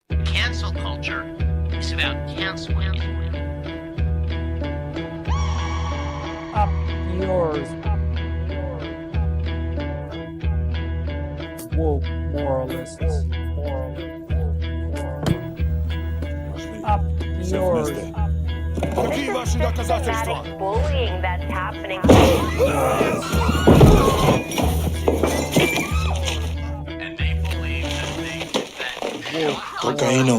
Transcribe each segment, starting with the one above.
Cancel culture is about canceling. Up yours. Woke moralists. Up yours. This is systematic bullying that's happening. And they believe that Cocaína.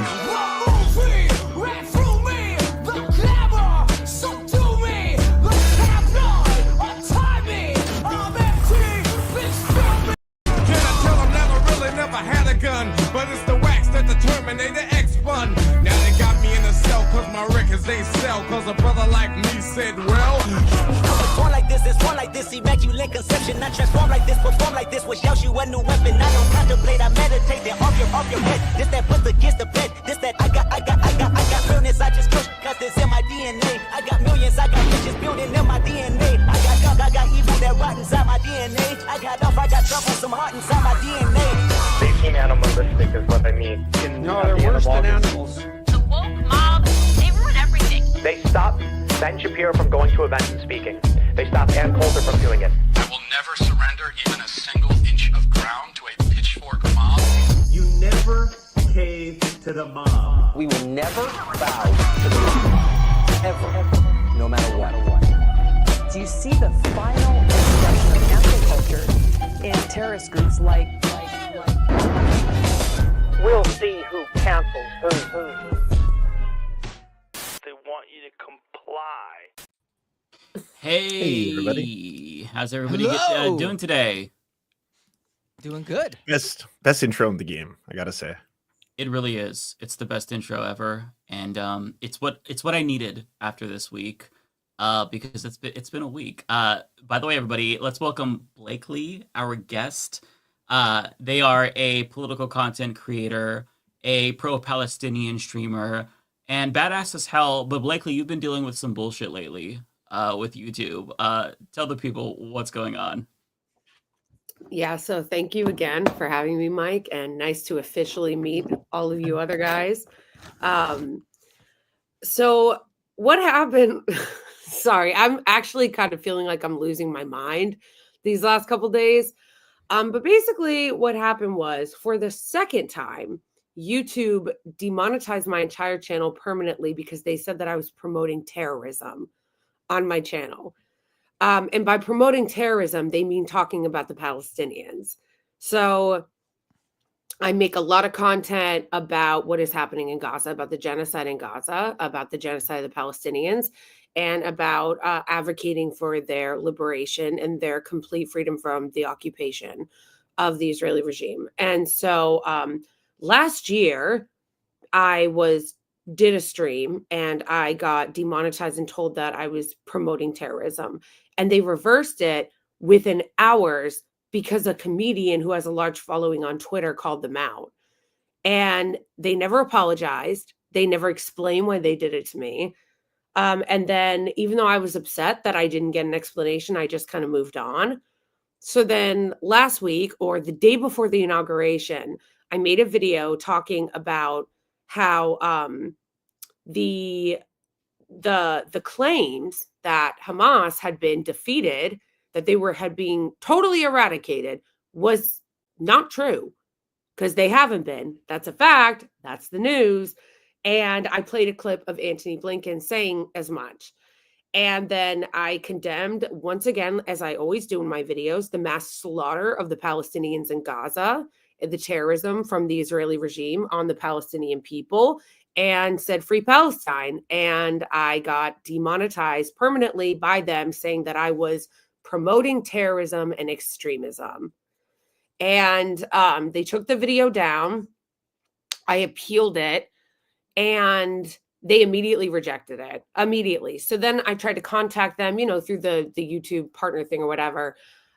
Gun, but it's the wax that the Terminator X spun. Now they got me in a cell cause my records they sell. Cause a brother like me said, well, born like this, it's born like this, immaculate conception. Not transform like this, perform like this, which yells you a new weapon. I don't contemplate, I meditate, then off your head. This that puts against the bed, this that I got realness, I just push, cause it's in my DNA. I got millions, I got riches building in my DNA. I got gunk, I got evil that rot inside my DNA. I got off, I got trouble, some heart inside my DNA. They seem animalistic is what I mean. No, they're worse than animals. The woke mob, they ruin everything. They stopped Ben Shapiro from going to events and speaking. They stopped Ann Coulter from doing it. I will never surrender even a single inch of ground to a pitchfork mob. You never cave to the mob. We will never bow to the mob. Ever. No matter what. Do you see the final expression of cancel culture in terrorist groups like We'll see who cancels who. they want you to comply. Hey, everybody. How's everybody Hello. doing today? Doing good. Best intro in the game, I gotta say. It really is. It's the best intro ever, and it's what I needed after this week, because it's been a week. By the way, everybody, let's welcome Blakeley, our guest. They are a political content creator, a pro-Palestinian streamer, and badass as hell. But Blakeley, you've been dealing with some bullshit lately with YouTube. Tell the people what's going on. Yeah, so thank you again for having me, Mike, and nice to officially meet all of you other guys. So what happened? Sorry, I'm actually kind of feeling like I'm losing my mind these last couple days. But basically what happened was, for the second time, YouTube demonetized my entire channel permanently because they said that I was promoting terrorism on my channel. And by promoting terrorism, they mean talking about the Palestinians. So I make a lot of content about what is happening in Gaza, about the genocide in Gaza, about the genocide of the Palestinians, and about advocating for their liberation and their complete freedom from the occupation of the Israeli regime. And so last year, I did a stream and I got demonetized and told that I was promoting terrorism. And they reversed it within hours because a comedian who has a large following on Twitter called them out. And they never apologized. They never explained why they did it to me. And then even though I was upset that I didn't get an explanation, I just kind of moved on. So then last week, or the day before the inauguration, I made a video talking about how the claims that Hamas had been defeated, that they had been totally eradicated, was not true, because they haven't been. That's a fact. That's the news. And I played a clip of Antony Blinken saying as much. And then I condemned, once again, as I always do in my videos, the mass slaughter of the Palestinians in Gaza, the terrorism from the Israeli regime on the Palestinian people, and said free Palestine. And I got demonetized permanently by them, saying that I was promoting terrorism and extremism. And they took the video down. I appealed it, and they immediately rejected it. Immediately. So then I tried to contact them, through the YouTube partner thing or whatever.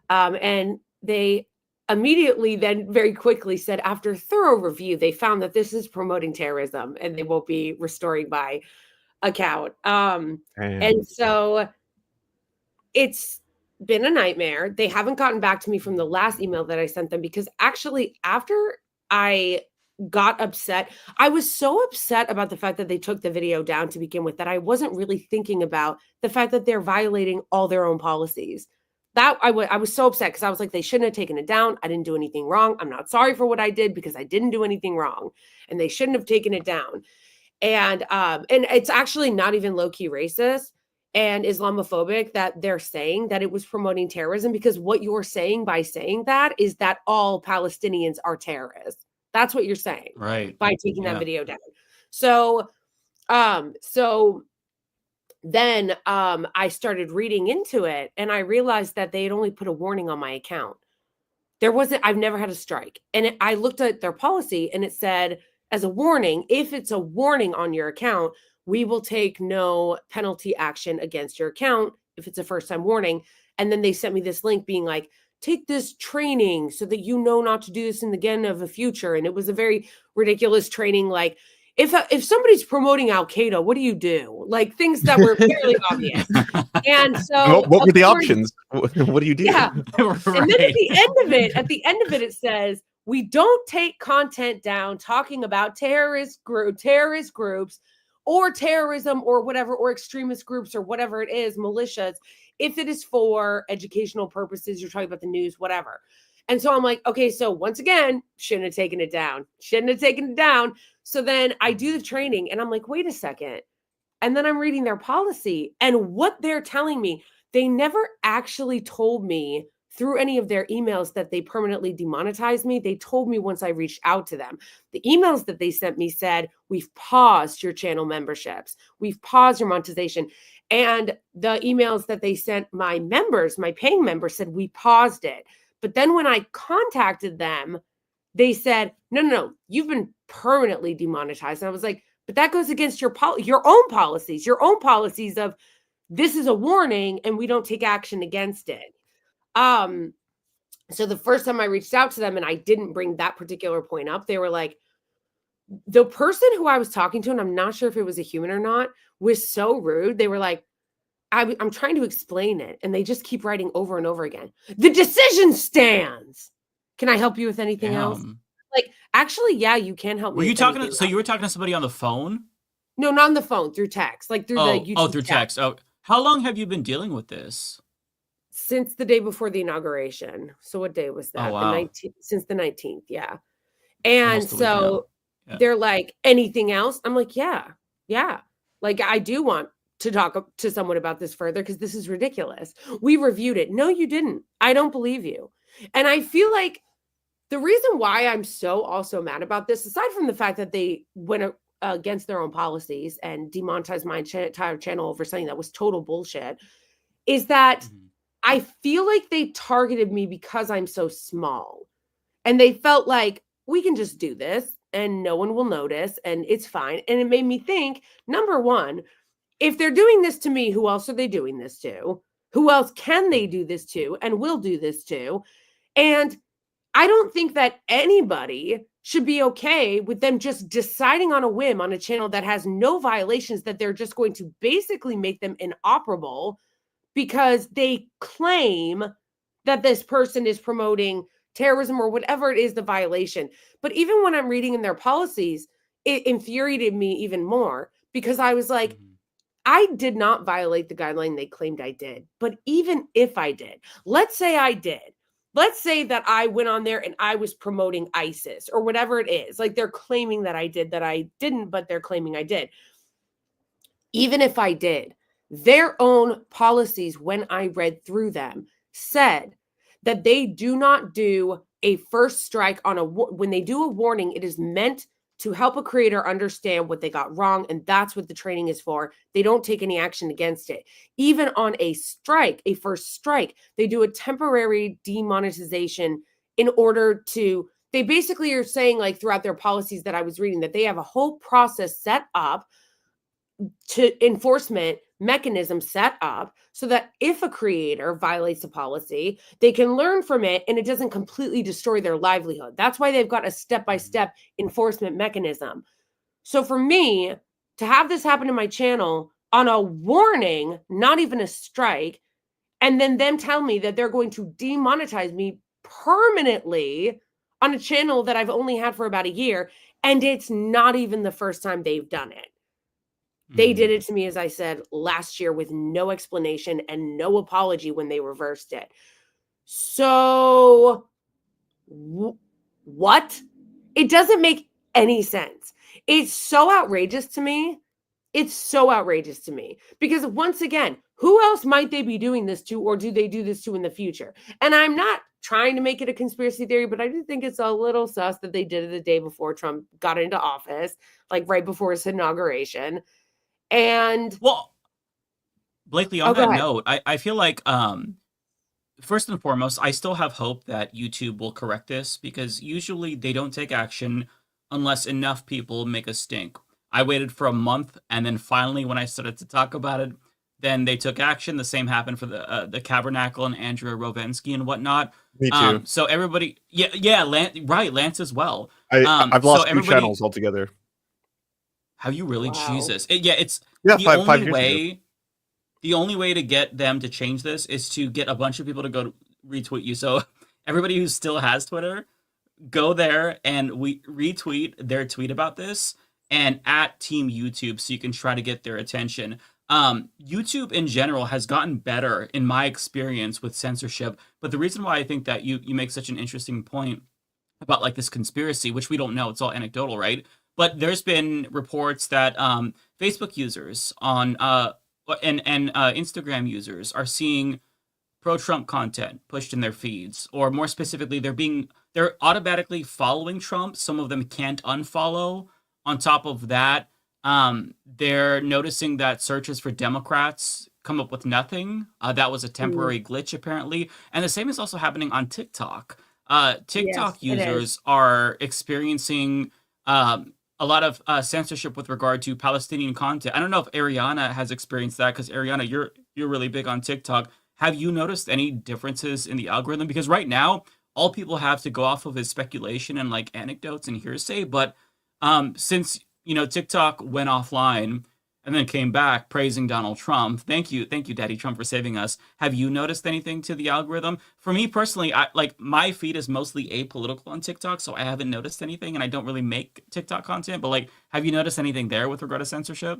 And they immediately then very quickly said, after thorough review, they found that this is promoting terrorism and they won't be restoring my account. And so it's been a nightmare. They haven't gotten back to me from the last email that I sent them, because actually after I got upset. I was so upset about the fact that they took the video down to begin with that I wasn't really thinking about the fact that they're violating all their own policies. That I was so upset because I was like, they shouldn't have taken it down. I didn't do anything wrong. I'm not sorry for what I did because I didn't do anything wrong, and they shouldn't have taken it down. And it's actually not even low-key racist and Islamophobic that they're saying that it was promoting terrorism, because what you're saying by saying that is that all Palestinians are terrorists. That's what you're saying, right? By taking that video down. So then I started reading into it, and I realized that they had only put a warning on my account. I've never had a strike. And I looked at their policy, and it said, as a warning, if it's a warning on your account, we will take no penalty action against your account if it's a first-time warning. And then they sent me this link being like, take this training so that you know not to do this again of the future. And it was a very ridiculous training, like, if somebody's promoting Al-Qaeda, what do you do? Like, things that were fairly obvious. And so what were the options? What do you do? Yeah. Right. And then at the end of it, it says, we don't take content down talking about terrorist groups or terrorism or whatever, or extremist groups or whatever it is, militias, if it is for educational purposes, you're talking about the news, whatever. And so I'm like, okay, so once again, shouldn't have taken it down. So then I do the training, and I'm like, wait a second. And then I'm reading their policy, and what they're telling me, they never actually told me through any of their emails that they permanently demonetized me. They told me once I reached out to them. The emails that they sent me said, we've paused your channel memberships. We've paused your monetization. And the emails that they sent my members, my paying members, said, we paused it. But then when I contacted them, they said, no, you've been permanently demonetized. And I was like, but that goes against your own policies of this is a warning and we don't take action against it. So the first time I reached out to them and I didn't bring that particular point up, they were like, the person who I was talking to, and I'm not sure if it was a human or not, was so rude. They were like, I'm trying to explain it. And they just keep writing over and over again. The decision stands. Can I help you with anything else? Like, actually, yeah, you can help me. Were you talking? So you were talking to somebody on the phone? No, not on the phone, through text, like through the YouTube through text. Oh, how long have you been dealing with this? Since the day before the inauguration. So what day was that? Oh, wow. Since the 19th, yeah. And so yeah. They're like, anything else? I'm like, yeah. Like, I do want to talk to someone about this further because this is ridiculous. We reviewed it. No, you didn't. I don't believe you. And I feel like the reason why I'm so also mad about this, aside from the fact that they went against their own policies and demonetized my entire channel over something that was total bullshit, is that I feel like they targeted me because I'm so small. And they felt like, we can just do this and no one will notice and it's fine. And it made me think, number one, if they're doing this to me, who else are they doing this to? Who else can they do this to and will do this to? And I don't think that anybody should be okay with them just deciding on a whim on a channel that has no violations, that they're just going to basically make them inoperable because they claim that this person is promoting terrorism or whatever it is, the violation. But even when I'm reading in their policies, it infuriated me even more because I was like, I did not violate the guideline they claimed I did. But even if I did, let's say I did. Let's say that I went on there and I was promoting ISIS or whatever it is. Like, they're claiming that I did, that I didn't, but they're claiming I did. Even if I did, their own policies, when I read through them, said that they do not do a first strike on when they do a warning, it is meant to help a creator understand what they got wrong. And that's what the training is for. They don't take any action against it. Even on a strike, a first strike, they do a temporary demonetization in order to, they basically are saying, like, throughout their policies that I was reading, that they have a whole process set up to enforcement mechanism set up so that if a creator violates a policy, they can learn from it and it doesn't completely destroy their livelihood. That's why they've got a step-by-step enforcement mechanism. So for me to have this happen in my channel on a warning, not even a strike, and then them tell me that they're going to demonetize me permanently on a channel that I've only had for about a year, and it's not even the first time they've done it. They did it to me, as I said, last year with no explanation and no apology when they reversed it. So what? It doesn't make any sense. It's so outrageous to me. It's so outrageous to me because once again, who else might they be doing this to, or do they do this to in the future? And I'm not trying to make it a conspiracy theory, but I do think it's a little sus that they did it the day before Trump got into office, like right before his inauguration. And well, Blakeley, on that note, I feel like first and foremost, I still have hope that YouTube will correct this because usually they don't take action unless enough people make a stink. I waited for a month, and then finally, when I started to talk about it, then they took action. The same happened for the Tabernacle and Andrea Rovensky and whatnot. Me too. So everybody, Lance as well. I've lost 2 channels altogether. Have you really? Wow. Jesus. It's Yeah, the five only years way. ago. The only way to get them to change this is to get a bunch of people to go retweet you. So everybody who still has Twitter, go there and we retweet their tweet about this and at Team YouTube so you can try to get their attention. YouTube in general has gotten better in my experience with censorship. But the reason why I think that you make such an interesting point about like this conspiracy, which we don't know, it's all anecdotal, right? But there's been reports that Facebook users on and Instagram users are seeing pro-Trump content pushed in their feeds, or more specifically, they're automatically following Trump. Some of them can't unfollow. On top of that, they're noticing that searches for Democrats come up with nothing. That was a temporary glitch, apparently. And the same is also happening on TikTok. TikTok users are experiencing a lot of censorship with regard to Palestinian content. I don't know if Ariana has experienced that, because Ariana, you're really big on TikTok. Have you noticed any differences in the algorithm? Because right now, all people have to go off of is speculation and like anecdotes and hearsay. But since TikTok went offline and then came back praising Donald Trump, thank you, Daddy Trump, for saving us. Have you noticed anything to the algorithm? For me personally, my feed is mostly apolitical on TikTok, so I haven't noticed anything, and I don't really make TikTok content. But have you noticed anything there with regard to censorship?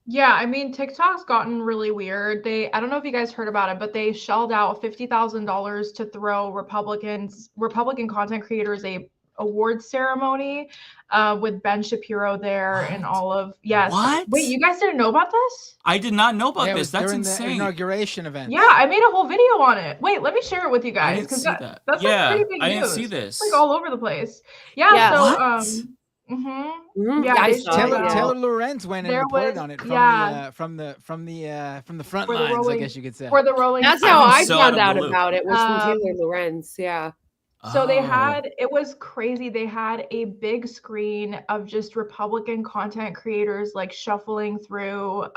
Yeah, I mean, TikTok's gotten really weird. I don't know if you guys heard about it, but they shelled out $50,000 to throw Republican content creators a awards ceremony with Ben Shapiro there and all of What? Wait, you guys didn't know about this? I did not know about this. That's during insane. the inauguration event. Yeah, I made a whole video on it. Wait, let me share it with you guys because that's like pretty big news. I didn't see this. It's like all over the place. Yeah. So I saw Taylor Lorenz went and reported on it from the front lines, I guess you could say. For the Rolling. That's how I found out about it, was from Taylor Lorenz. Yeah. So it was crazy. They had a big screen of just Republican content creators like shuffling through.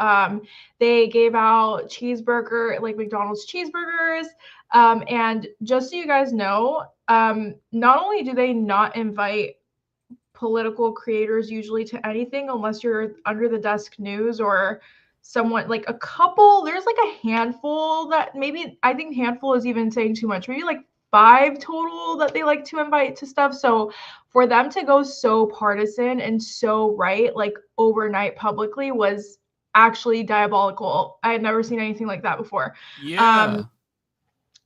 They gave out McDonald's cheeseburgers. And just so you guys know, not only do they not invite political creators usually to anything unless you're under the desk news or someone like a couple, there's like a handful that I think handful is even saying too much, maybe like 5 total that they like to invite to stuff. So for them to go so partisan and so right, like overnight publicly, was actually diabolical. I had never seen anything like that before. Yeah.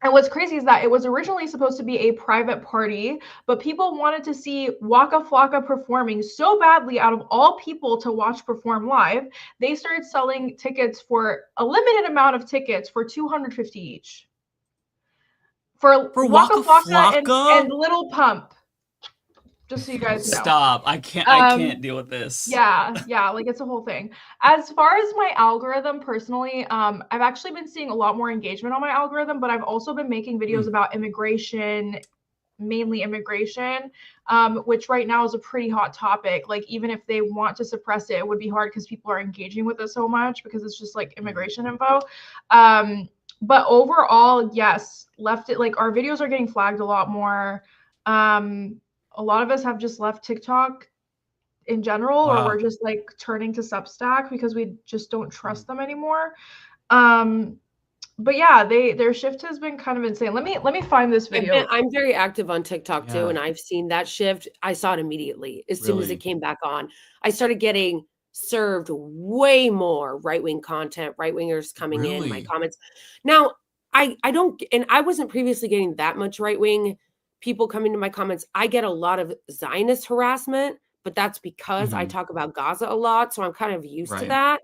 And what's crazy is that it was originally supposed to be a private party, but people wanted to see Waka Flocka performing so badly out of all people to watch perform live. They started selling tickets for a limited amount of tickets for $250 each. For Waka Flocka and Little Pump. Just so you guys know. Stop. I can't deal with this. Yeah, like it's a whole thing. As far as my algorithm personally, I've actually been seeing a lot more engagement on my algorithm, but I've also been making videos about immigration, mainly immigration, which right now is a pretty hot topic. Like even if they want to suppress it, it would be hard because people are engaging with it so much because it's just like immigration info. But overall, yes, our videos are getting flagged a lot more. A lot of us have just left TikTok in general, or we're just like turning to Substack because we just don't trust them anymore. but yeah, their shift has been kind of insane. Let me find this video. I'm very active on TikTok too, and I've seen that shift. I saw it immediately as soon as it came back on. I started getting served way more right-wing content, right-wingers coming in my comments. Now, I don't, and I wasn't previously getting that much right-wing people coming to my comments. I get a lot of Zionist harassment, but that's because I talk about Gaza a lot, so I'm kind of used to that.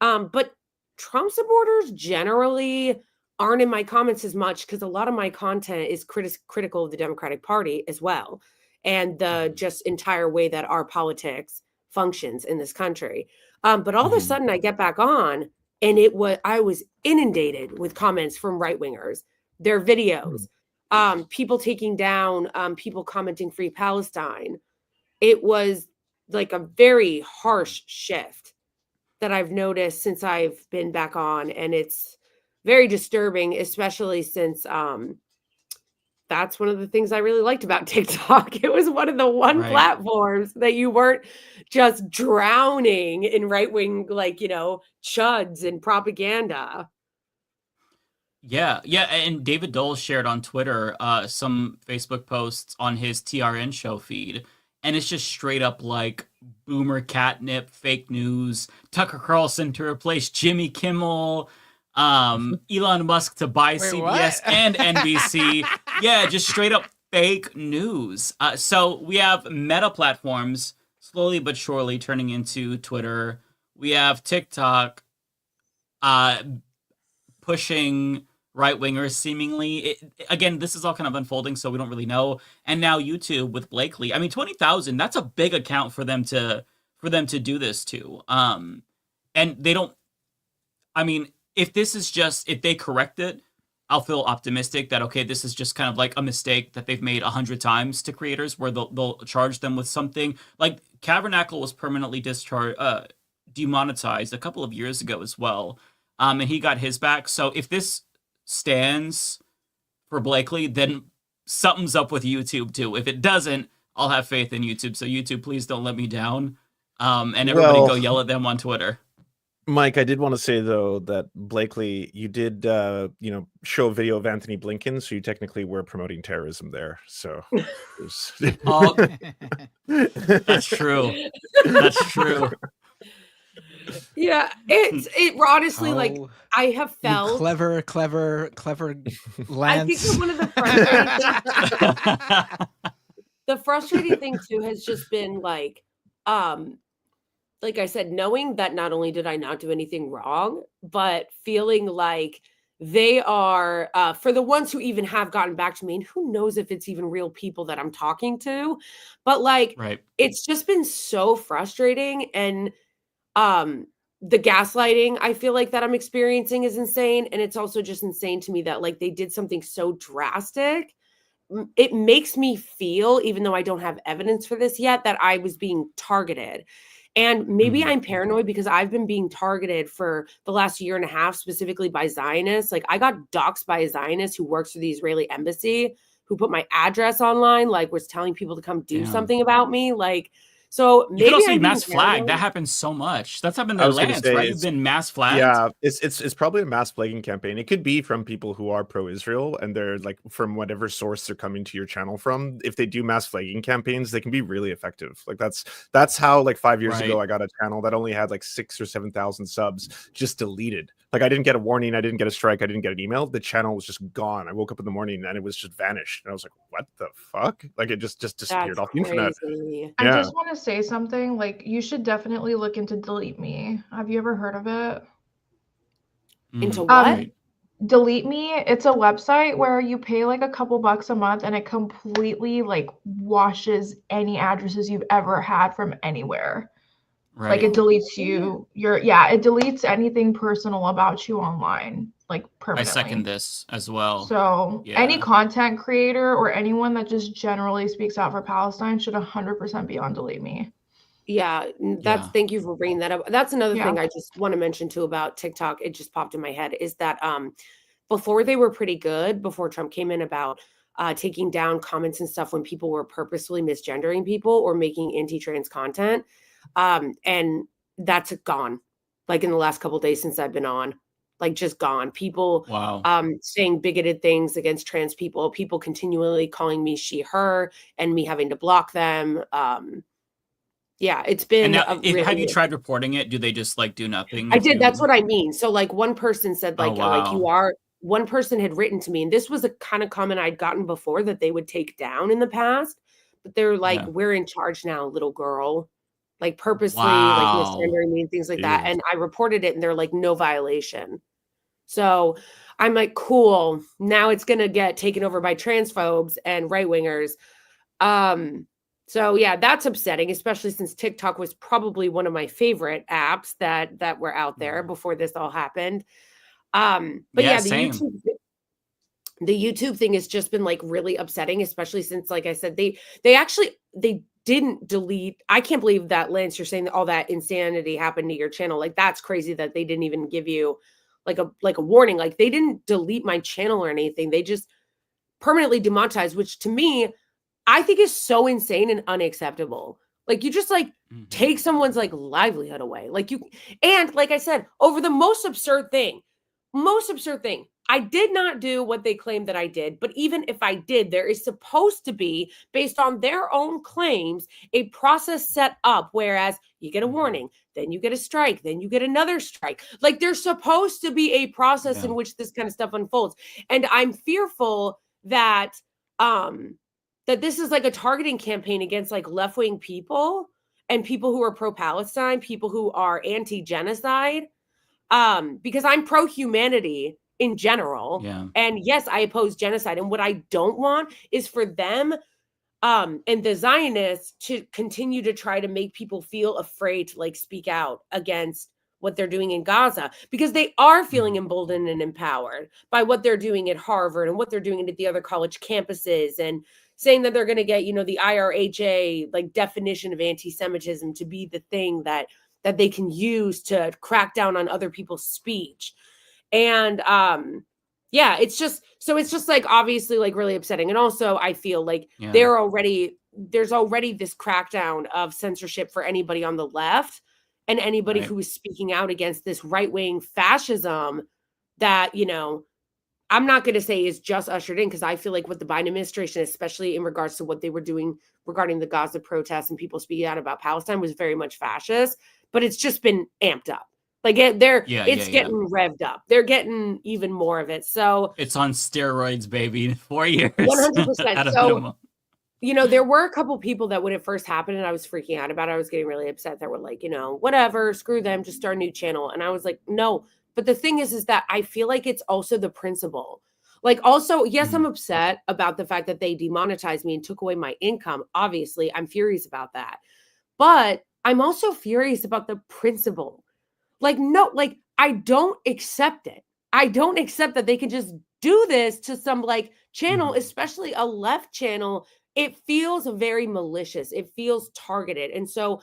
But Trump supporters generally aren't in my comments as much because a lot of my content is critical of the Democratic Party as well, and the just entire way that our politics functions in this country. But all of a sudden I get back on and I was inundated with comments from right-wingers, their videos, people taking down, people commenting Free Palestine. It was like a very harsh shift that I've noticed since I've been back on. And it's very disturbing, especially since that's one of the things I really liked about TikTok. It was one of the platforms that you weren't just drowning in right-wing, chuds and propaganda. Yeah. And David Dole shared on Twitter some Facebook posts on his TRN show feed. And it's just straight up like boomer catnip, fake news, Tucker Carlson to replace Jimmy Kimmel, Elon Musk to buy CBS and NBC. Yeah, just straight up fake news. So we have meta platforms slowly but surely turning into Twitter. We have TikTok pushing right-wingers seemingly. Again, this is all kind of unfolding, so we don't really know. And now YouTube with Blakeley. I mean, 20,000, that's a big account for them to do this to. And they don't, I mean, if they correct it, I'll feel optimistic that, okay, this is just kind of like a mistake that they've made 100 times to creators where they'll charge them with something. Like Cavernacle was permanently demonetized a couple of years ago as well. And he got his back. So if this stands for Blakeley, then something's up with YouTube too. If it doesn't, I'll have faith in YouTube. So YouTube, please don't let me down. And everybody go yell at them on Twitter. Mike, I did want to say though that Blakeley, you did show a video of Anthony Blinken, so you technically were promoting terrorism there. So that's true. That's true. Yeah, it honestly, like, I have felt clever Lance. I think that one of the frustrating thing too has just been like I said, knowing that not only did I not do anything wrong, but feeling like they are for the ones who even have gotten back to me, and who knows if it's even real people that I'm talking to, but it's just been so frustrating. And the gaslighting I feel like that I'm experiencing is insane. And it's also just insane to me that they did something so drastic. It makes me feel, even though I don't have evidence for this yet, that I was being targeted. And maybe I'm paranoid because I've been being targeted for the last year and a half, specifically by Zionists. Like, I got doxxed by a Zionist who works for the Israeli embassy, who put my address online, was telling people to come do something about me. So maybe you could also be mass flagged. That happens so much. That's happened to Lance, right? You've been mass flagged. Yeah, it's probably a mass flagging campaign. It could be from people who are pro-Israel and they're from whatever source they're coming to your channel from. If they do mass flagging campaigns, they can be really effective. That's how 5 years ago I got a channel that only had 6,000 or 7,000 subs just deleted. I didn't get a warning, I didn't get a strike, I didn't get an email. The channel was just gone. I woke up in the morning and it was just vanished. And I was like, what the fuck? It just disappeared off the internet. I just want to say something. You should definitely look into Delete Me. Have you ever heard of it? Into what? Delete Me. It's a website where you pay a couple bucks a month and it completely washes any addresses you've ever had from anywhere. Right. It deletes you. It deletes anything personal about you online, permanently. I second this as well. So any content creator or anyone that just generally speaks out for Palestine should 100% be on Delete Me. Yeah, thank you for bringing that up. That's another thing I just want to mention too about TikTok. It just popped in my head is that before they were pretty good, before Trump came in, about taking down comments and stuff when people were purposefully misgendering people or making anti-trans content. And that's gone in the last couple of days since I've been on. like just gone. People Wow. saying bigoted things against trans people, people continually calling me she, her, and me having to block them. Yeah, it's been And now, really, have you tried reporting it? Do they just like do nothing? I did. That's what I mean. So like one person said Oh, like you wow. are, one person had written to me, and this was a kind of comment I'd gotten before that they would take down in the past, but they're like, Yeah. we're in charge now, little girl, like purposely like Wow. misgendering me and things like that. Jeez. And I reported it and they're like, no violation. So I'm like, cool. Now it's going to get taken over by transphobes and right wingers. So yeah, that's upsetting, especially since TikTok was probably one of my favorite apps that were out there before this all happened. But yeah, same. the YouTube thing has just been like really upsetting, especially since, like I said, they didn't delete. I can't believe that, Lance, you're saying that all that insanity happened to your channel. Like, that's crazy that they didn't even give you like a warning. Like, they didn't delete my channel or anything. They just permanently demonetized, which to me, I think is so insane and unacceptable. Like, you just like take someone's like livelihood away. Like, you, and like I said, over the most absurd thing. I did not do what they claimed that I did, but even if I did, there is supposed to be, based on their own claims, a process set up, whereas you get a warning, then you get a strike, then you get another strike. Like, there's supposed to be a process in which this kind of stuff unfolds. And I'm fearful that that this is like a targeting campaign against like left-wing people and people who are pro-Palestine, people who are anti-genocide, because I'm pro-humanity in general. Yeah. And yes, I oppose genocide. And what I don't want is for them and the Zionists to continue to try to make people feel afraid to like speak out against what they're doing in Gaza, because they are feeling emboldened and empowered by what they're doing at Harvard and what they're doing at the other college campuses, and saying that they're going to get, you know, the IRHA like definition of anti-Semitism to be the thing that they can use to crack down on other people's speech. And yeah, it's just like obviously like really upsetting. And also I feel like there's already this crackdown of censorship for anybody on the left and anybody who is speaking out against this right-wing fascism that, you know, I'm not going to say is just ushered in, because I feel like what the Biden administration, especially in regards to what they were doing regarding the Gaza protests and people speaking out about Palestine, was very much fascist, but it's just been amped up. Like it's getting revved up. They're getting even more of it. So it's on steroids, baby. 4 years. 100%. So, you know, there were a couple people that when it first happened and I was freaking out about it, I was getting really upset, that were like, you know, whatever, screw them, just start a new channel. And I was like, no. But the thing is that I feel like it's also the principle. Like, also, yes, I'm upset about the fact that they demonetized me and took away my income. Obviously, I'm furious about that. But I'm also furious about the principle. Like, no, like, I don't accept it. I don't accept that they can just do this to some like channel, especially a left channel. It feels very malicious. It feels targeted. And so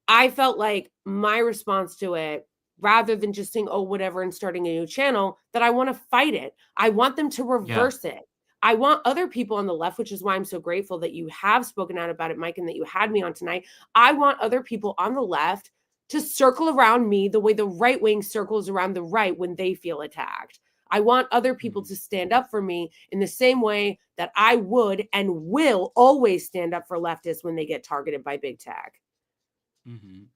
I felt like my response to it, rather than just saying, oh, whatever, and starting a new channel, that I want to fight it. I want them to reverse it. I want other people on the left, which is why I'm so grateful that you have spoken out about it, Mike, and that you had me on tonight. I want other people on the left to circle around me the way the right wing circles around the right when they feel attacked. I want other people to stand up for me in the same way that I would and will always stand up for leftists when they get targeted by big tech.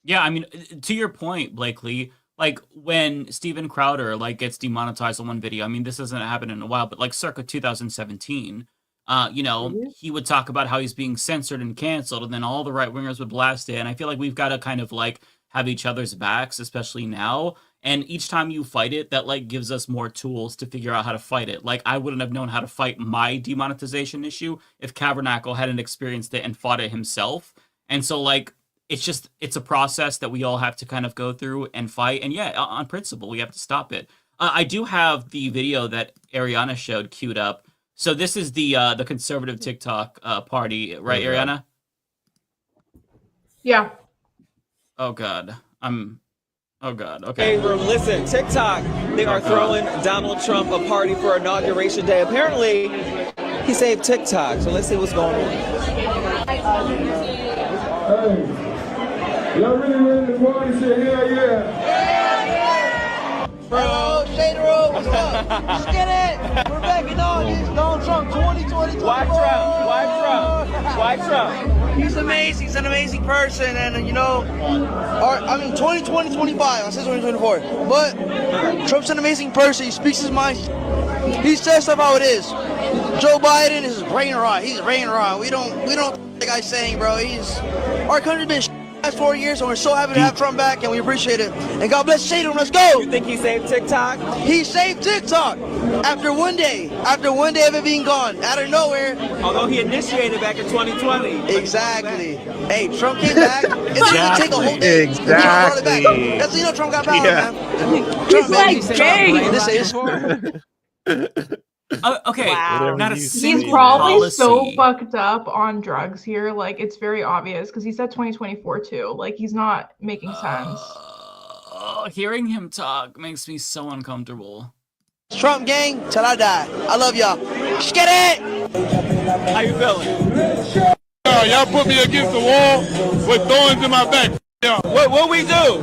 Yeah, I mean, to your point, Blakeley, like when Steven Crowder like gets demonetized on one video, I mean, this hasn't happened in a while, but like circa 2017, you know, he would talk about how he's being censored and canceled, and then all the right wingers would blast it. And I feel like we've got to kind of like have each other's backs, especially now. And each time you fight it, that like gives us more tools to figure out how to fight it. Like, I wouldn't have known how to fight my demonetization issue if Cavernacle hadn't experienced it and fought it himself. And so like, it's a process that we all have to kind of go through and fight. And yeah, on principle, we have to stop it. I do have the video that Ariana showed queued up. So this is the conservative TikTok party, right, Ariana? Yeah. Oh God, oh God. Hey, Okay. listen, TikTok, they are throwing Donald Trump a party for Inauguration Day. Apparently, he saved TikTok. So let's see what's going on. Hey, y'all really ready to party? Say hell yeah. Bro, Shade Road, what's up? Let's get it. We're back in all this. Donald Trump 2020. Why Trump? Why Trump? Why Trump? He's amazing. He's an amazing person, and 2020, 25. I said 2024, but Trump's an amazing person. He speaks his mind. He says stuff how it is. Joe Biden is brain rot. He's brain rot. We don't the guy's saying, bro. Our country's been last 4 years, and we're so happy to have Trump back, and we appreciate it. And God bless Shadem. Let's go. You think he saved TikTok? He saved TikTok after one day of it being gone out of nowhere. Although he initiated back in 2020. Exactly. Hey, Trump came back. It didn't take a whole day. Exactly. That's Trump got power, man. He's like gay. This is. Okay, Wow. not a He's single probably policy. so fucked up on drugs here. Like, it's very obvious because he said 2024 too. Like, he's not making sense. Hearing him talk makes me so uncomfortable. Trump gang till I die. I love y'all. Let's get it. How you feeling? Y'all put me against the wall with thorns in my back. What we do?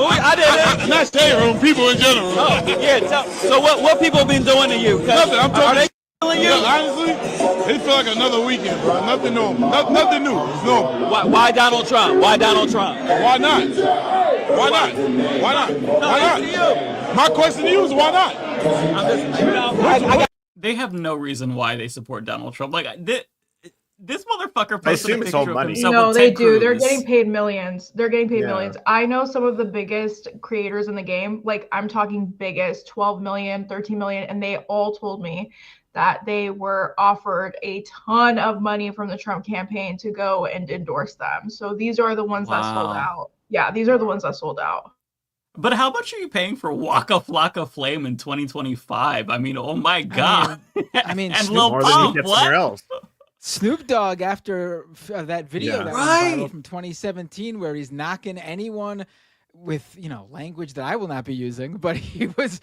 I did it. Not Shade Room, people in general. Oh, yeah. So what people been doing to you? Nothing. I'm Are they talking. killing you? Honestly, it feel like another weekend, bro. Nothing normal. Nothing new. It's normal. Why Donald Trump? Why Donald Trump? Why not? Why not? Why not? Why not? My question to you is why not? I'm just, They have no reason why they support Donald Trump. Like, this motherfucker I posted assume a it's all picture of money. himself No, with they Ted do. They're Cruz. getting paid millions. They're getting paid Yeah. millions. I know some of the biggest creators in the game. Like, I'm talking biggest, 12 million, 13 million, and they all told me that they were offered a ton of money from the Trump campaign to go and endorse them. So these are the ones that sold Wow. out. Yeah, these are the ones that sold out. But how much are you paying for Waka Flocka Flame in 2025? I mean, oh my god! I mean, and Snoop- Lil More than he Pump, gets somewhere what? else. Snoop Dogg, after that video Yeah. that went viral from 2017, where he's knocking anyone with language that I will not be using, but he was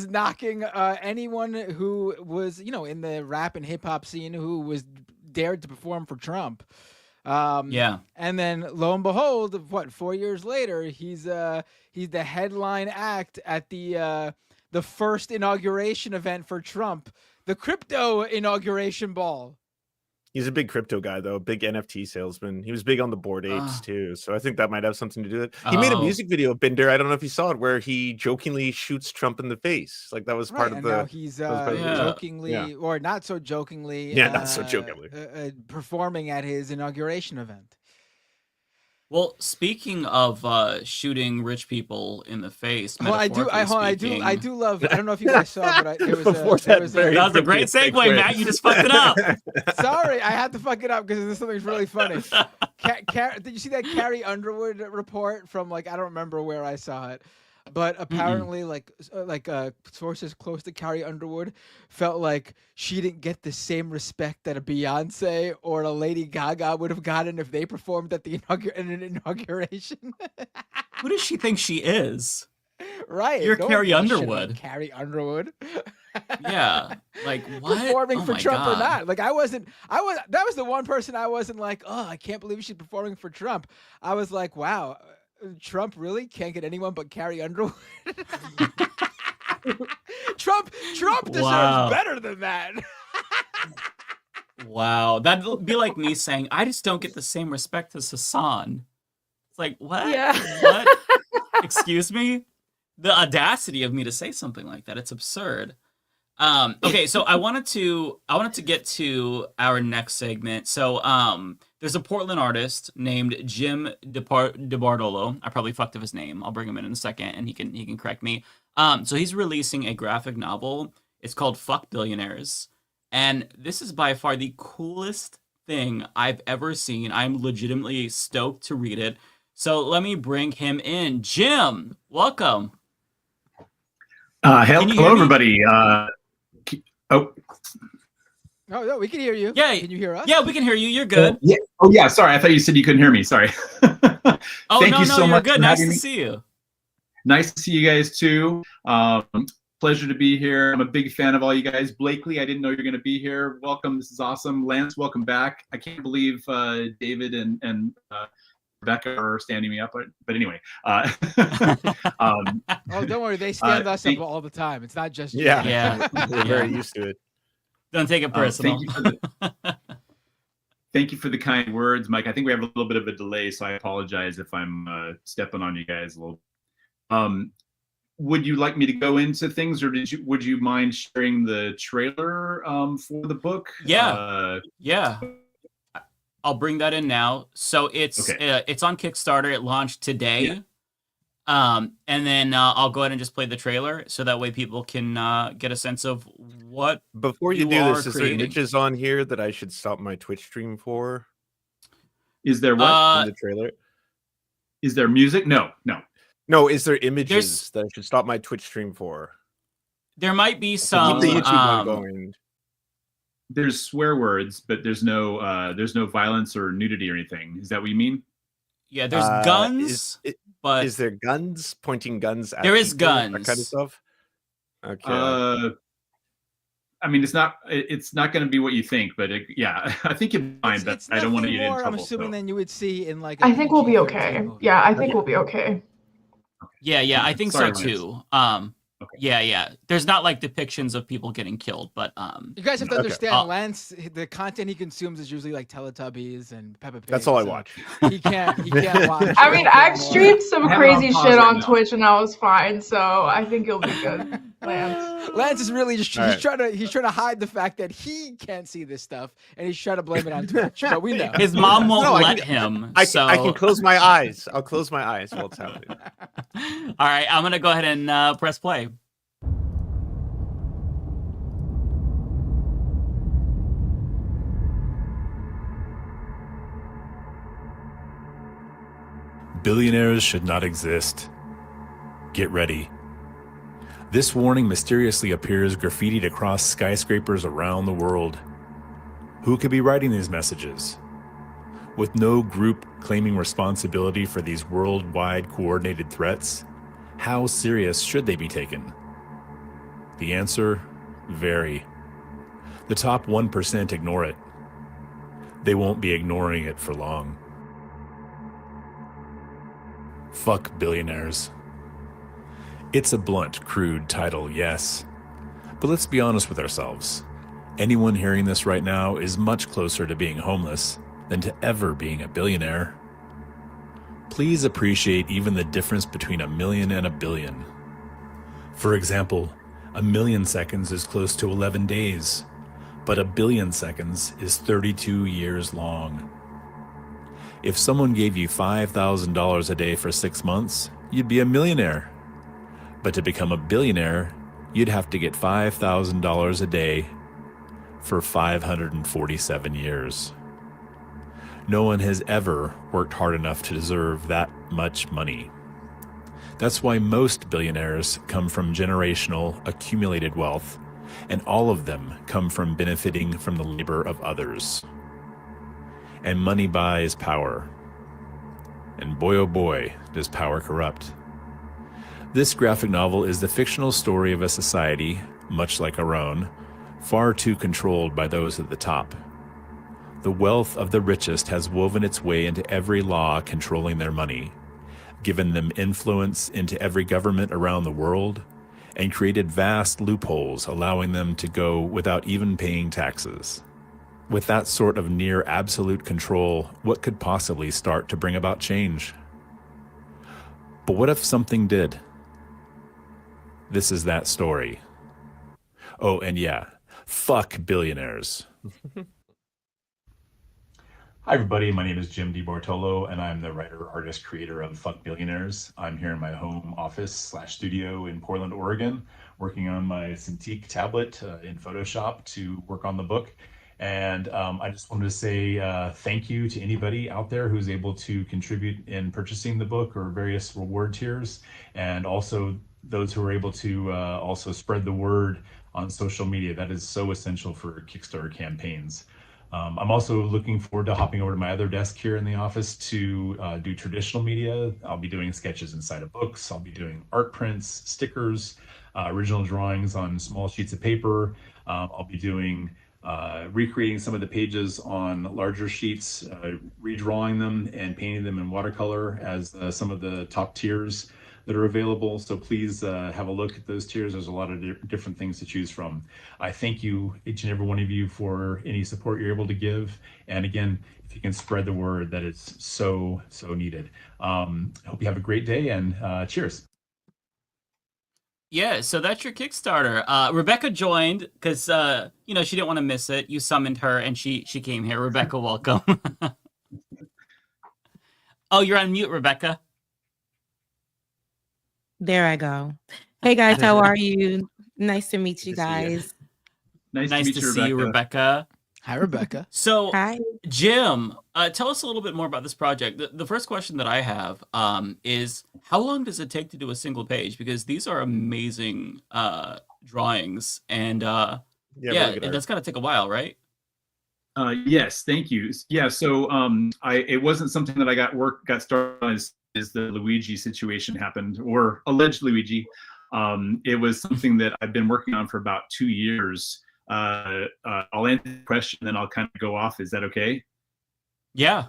knocking anyone who was in the rap and hip hop scene who was dared to perform for Trump. Yeah. And then lo and behold, 4 years later, he's the headline act at the first inauguration event for Trump, the crypto inauguration ball. He's a big crypto guy, though, big NFT salesman. He was big on the Bored Apes, too. So I think that might have something to do with it. He made a music video, Binder. I don't know if you saw it, where he jokingly shoots Trump in the face. Like, that was part of and the... now he's jokingly, Yeah. or not so jokingly, not so jokingly. performing at his inauguration event. Well, speaking of shooting rich people in the face, Well, I do metaphorically love. I don't know if you guys saw, but there was that was a great segue, Matt. You just fucked it up. Sorry, I had to fuck it up because something's really funny. Did you see that Carrie Underwood report from I don't remember where I saw it, but apparently sources close to Carrie Underwood felt like she didn't get the same respect that a Beyonce or a Lady Gaga would have gotten if they performed at the inauguration. Who does she think she is? Right, You're no Carrie one should Underwood. be Carrie Underwood. Yeah, like what? Performing Oh for my Trump God. or not? Like that was the one person I wasn't like, oh, I can't believe she's performing for Trump. I was like, wow. Trump really can't get anyone but Carrie Underwood. Trump deserves better than that. Wow, that'd be like me saying, I just don't get the same respect as Hassan. It's like, what? Yeah. What? Excuse me? The audacity of me to say something like that. It's absurd. Okay, so I wanted to get to our next segment. So there's a Portland artist named Jim DeBartolo. I probably fucked up his name. I'll bring him in a second and he can correct me. So he's releasing a graphic novel. It's called Fuck Billionaires. And this is by far the coolest thing I've ever seen. I'm legitimately stoked to read it. So let me bring him in. Jim, welcome. Hello, everybody. Oh, no, we can hear you. Yeah. Can you hear us? Yeah, we can hear you. You're good. Yeah. Oh, yeah. Sorry. I thought you said you couldn't hear me. Sorry. Oh, Thank no, you no, so you're much good. for Nice having to me. see you. Nice to see you guys, too. Pleasure to be here. I'm a big fan of all you guys. Blakeley, I didn't know you were going to be here. Welcome. This is awesome. Lance, welcome back. I can't believe David and Rebecca are standing me up, but anyway. Oh, don't worry, they stand us up all the time. It's not just you. Yeah, we're very used to it. Don't take it personal. Thank you for the kind words, Mike. I think we have a little bit of a delay, so I apologize if I'm stepping on you guys a little. Would you like me to go into things, or would you mind sharing the trailer for the book? Yeah. I'll bring that in now. So it's on Kickstarter. It launched today. And then I'll go ahead and just play the trailer so that way people can get a sense of what. Before you do this, is there images on here that I should stop my Twitch stream for? Is there what in the trailer? Is there music? No. Is there images that I should stop my Twitch stream for? There might be some. Keep the YouTube one going. There's swear words, but there's no violence or nudity or anything. Is that what you mean? Yeah, there's guns. But is there guns, pointing guns at there is people, guns, that kind of stuff? Okay. I mean, it's not going to be what you think, but I think you'll find that. I don't want to get in trouble. I'm assuming then you would see in like. I think we'll be okay. Yeah, I think we'll be okay. Yeah, I think so too. Yeah. There's not like depictions of people getting killed, but you guys have to understand, Lance, the content he consumes is usually like Teletubbies and Peppa Pig. That's all I watch. He can't watch. I mean, I've streamed some crazy shit on Twitch and I was fine, so I think you'll be good, Lance. Lance is really just he's trying to hide the fact that he can't see this stuff, and he's trying to blame it on Twitch. But we know his mom won't let him. I can close my eyes. I'll close my eyes while it's happening. All right, I'm gonna go ahead and press play. Billionaires should not exist. Get ready. This warning mysteriously appears graffitied across skyscrapers around the world. Who could be writing these messages? With no group claiming responsibility for these worldwide coordinated threats, how serious should they be taken? The answer, very. The top 1% ignore it. They won't be ignoring it for long. Fuck billionaires. It's a blunt, crude title, yes. But let's be honest with ourselves. Anyone hearing this right now is much closer to being homeless than to ever being a billionaire. Please appreciate even the difference between a million and a billion. For example, 1 million seconds is close to 11 days, but 1 billion seconds is 32 years long. If someone gave you $5,000 a day for 6 months, you'd be a millionaire. But to become a billionaire, you'd have to get $5,000 a day for 547 years. No one has ever worked hard enough to deserve that much money. That's why most billionaires come from generational accumulated wealth, and all of them come from benefiting from the labor of others. And money buys power. And boy oh boy, does power corrupt. This graphic novel is the fictional story of a society, much like our own, far too controlled by those at the top. The wealth of the richest has woven its way into every law controlling their money, given them influence into every government around the world, and created vast loopholes allowing them to go without even paying taxes. With that sort of near absolute control, what could possibly start to bring about change? But what if something did? This is that story. Oh, and yeah, fuck billionaires. Hi, everybody. My name is Jim DiBartolo, and I'm the writer, artist, creator of Fuck Billionaires. I'm here in my home office/studio in Portland, Oregon, working on my Cintiq tablet in Photoshop to work on the book. And I just wanted to say thank you to anybody out there who's able to contribute in purchasing the book or various reward tiers, and also those who are able to also spread the word on social media. That is so essential for Kickstarter campaigns. I'm also looking forward to hopping over to my other desk here in the office to do traditional media. I'll be doing sketches inside of books. I'll be doing art prints, stickers, original drawings on small sheets of paper. I'll be doing recreating some of the pages on larger sheets, redrawing them and painting them in watercolor as some of the top tiers that are available. So please have a look at those tiers. There's a lot of different things to choose from. I thank you, each and every one of you, for any support you're able to give. And again, if you can spread the word, that it's so needed. I hope you have a great day, and cheers. Yeah, so that's your Kickstarter. Rebecca joined because she didn't want to miss it. You summoned her, and she came here. Rebecca, welcome. Oh, you're on mute, Rebecca. There I go. Hey guys, how are you? Nice to meet you guys. Nice to meet you, see you, Rebecca. Hi, Rebecca. So, Hi. Jim, tell us a little bit more about this project. The first question that I have is, how long does it take to do a single page? Because these are amazing drawings, and that's got to take a while, right? Yes, thank you. Yeah, so it wasn't something that I got started on as the Luigi situation happened, or alleged Luigi. It was something that I've been working on for about 2 years. I'll answer the question, then I'll kind of go off. Is that okay? Yeah.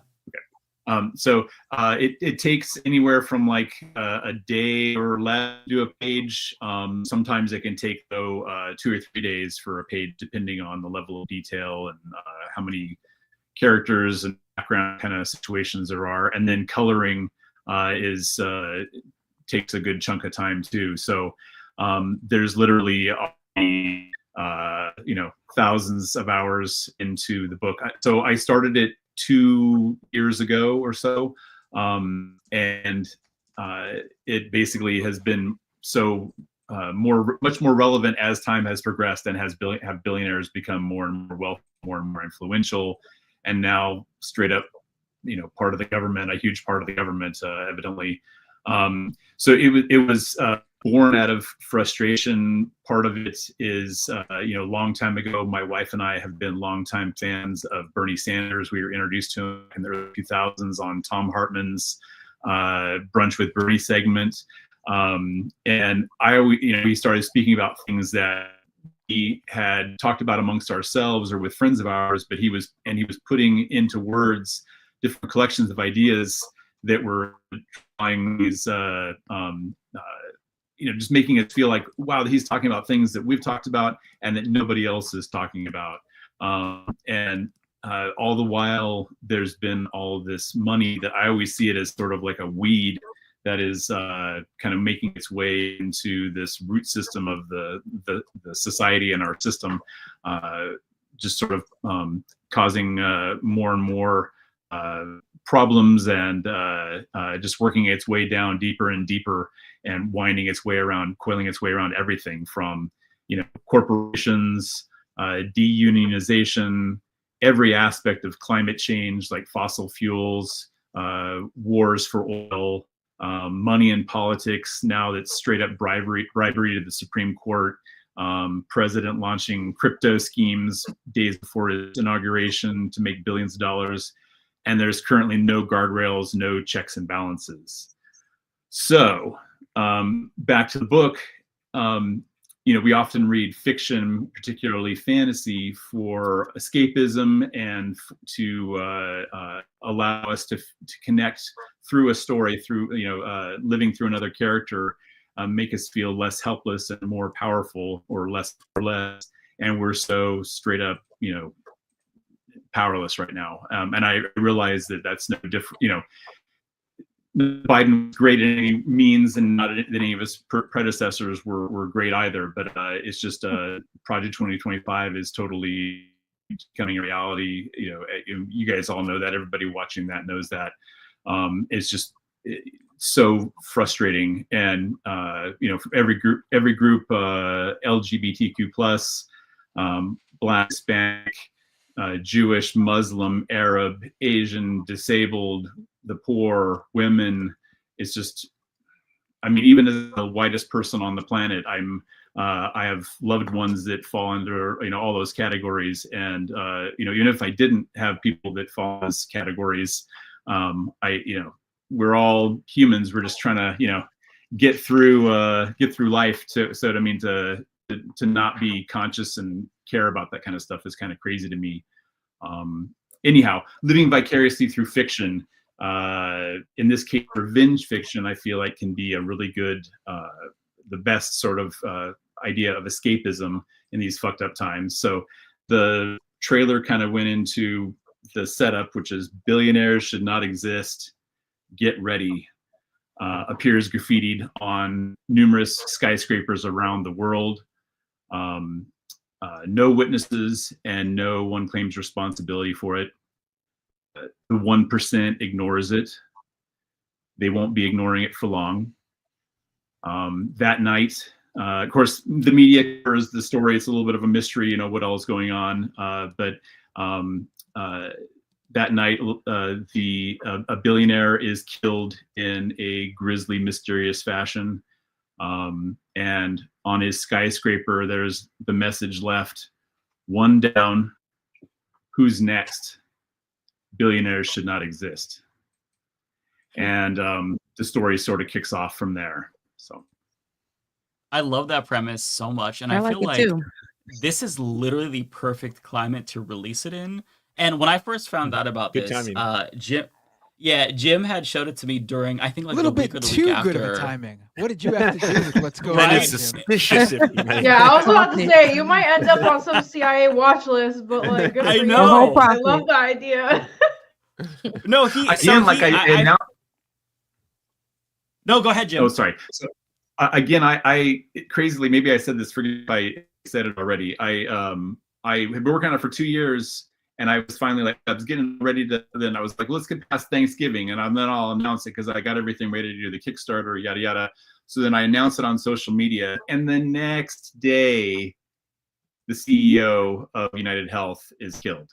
Okay. So it takes anywhere from like a day or less to do a page. Sometimes it can take 2 or 3 days for a page, depending on the level of detail and how many characters and background kind of situations there are. And then coloring takes a good chunk of time too. So there's literally thousands of hours into the book. So I started it 2 years ago or so, and it basically has been much more relevant as time has progressed, and have Billionaires become more and more wealthy, more and more influential, and now straight up part of the government, a huge part of the government, evidently. So it was born out of frustration. Part of it is, long time ago, my wife and I have been longtime fans of Bernie Sanders. We were introduced to him in the early 2000s on Tom Hartman's Brunch with Bernie segment. And we started speaking about things that we had talked about amongst ourselves or with friends of ours, but he was putting into words different collections of ideas that were trying these, just making it feel like, wow, he's talking about things that we've talked about and that nobody else is talking about. And all the while, there's been all this money that I always see it as sort of like a weed that is kind of making its way into this root system of the society and our system, just sort of causing more and more problems, and just working its way down deeper and deeper, and coiling its way around everything from corporations, deunionization, every aspect of climate change, like fossil fuels, wars for oil, money in politics. Now that's straight up bribery to the Supreme Court. President launching crypto schemes days before his inauguration to make billions of dollars. And there's currently no guardrails, no checks and balances. So back to the book, we often read fiction, particularly fantasy, for escapism and to allow us to connect through a story, through living through another character, make us feel less helpless and more powerful, or less. And we're so straight up, powerless right now. And I realize that that's no different. Biden was great in any means, and not that any of his predecessors were great either. But it's just Project 2025 is totally becoming a reality. You guys all know that. Everybody watching that knows that. It's just so frustrating. And every group, LGBTQ plus, Black, Hispanic, Jewish, Muslim, Arab, Asian, disabled, the poor, women. It's just, even as the whitest person on the planet, I have loved ones that fall under all those categories. And even if I didn't have people that fall in those categories, we're all humans. We're just trying to get through life. To to not be conscious and care about that kind of stuff is kind of crazy to me. Anyhow, living vicariously through fiction, in this case, revenge fiction, I feel like can be a really good, the best sort of idea of escapism in these fucked up times. So the trailer kind of went into the setup, which is billionaires should not exist. Get ready. Appears graffitied on numerous skyscrapers around the world. No witnesses and no one claims responsibility for it. The 1% ignores it. They won't be ignoring it for long. That night, of course, the media covers the story. It's a little bit of a mystery, you know, what all is going on. But that night, a billionaire is killed in a grisly, mysterious fashion. And on his skyscraper, there's the message left: one down, who's next? Billionaires should not exist. And the story sort of kicks off from there. So I love that premise so much, and I I feel like it like too. this is literally the perfect climate to release it in. And when I first found out about Good this, timing. Jim had showed it to me during, I think, A like little the week bit or the week too after. good of a timing. What did you have to do with what's going Right? on? It's Jim? suspicious if you may. Yeah, I was about to say you might end up on some CIA watch list, but like, good I for know. you. I love the idea. No, he. Again, So like he, I now. No, go ahead, Jim. Oh, sorry. So again, I crazily, maybe I said this. Forget if I said it already. I had been working on it for 2 years, and I was finally like, I was getting ready to. Then I was like, let's get past Thanksgiving, and then I'll announce it because I got everything ready to do the Kickstarter, yada yada. So then I announced it on social media, and the next day, the CEO of United Health is killed.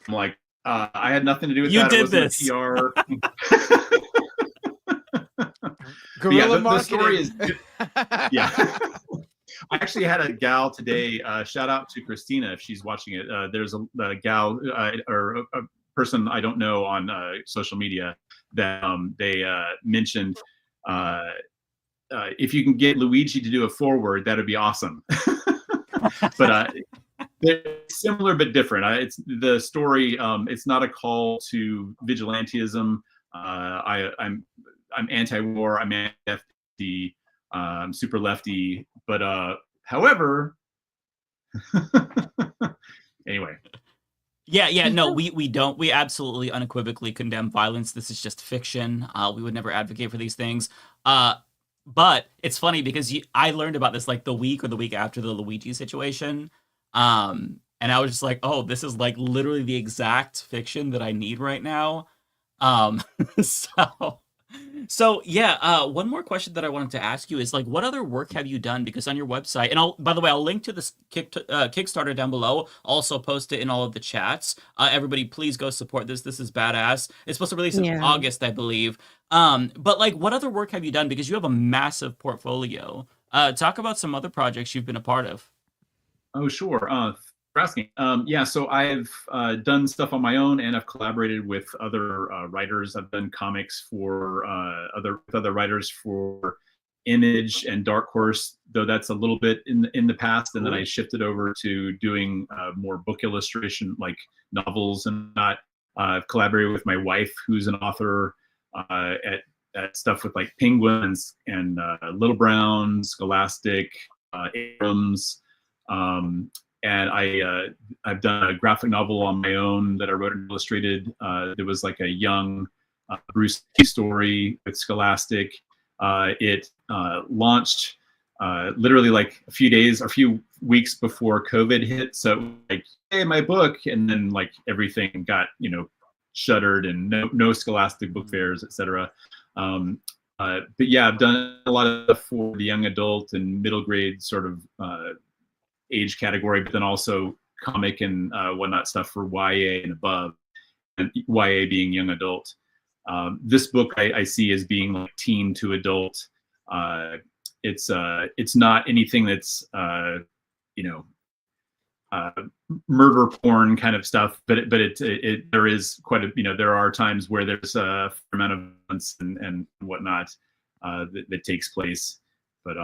I'm like, I had nothing to do with You that. did It wasn't this. a PR. Guerrilla the story is marketing. yeah. I actually had a gal today. Shout out to Christina if she's watching it. There's a gal or a person I don't know on social media that they mentioned. If you can get Luigi to do a forward, that'd be awesome. But they're similar but different. It's the story. It's not a call to vigilantism. I'm anti-war. I'm anti-lefty. I'm super lefty. But however, anyway. Yeah, no, we absolutely unequivocally condemn violence. This is just fiction. We would never advocate for these things. But it's funny because I learned about this like the week or the week after the Luigi situation. And I was just like, oh, this is like literally the exact fiction that I need right now. So yeah, one more question that I wanted to ask you is like, what other work have you done? Because on your website, and by the way, I'll link to this Kickstarter down below. Also post it in all of the chats. Everybody, please go support this. This is badass. It's supposed to release in August, I believe. But like, what other work have you done? Because you have a massive portfolio. Talk about some other projects you've been a part of. Oh, sure. For asking. Yeah, so I've done stuff on my own, and I've collaborated with other writers. I've done comics for other writers for Image and Dark Horse, though that's a little bit in the past. And then I shifted over to doing more book illustration, like novels, and not. I've collaborated with my wife, who's an author, at stuff with like Penguins and Little Brown, Scholastic, Abrams. And I've done a graphic novel on my own that I wrote and illustrated. There was like a young Bruce Lee story with Scholastic. It launched literally like a few weeks before COVID hit. So like, hey, my book, and then like everything got shuttered and no Scholastic book fairs, etc. But yeah, I've done a lot of stuff for the young adult and middle grade sort of age category, but then also comic and whatnot stuff for YA and above, and YA being young adult. This book I see as being like teen to adult. It's not anything that's murder porn kind of stuff, but there is quite a there are times where there's a fair amount of violence and whatnot that takes place. But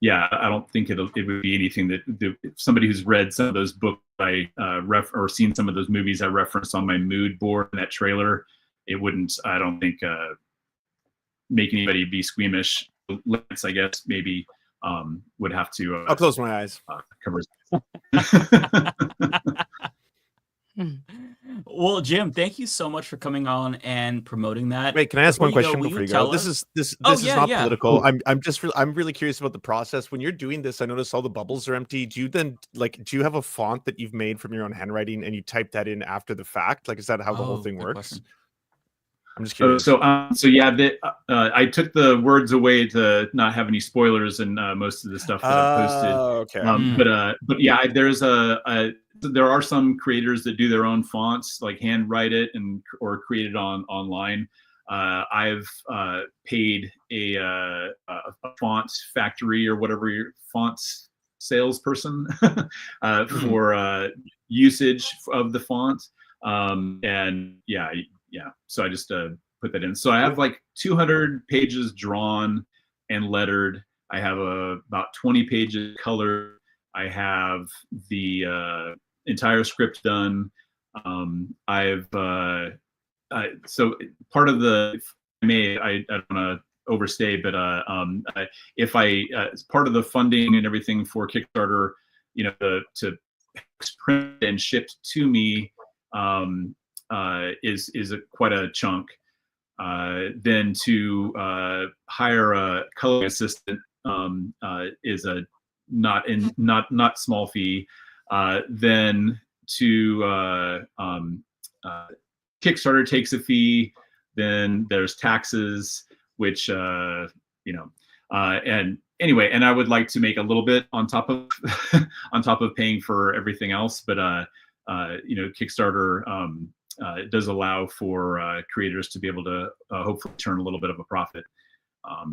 yeah, I don't think it would be anything that somebody who's read some of those books I or seen some of those movies I referenced on my mood board in that trailer, it wouldn't, I don't think, make anybody be squeamish. Lance, I guess, maybe would have to. I'll close my eyes. Cover. Well, Jim, thank you so much for coming on and promoting that. Wait, can I ask Before one you go, question will before you tell go? This us- is Oh, is yeah, not yeah. political. I'm really curious about the process. When you're doing this, I notice all the bubbles are empty. Do you then do you have a font that you've made from your own handwriting and you type that in after the fact? Like, is that how the whole thing good works? question. I'm just curious. So yeah, I took the words away to not have any spoilers in most of the stuff that I've posted. Okay. But yeah, there are some creators that do their own fonts, like handwrite it or create it online. I've paid a font factory or whatever your font salesperson for usage of the font. And yeah. So I just put that in. So I have like 200 pages drawn and lettered. I have about 20 pages colored. I have the entire script done. So part of the I don't want to overstay, but if as part of the funding and everything for Kickstarter, to print and shipped to me is quite a chunk. Then to hire a coloring assistant is a not small fee. Then to Kickstarter takes a fee. Then there's taxes, which and anyway, and I would like to make a little bit on top of paying for everything else, but Kickstarter it does allow for creators to be able to hopefully turn a little bit of a profit. I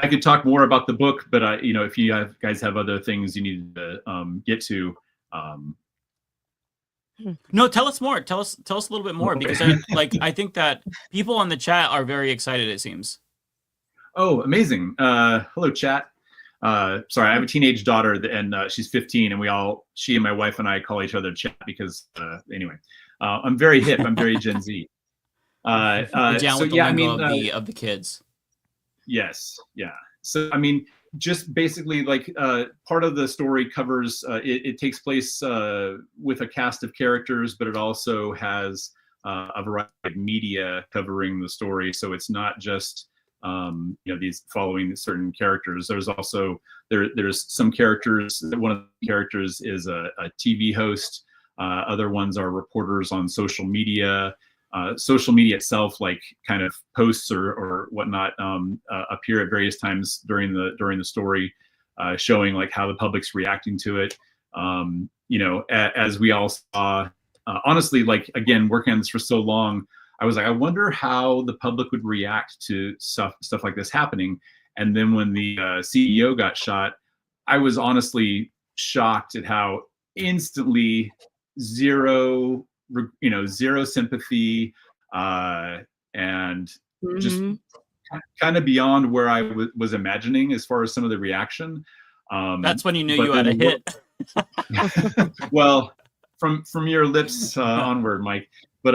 could talk more about the book, but if you guys have other things you need to get to. No, tell us more. Tell us a little bit more, because I think that people on the chat are very excited, it seems. Oh, amazing. Hello, chat. Sorry, I have a teenage daughter, and she's 15, and she and my wife and I call each other chat because anyway, I'm very hip. I'm very Gen Z. Down with the lingo of the kids. Yes. Yeah. So, I mean, just basically part of the story covers, it takes place with a cast of characters, but it also has a variety of media covering the story. So it's not just, these following certain characters. There's also, there's some characters, one of the characters is a TV host. Other ones are reporters on social media. Social media itself, like kind of posts or whatnot, appear at various times during the story, showing like how the public's reacting to it. As we all saw, honestly, like again, working on this for so long, I was like, I wonder how the public would react to stuff like this happening. And then when the CEO got shot, I was honestly shocked at how instantly zero sympathy, and just kind of beyond where I was imagining as far as some of the reaction. That's when you knew you had a hit. Well, from your lips onward, Mike. But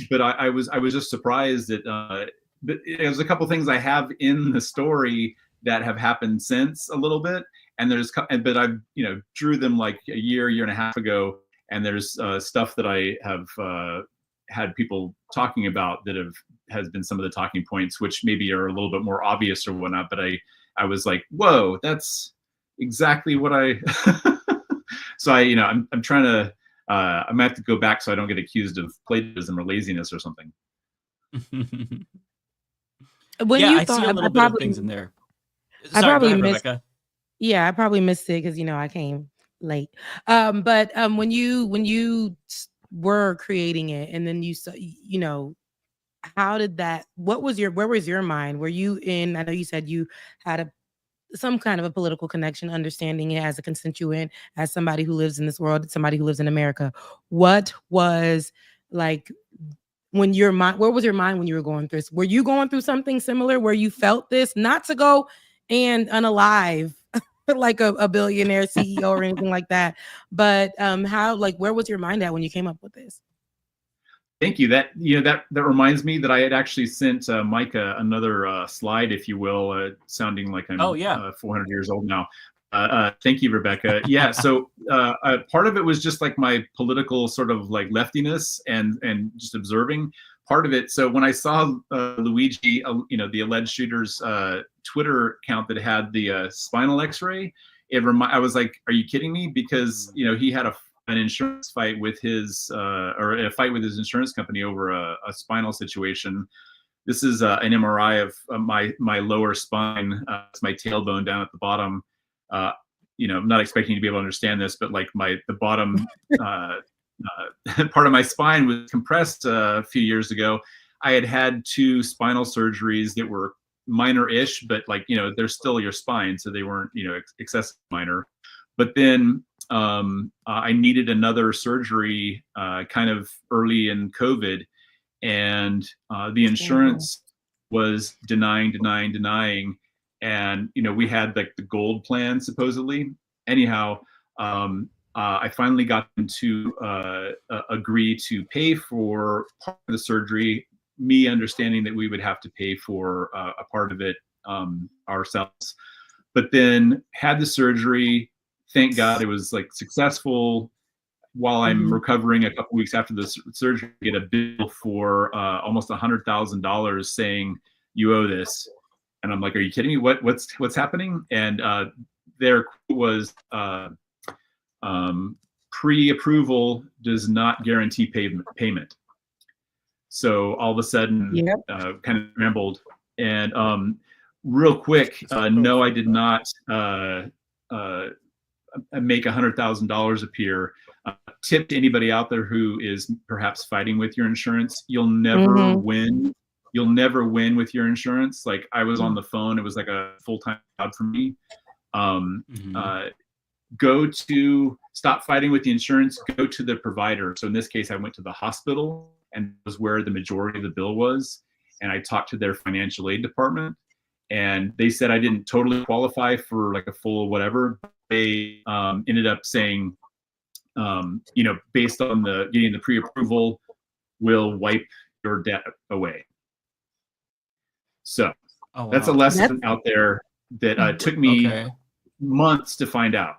but I was just surprised that but there's a couple things I have in the story that have happened since a little bit, and but I drew them like a year and a half ago. And there's stuff that I have had people talking about that has been some of the talking points, which maybe are a little bit more obvious or whatnot. But I was like, whoa, that's exactly what I. So I'm trying to I'm gonna have to go back so I don't get accused of plagiarism or laziness or something. I see a little bit of things in there. Sorry, I probably missed. Rebecca. Yeah, I probably missed it because I came late. But when you were creating it, and then you saw, how did that? Where was your mind? Were you in? I know you said you had some kind of a political connection, understanding it as a constituent, as somebody who lives in this world, somebody who lives in America. What was like when your mind, where was your mind when you were going through this? Were you going through something similar where you felt this, not to go and unalive like a billionaire CEO or anything like that, but how, like, where was your mind at when you came up with this? Thank you. That reminds me that I had actually sent Micah another slide, if you will, sounding like I'm 400 years old now. Thank you, Rebecca. Yeah, so part of it was just like my political sort of like leftiness and just observing part of it. So when I saw Luigi, the alleged shooter's Twitter account that had the spinal X-ray, I was like, are you kidding me? Because he had an insurance fight with his or a fight with his insurance company over a spinal situation. This is an MRI of my lower spine. It's my tailbone down at the bottom. I'm not expecting you to be able to understand this, but like the bottom part of my spine was compressed a few years ago. I had 2 spinal surgeries that were minor-ish, but like, they're still your spine, so they weren't, excessive minor. But then I needed another surgery kind of early in COVID, and the insurance was denying. And we had like the gold plan supposedly. Anyhow, I finally got them to agree to pay for part of the surgery, me understanding that we would have to pay for a part of it ourselves. But then had the surgery. Thank God it was like successful. While I'm recovering a couple weeks after the surgery, I get a bill for almost $100,000 saying you owe this. And I'm like, are you kidding me? What's happening? And their quote was, pre-approval does not guarantee payment. So all of a sudden, kind of scrambled. And real quick, no, I did not make $100,000 appear. Tip to anybody out there who is perhaps fighting with your insurance: you'll never win. You'll never win with your insurance. Like, I was on the phone; it was like a full-time job for me. Stop fighting with the insurance. Go to the provider. So in this case, I went to the hospital, and it was where the majority of the bill was. And I talked to their financial aid department, and they said I didn't totally qualify for like a full whatever. They ended up saying, based on getting the pre-approval, we'll wipe your debt away. So that's a lesson out there that took me months to find out.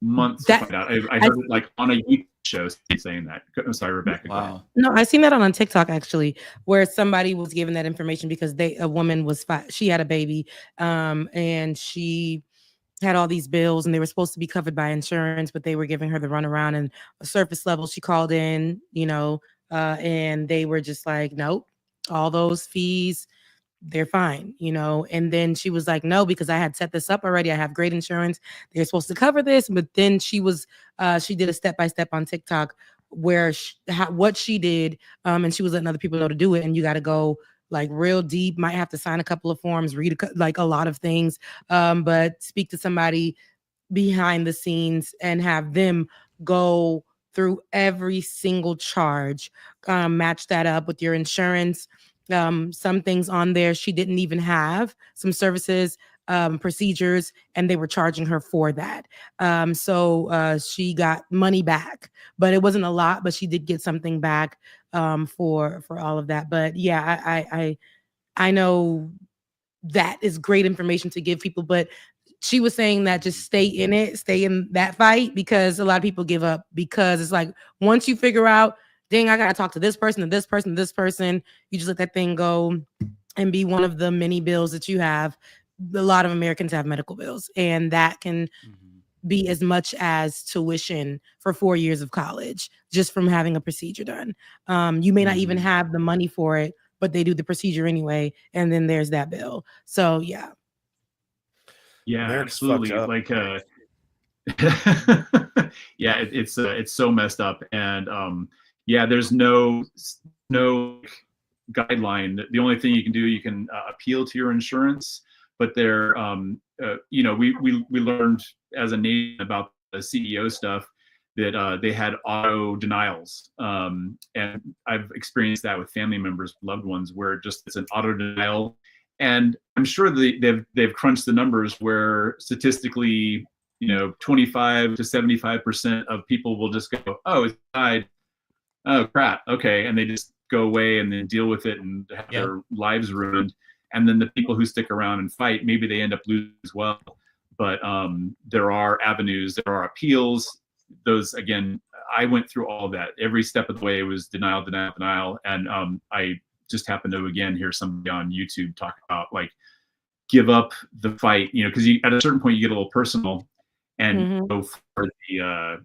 I heard it like on a YouTube show saying that. I'm sorry, Rebecca. Wow. No, I seen that on TikTok actually, where somebody was given that information because a woman was she had a baby, and she had all these bills, and they were supposed to be covered by insurance, but they were giving her the runaround. And a surface level, she called in, and they were just like, nope, all those fees, they're fine, and then she was like, no, because I had set this up already. I have great insurance. They're supposed to cover this. But then she did a step-by-step on TikTok where what she did, and she was letting other people know to do it. And you got to go like real deep, might have to sign a couple of forms, read like a lot of things, but speak to somebody behind the scenes and have them go through every single charge, match that up with your insurance. Some things on there she didn't even have, some services, procedures, and they were charging her for that. So she got money back, but it wasn't a lot, but she did get something back for all of that. But yeah, I know that is great information to give people, but she was saying that just stay in that fight, because a lot of people give up because it's like, once you figure out, dang, I got to talk to this person and this person, this person, you just let that thing go and be one of the many bills that you have. A lot of Americans have medical bills, and that can be as much as tuition for 4 years of college just from having a procedure done. You may not even have the money for it, but they do the procedure anyway, and then there's that bill. So yeah. Yeah, absolutely. Like, yeah, it's so messed up, and yeah, there's no guideline. The only thing you can do, you can appeal to your insurance, but they're we learned as a nation about the CEO stuff. that they had auto denials, and I've experienced that with family members, loved ones, where just it's an auto denial. And I'm sure they've crunched the numbers where statistically, 25 to 75% of people will just go, "Oh, it died. Oh crap. Okay," and they just go away and then deal with it and have their lives ruined. And then the people who stick around and fight, maybe they end up losing as well. But there are avenues, there are appeals. Those, again, I went through all that. Every step of the way was denial, denial, denial. And I just happened to, again, hear somebody on YouTube talk about, like, give up the fight, because at a certain point you get a little personal and go for the,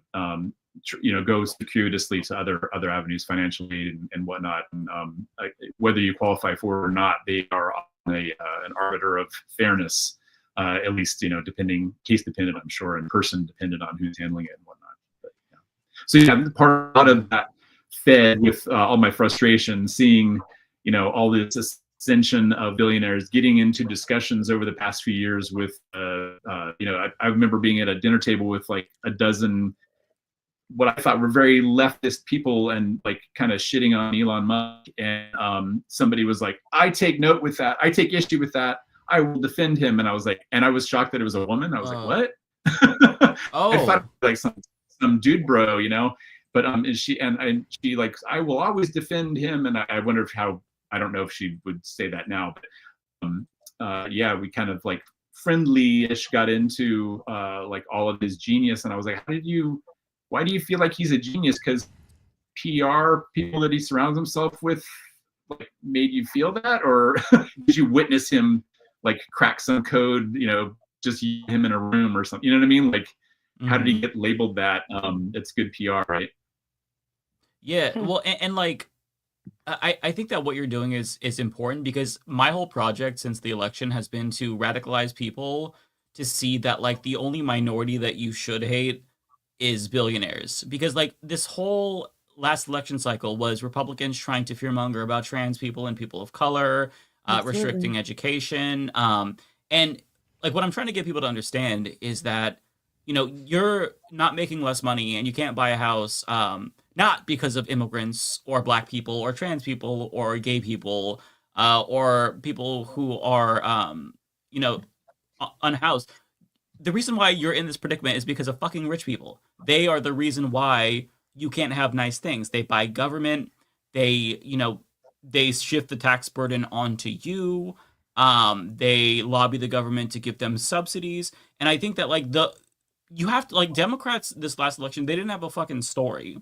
go circuitously to other avenues, financial aid and whatnot. And whether you qualify for it or not, they are an arbiter of fairness, at least, case dependent, I'm sure, and person dependent on who's handling it and whatnot. But, so part of that fed with all my frustration, seeing, all this ascension of billionaires, getting into discussions over the past few years with, I remember being at a dinner table with like a dozen what I thought were very leftist people and like kind of shitting on Elon Musk. And somebody was like, I take note with that. I take issue with that. I will defend him. And I was like, and I was shocked that it was a woman. I was like, what? I thought like some dude bro, but she like, I will always defend him. And I wonder I don't know if she would say that now, but we kind of like friendly-ish got into like all of his genius. And I was like, why do you feel like he's a genius? Because PR people that he surrounds himself with like made you feel that, or did you witness him like crack some code, just him in a room or something? You know what I mean? Like, how did he get labeled that? It's good PR, right? Yeah, well, and like, I think that what you're doing is important, because my whole project since the election has been to radicalize people to see that like the only minority that you should hate is billionaires. Because like this whole last election cycle was Republicans trying to fearmonger about trans people and people of color, restricting education. And like what I'm trying to get people to understand is that, you're not making less money and you can't buy a house, not because of immigrants or black people or trans people or gay people, or people who are, unhoused. The reason why you're in this predicament is because of fucking rich people. They are the reason why you can't have nice things. They buy government. They shift the tax burden onto you. They lobby the government to give them subsidies. And I think that like you have to, like, Democrats this last election, they didn't have a fucking story.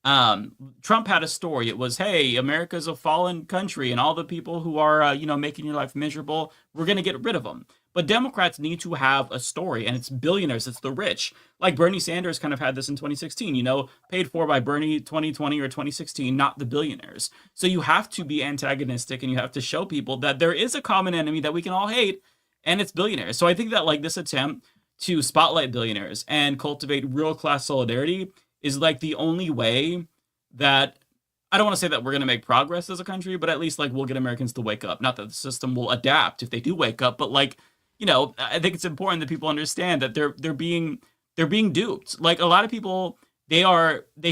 Trump had a story. It was, hey, America's a fallen country and all the people who are, making your life miserable, we're going to get rid of them. But Democrats need to have a story, and it's billionaires, it's the rich. Like Bernie Sanders kind of had this in 2016, paid for by Bernie 2020 or 2016, not the billionaires. So you have to be antagonistic, and you have to show people that there is a common enemy that we can all hate, and it's billionaires. So I think that like this attempt to spotlight billionaires and cultivate real class solidarity is like the only way that, I don't want to say that we're going to make progress as a country, but at least like we'll get Americans to wake up. Not that the system will adapt if they do wake up, but like, I think it's important that people understand that they're being duped. Like a lot of people, they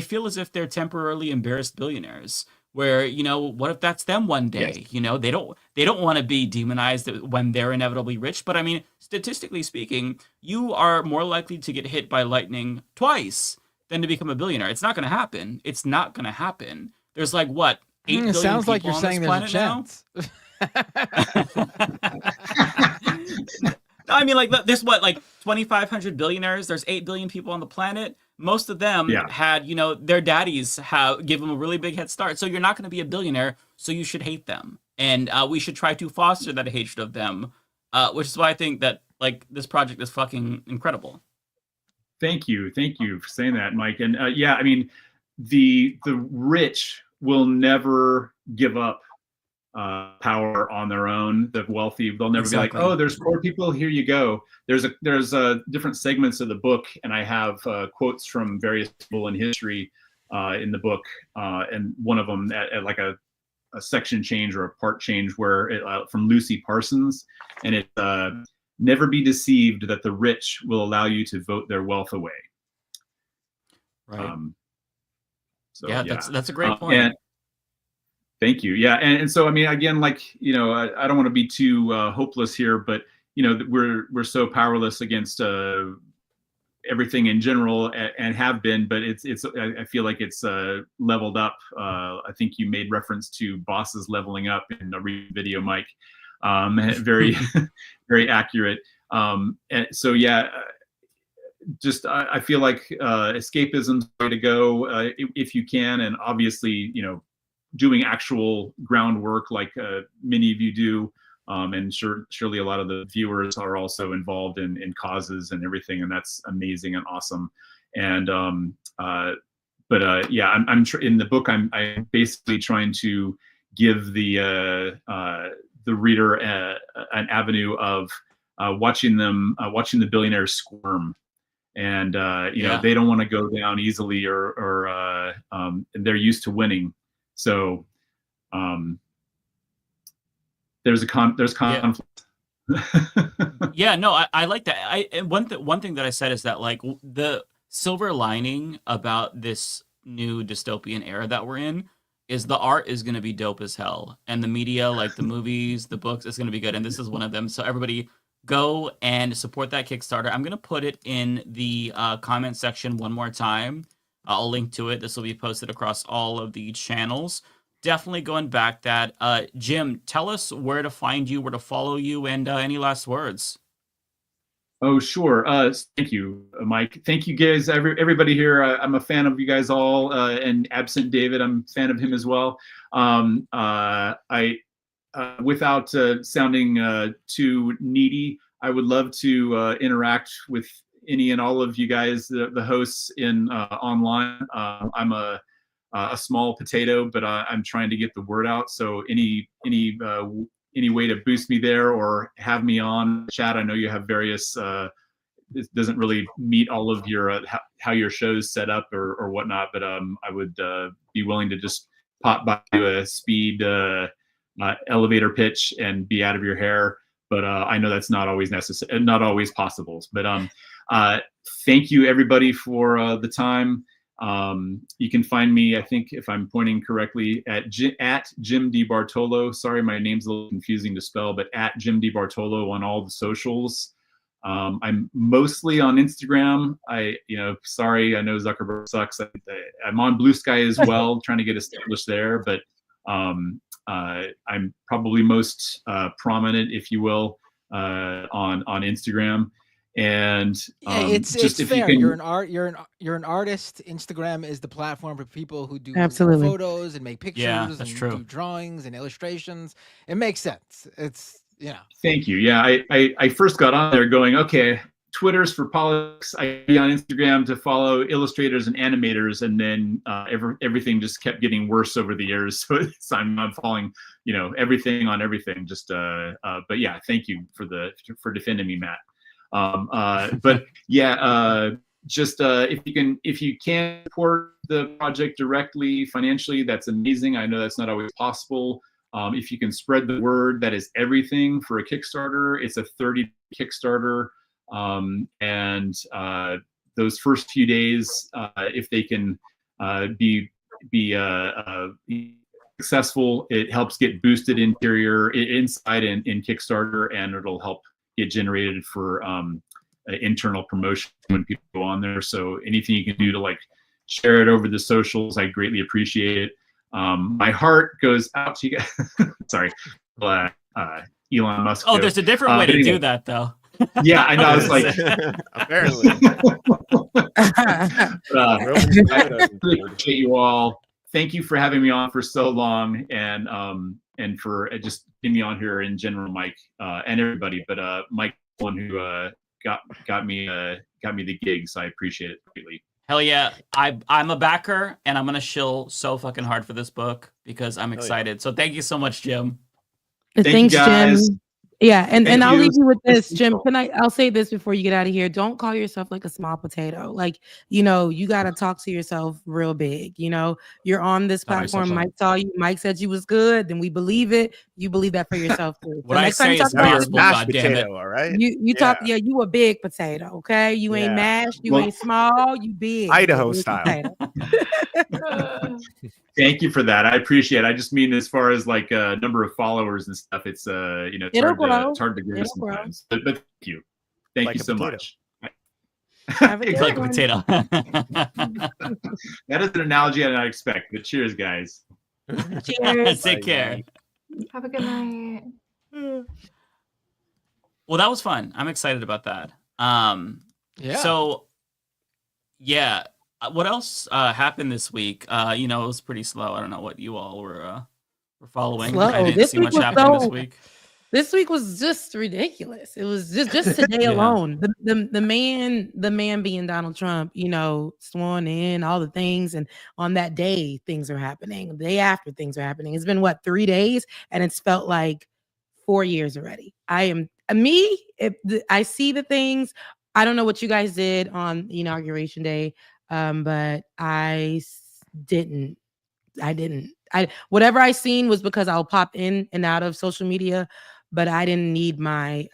feel as if they're temporarily embarrassed billionaires, where, what if that's them one day? Yes. They don't want to be demonized when they're inevitably rich. But I mean, statistically speaking, you are more likely to get hit by lightning twice than to become a billionaire. It's not going to happen. It's not going to happen. There's like what, 8 billion sounds people like you're on saying this there's a planet chance. No, I mean, like, there's what, like 2,500 billionaires. There's 8 billion people on the planet. Most of them had, their daddies give them a really big head start. So you're not going to be a billionaire. So you should hate them, and we should try to foster that hatred of them, which is why I think that like this project is fucking incredible. Thank you for saying that, Mike. And I mean, the rich will never give up power on their own. The wealthy, they'll never be like, oh, there's poor people, here you go. There's different segments of the book, and I have quotes from various people in history in the book, and one of them at like a section change or a part change where from Lucy Parsons, and it never be deceived that the rich will allow you to vote their wealth away. Right. So yeah, that's a great point. And thank you. Yeah, and so I mean, again, like I don't want to be too hopeless here, but we're so powerless against everything in general, and have been, but I feel like it's leveled up. I think you made reference to bosses leveling up in a video, Mike. Very very accurate. And so yeah, just I feel like escapism's the way to go if you can, and obviously doing actual groundwork like many of you do. And surely a lot of the viewers are also involved in causes and everything, and that's amazing and awesome. And yeah, I'm in the book. I'm basically trying to give the reader an avenue of watching the billionaires squirm, and they don't want to go down easily, or they're used to winning, so. There's conflict. Yeah, no, I like that. One thing that I said is that like the silver lining about this new dystopian era that we're in is the art is going to be dope as hell, and the media, like the movies, the books, is going to be good, and this is one of them. So everybody go and support that Kickstarter. I'm going to put it in the comment section one more time. I'll link to it. This will be posted across all of the channels. Definitely going back that. Jim, tell us where to find you, where to follow you, and any last words. Oh, sure. Thank you, Mike. Thank you guys, everybody here. I'm a fan of you guys all, and absent David, I'm a fan of him as well. Without sounding too needy, I would love to interact with any and all of you guys, the hosts in online. I'm a small potato, but I'm trying to get the word out. So any way to boost me there or have me on chat. I know you have various. It doesn't really meet all of your how your show's set up or whatnot, but I would be willing to just pop by a speed elevator pitch and be out of your hair. But I know that's not always necessary, not always possible. But thank you everybody for the time. You can find me, I think, if I'm pointing correctly, at Jim D. Bartolo. Sorry, my name's a little confusing to spell, but at Jim D. Bartolo on all the socials. I'm mostly on Instagram. Sorry, I know Zuckerberg sucks. I'm on Blue Sky as well, trying to get established there, but I'm probably most prominent, if you will, on Instagram. And it's just if fair. you can, You're an artist. Instagram is the platform for people who do Absolutely. photos and make pictures and do drawings and illustrations. It makes sense. It's Thank you. Yeah, I first got on there going, okay, Twitter's for politics. I be on Instagram to follow illustrators and animators, and then everything just kept getting worse over the years. So I'm following, everything on everything. Just but yeah, thank you for defending me, Matt. But yeah, just if you can support the project directly financially, that's amazing. I know that's not always possible. If you can spread the word, that is everything for a Kickstarter. It's a 30 Kickstarter, and those first few days, if they can be successful, it helps get boosted inside in Kickstarter, and it'll help get generated for internal promotion when people go on there. So anything you can do to share it over the socials, I greatly appreciate it. My heart goes out to you guys. Sorry, Elon Musk. Oh, there's a different way to do that, though. Yeah, I know. I was like, apparently. I appreciate you all. Thank you for having me on for so long, and for just getting me on here in general, Mike, and everybody. But Mike, one who got me the gig, so I appreciate it greatly. Hell yeah. I'm a backer, and I'm going to shill so fucking hard for this book because I'm excited. So thank you so much, Jim. Thanks, you guys. Jim. Yeah, and Thank I'll you. leave you with this, Stay Jim. safe. I'll say this before you get out of here. Don't call yourself like a small potato. Like, you know, you got to talk to yourself real big. You know, you're on this Tell myself platform. that. Mike saw you. Mike said you was good. Then we believe it. You believe that for yourself too. What So I next time you say talk is Now about you're a gospel, mashed goddammit. potato, all right? you talk, yeah, you a big potato. Okay, you ain't Yeah. mashed. You Well, ain't small. You big. You a Idaho big style. potato. Thank you for that. I appreciate it. I just mean as far as like number of followers and stuff, it's it's It'll grow. hard to grow It'll grow. sometimes. But thank you. Thank Like you a so potato. much. Have a good Like a one. potato. That is an analogy I did not expect. But cheers, guys. Cheers. Take care. Have a good night. Well, that was fun. I'm excited about that. Yeah. So, yeah. What else happened this week? It was pretty slow. I don't know what you all were following. Slow. I didn't This see week much was happen this so- week. This week was just ridiculous. It was just today Yeah. alone. The man being Donald Trump, sworn in, all the things, and on that day things are happening. The day after things are happening. It's been 3 days, and it's felt like 4 years already. I see the things. I don't know what you guys did on Inauguration Day, but I didn't. Whatever I seen was because I'll pop in and out of social media, but I didn't need my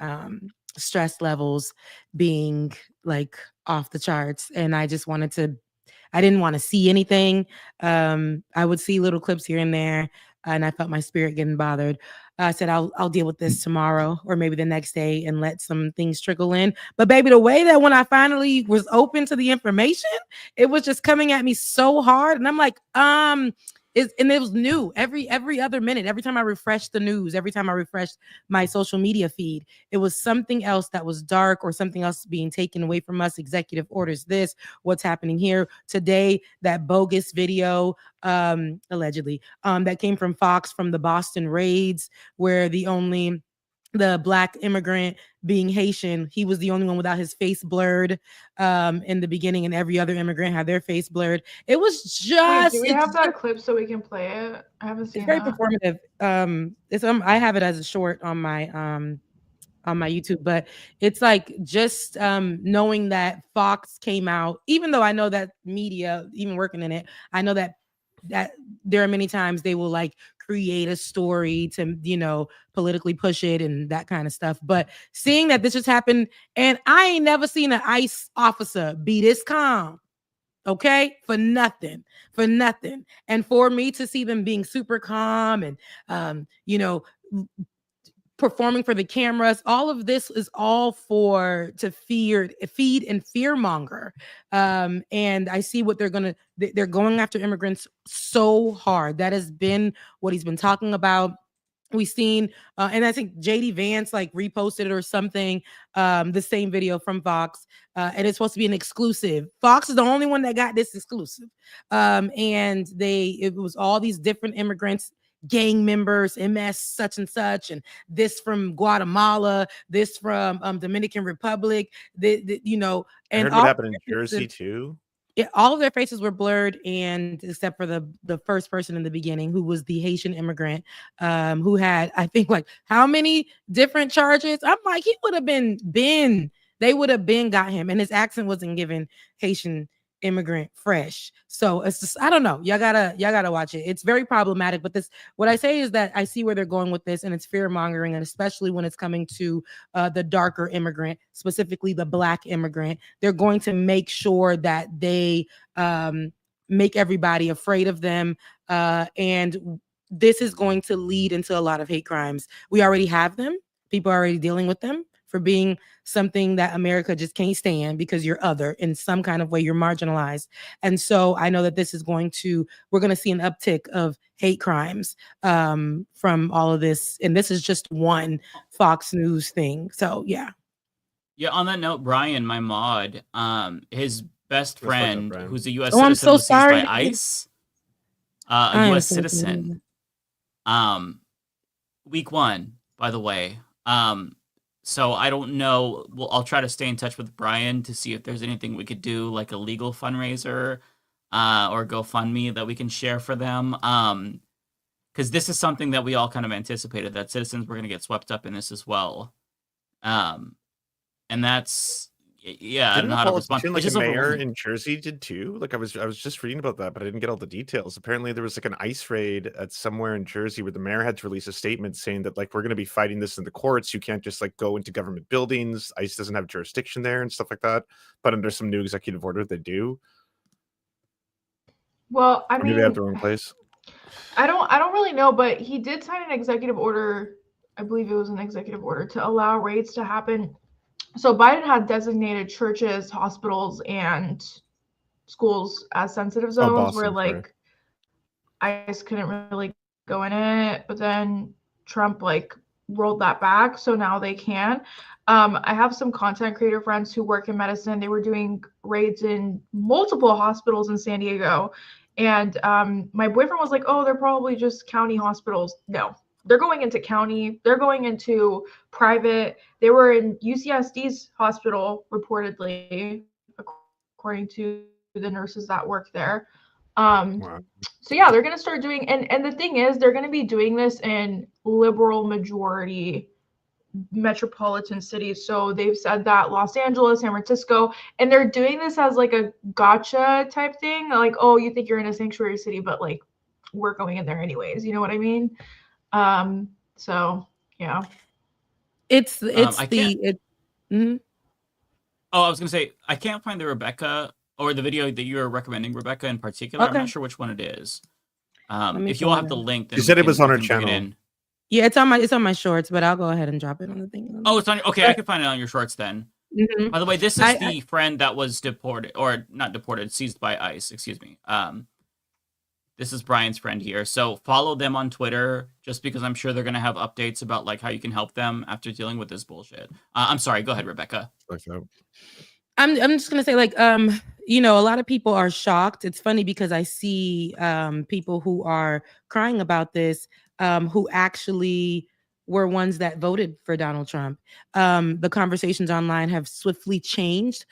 stress levels being like off the charts. And I didn't want to see anything. I would see little clips here and there, and I felt my spirit getting bothered. I said, I'll deal with this tomorrow or maybe the next day and let some things trickle in. But baby, the way that when I finally was open to the information, it was just coming at me so hard. And I'm like, and it was new every other minute. Every time I refreshed the news, every time I refreshed my social media feed, it was something else that was dark or something else being taken away from us. Executive orders, this, what's happening here today, that bogus video, allegedly, that came from Fox from the Boston raids, where the Black immigrant being Haitian, he was the only one without his face blurred in the beginning, and every other immigrant had their face blurred. It was just. Wait, do we have that clip so we can play it? I haven't seen It's very that. performative. I have it as a short on my YouTube, but it's like just knowing that Fox came out, even though I know that media, even working in it, I know that there are many times they will like create a story to politically push it and that kind of stuff. But seeing that this just happened, and I ain't never seen an ICE officer be this calm, okay, for nothing. And for me to see them being super calm and performing for the cameras, all of this is all to feed and fearmonger. And I see what they're going after immigrants so hard. That has been what he's been talking about. We've seen, and I think JD Vance like reposted it or something, the same video from Fox, and it's supposed to be an exclusive. Fox is the only one that got this exclusive, and it was all these different immigrants, gang members, MS such and such, and this from Guatemala, this from Dominican Republic, and I heard what happened in Jersey too. Yeah, all of their faces were blurred, and except for the first person in the beginning, who was the Haitian immigrant, who had, I think, like how many different charges. I'm like, he would have they would have got him, and his accent wasn't giving Haitian immigrant fresh. So it's just, I don't know. Y'all gotta watch it. It's very problematic. But what I say is that I see where they're going with this, and it's fear mongering, and especially when it's coming to the darker immigrant, specifically the Black immigrant. They're going to make sure that they make everybody afraid of them, and this is going to lead into a lot of hate crimes. We already have them. People are already dealing with them for being something that America just can't stand because you're other in some kind of way, you're marginalized. And so I know that we're going to see an uptick of hate crimes from all of this. And this is just one Fox News thing. So yeah. Yeah, on that note, Brian, my mod, his best friend, who's a U.S. Oh, I'm citizen, so was seized sorry. by ICE. A U.S. citizen. Week 1, by the way. So I don't know. Well, I'll try to stay in touch with Brian to see if there's anything we could do, like a legal fundraiser or GoFundMe that we can share for them. because this is something that we all kind of anticipated, that citizens were going to get swept up in this as well. And that's, I don't know how to respond. Like It's a just mayor overwhelming. in Jersey did too. Like I was just reading about that, but I didn't get all the details. Apparently, there was like an ICE raid at somewhere in Jersey where the mayor had to release a statement saying that like we're going to be fighting this in the courts. You can't just like go into government buildings. ICE doesn't have jurisdiction there and stuff like that. But under some new executive order, they do. Well, I Or maybe mean, they have their own place. I don't really know, but he did sign an executive order. I believe it was an executive order to allow raids to happen. So Biden had designated churches, hospitals, and schools as sensitive zones where like ICE couldn't really go in it, but then Trump like rolled that back, so now they can. I have some content creator friends who work in medicine. They were doing raids in multiple hospitals in San Diego, and my boyfriend was like, "Oh, they're probably just county hospitals." No, they're going into county. They're going into private. They were in UCSD's hospital reportedly, according to the nurses that work there. So yeah, they're going to start doing, and the thing is, they're going to be doing this in liberal majority metropolitan cities. So they've said that Los Angeles, San Francisco, and they're doing this as like a gotcha type thing. Like, oh, you think you're in a sanctuary city, but like we're going in there anyways. You know what I mean? So yeah. Mm-hmm. Oh, I was gonna say I can't find the Rebecca or the video that you were recommending, Rebecca in particular. I'm not sure which one it is. If you all have the link, then you said it was on her channel. Yeah, it's on my shorts, but I'll go ahead and drop it on the thing. Oh, it's on. Okay, I can find it on your shorts then. Mm-hmm. By the way, this is the friend that was deported, or not deported, seized by ICE. Excuse me. This is Brian's friend here. So follow them on Twitter, just because I'm sure they're gonna have updates about like how you can help them after dealing with this bullshit. I'm sorry. Go ahead, Rebecca. I'm just gonna say, like, a lot of people are shocked. It's funny because I see people who are crying about this, who actually were ones that voted for Donald Trump. The conversations online have swiftly changed.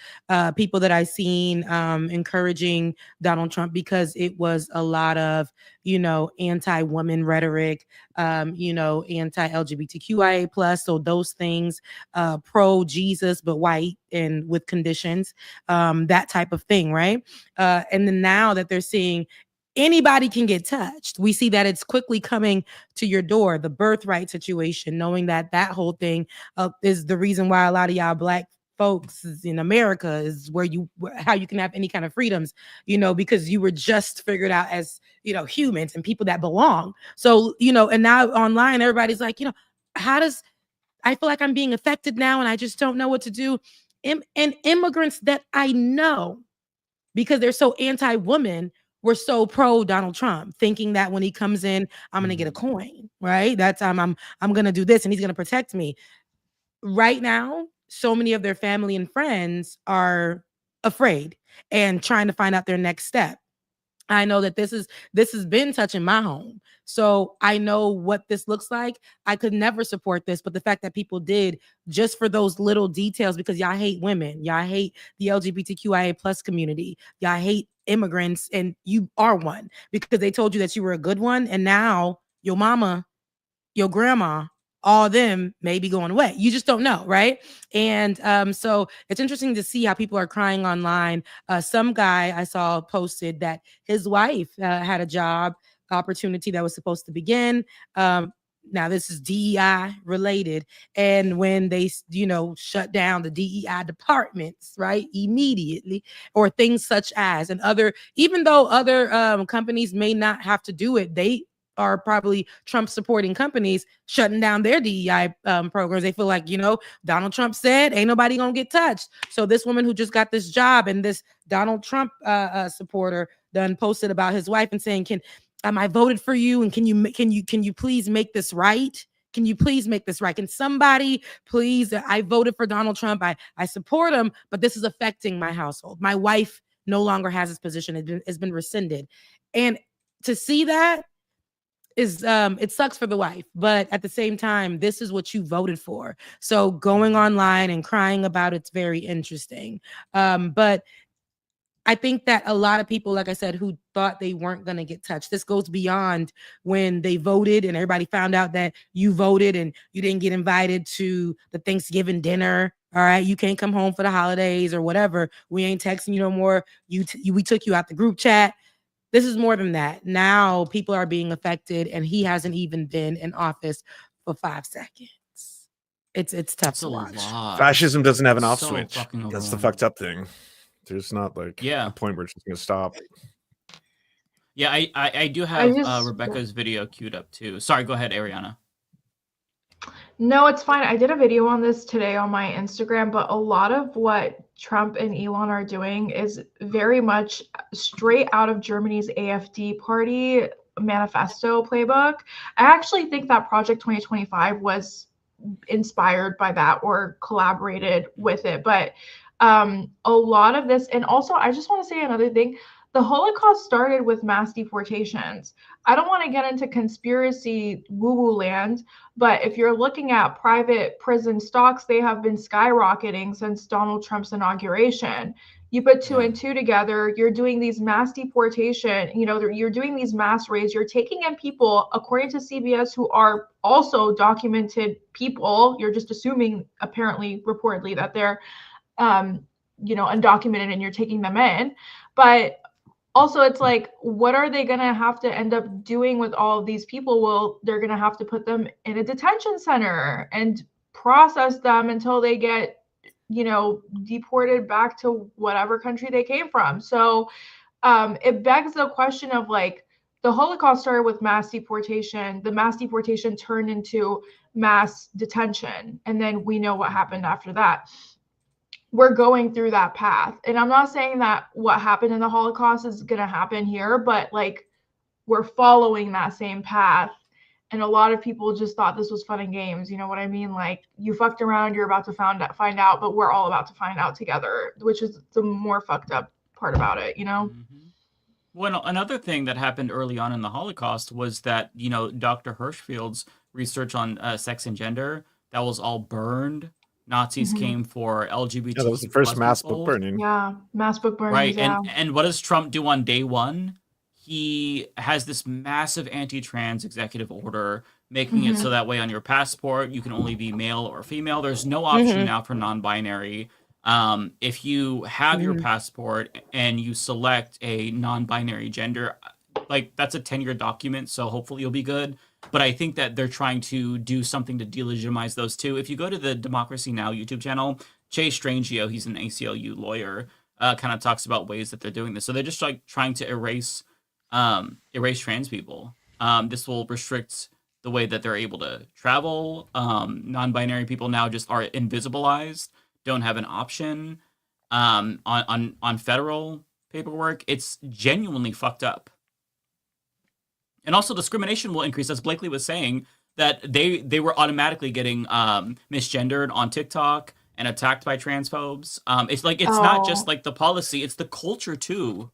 People that I've seen encouraging Donald Trump because it was a lot of, anti-woman rhetoric, anti-LGBTQIA plus. So those things, pro-Jesus, but white and with conditions, that type of thing, right? And then now that they're seeing anybody can get touched, we see that it's quickly coming to your door. The birthright situation, knowing that whole thing is the reason why a lot of y'all Black folks in America is how you can have any kind of freedoms, because you were just figured out as, humans and people that belong. So, and now online, everybody's like, I feel like I'm being affected now and I just don't know what to do. And immigrants that I know, because they're so anti-woman, we're so pro Donald Trump, thinking that when he comes in, I'm gonna get a coin, right? That's I'm gonna do this and he's gonna protect me. Right now, so many of their family and friends are afraid and trying to find out their next step. I know that this has been touching my home. So I know what this looks like. I could never support this, but the fact that people did just for those little details, because y'all hate women, y'all hate the LGBTQIA plus community, y'all hate immigrants, and you are one because they told you that you were a good one. And now your mama, your grandma, all them may be going away. You just don't know, right? And so it's interesting to see how people are crying online. Some guy I saw posted that his wife had a job opportunity that was supposed to begin. Now this is DEI related, and when they shut down the DEI departments, right, immediately, or things such as, and other, even though other companies may not have to do it, they are probably Trump supporting companies shutting down their DEI programs. They feel like, Donald Trump said ain't nobody gonna get touched. So this woman who just got this job, and this Donald Trump supporter done posted about his wife and saying, I voted for you, and can you please make this right? Can you please make this right? Can somebody please, I voted for Donald Trump. I support him, but this is affecting my household. My wife no longer has this position. It's been rescinded. And to see that is, it sucks for the wife, but at the same time, this is what you voted for. So going online and crying about it's very interesting. But I think that a lot of people, like I said, who thought they weren't going to get touched, this goes beyond when they voted and everybody found out that you voted and you didn't get invited to the Thanksgiving dinner. All right, you can't come home for the holidays or whatever. We ain't texting you no more. We took you out the group chat. This is more than that. Now people are being affected, and he hasn't even been in office for 5 seconds. It's tough to watch. Fascism doesn't have an off So switch. fucking That's the overwhelming. fucked up thing. There's not like a point where it's just gonna stop. Yeah, I do have Rebecca's video queued up too. Sorry, go ahead, Ariana. No, it's fine. I did a video on this today on my Instagram, but a lot of what Trump and Elon are doing is very much straight out of Germany's AfD party manifesto playbook. I actually think that Project 2025 was inspired by that or collaborated with it. But a lot of this, and also I just want to say another thing. The Holocaust started with mass deportations. I don't want to get into conspiracy woo-woo land, but if you're looking at private prison stocks, they have been skyrocketing since Donald Trump's inauguration. You put two and two together, you're doing these mass deportation, you're doing these mass raids, you're taking in people, according to CBS, who are also documented people. You're just assuming, apparently, reportedly, that they're, undocumented and you're taking them in. But also, it's like, what are they going to have to end up doing with all of these people? Well, they're going to have to put them in a detention center and process them until they get, deported back to whatever country they came from. So it begs the question of like, the Holocaust started with mass deportation. The mass deportation turned into mass detention. And then we know what happened after that. We're going through that path. And I'm not saying that what happened in the Holocaust is going to happen here, but like we're following that same path. And a lot of people just thought this was fun and games. You know what I mean? Like, you fucked around, you're about to find out, but we're all about to find out together, which is the more fucked up part about it, Well, another thing that happened early on in the Holocaust was that, Dr. Hirschfield's research on sex and gender, that was all burned. Nazis came for LGBT. Yeah, that was the first mass book burning. Yeah, mass book burning. Right, yeah. and what does Trump do on day one? He has this massive anti-trans executive order, making it so that way on your passport you can only be male or female. There's no option now for non-binary. If you have your passport and you select a non-binary gender, like that's a 10-year document, so hopefully you'll be good. But I think that they're trying to do something to delegitimize those two. If you go to the Democracy Now! YouTube channel, Chase Strangio, he's an ACLU lawyer, kind of talks about ways that they're doing this. So they're just like trying to erase trans people. This will restrict the way that they're able to travel. Non-binary people now just are invisibilized, don't have an option on federal paperwork. It's genuinely fucked up. And also discrimination will increase, as Blakeley was saying, that they were automatically getting misgendered on TikTok and attacked by transphobes. It's like, it's not just like the policy, it's the culture too.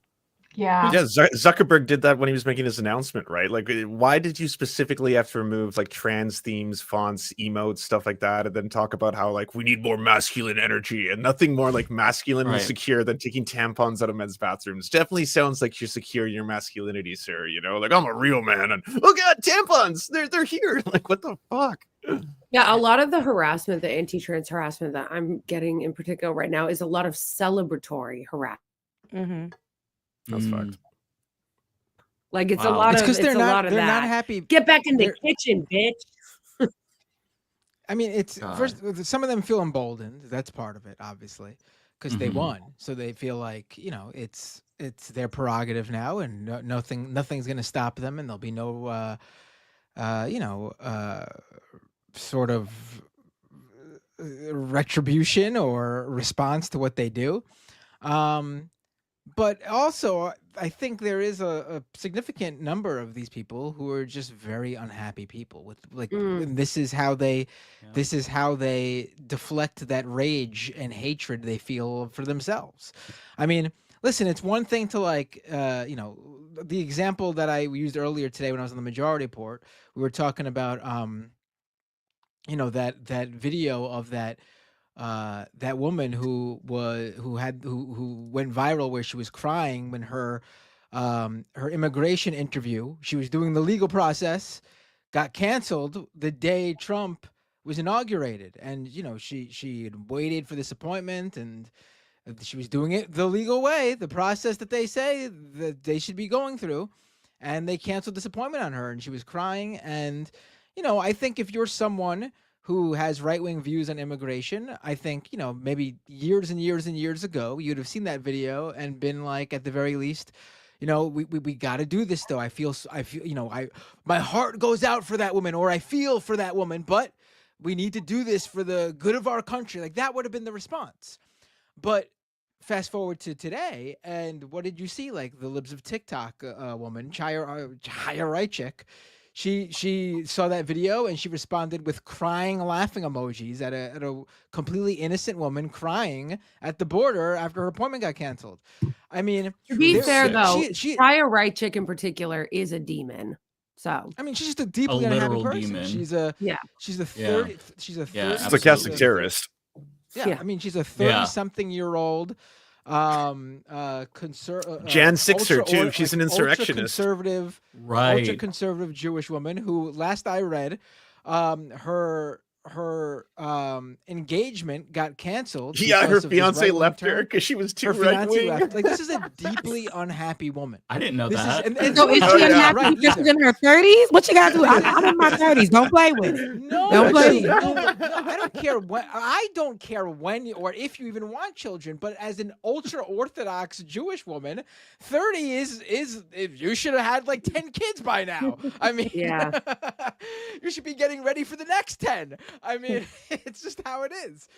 Yeah. Yeah, Zuckerberg did that when he was making his announcement, right? Like, why did you specifically have to remove like trans themes, fonts, emotes, stuff like that, and then talk about how like we need more masculine energy and nothing more like masculine and secure than taking tampons out of men's bathrooms? Definitely sounds like you're secure in your masculinity, sir. Like, I'm a real man, and oh god, tampons, they're here. Like, what the fuck? Yeah, a lot of the harassment, the anti-trans harassment that I'm getting in particular right now is a lot of celebratory harassment. That's fucked. Like it's a lot of because they're not that. Happy. Get back in the kitchen, bitch. I mean, it's first. Some of them feel emboldened. That's part of it, obviously, because they won, so they feel like it's their prerogative now, and nothing's going to stop them, and there'll be no sort of retribution or response to what they do. But also, I think there is a significant number of these people who are just very unhappy people with like this is how they deflect that rage and hatred they feel for themselves. I mean, listen, it's one thing to like the example that I used earlier today when I was on the Majority Report, we were talking about that video of that that woman who went viral, where she was crying when her immigration interview, she was doing the legal process, got canceled the day Trump was inaugurated. And, you know, she had waited for this appointment, and she was doing it the legal way, the process that they say that they should be going through. And they canceled this appointment on her, and she was crying. And, you know, I think if you're someone who has right-wing views on immigration, I think, you know, maybe years and years and years ago, you'd have seen that video and been like, at the very least, you know, we got to do this though. I feel, you know, my heart goes out for that woman, or I feel for that woman, but we need to do this for the good of our country. Like, that would have been the response. But fast forward to today, and what did you see? Like, the libs of TikTok woman, Chaya Raichik, she saw that video and she responded with crying, laughing emojis at a completely innocent woman crying at the border after her appointment got canceled. I mean, to be fair though, Chaya Raichik in particular is a demon. So I mean, she's just a deeply unhappy person. Demon. She's a third. She's a stochastic terrorist. Yeah, I mean, she's a 30-something-year-old Jan 6er too. She's an insurrectionist. Ultra conservative Jewish woman who, last I read, her engagement got canceled. Yeah, her fiance left her because she was too right wing. Like, this is a deeply unhappy woman. I didn't know that. So is she unhappy because she's in her 30s? What you gotta do? I'm in my 30s. Don't play with it. No, don't play. No, I don't care when. I don't care when or if you even want children. But as an ultra orthodox Jewish woman, 30 is if you should have had like 10 kids by now. I mean, yeah, you should be getting ready for the next 10. I mean, it's just how it is.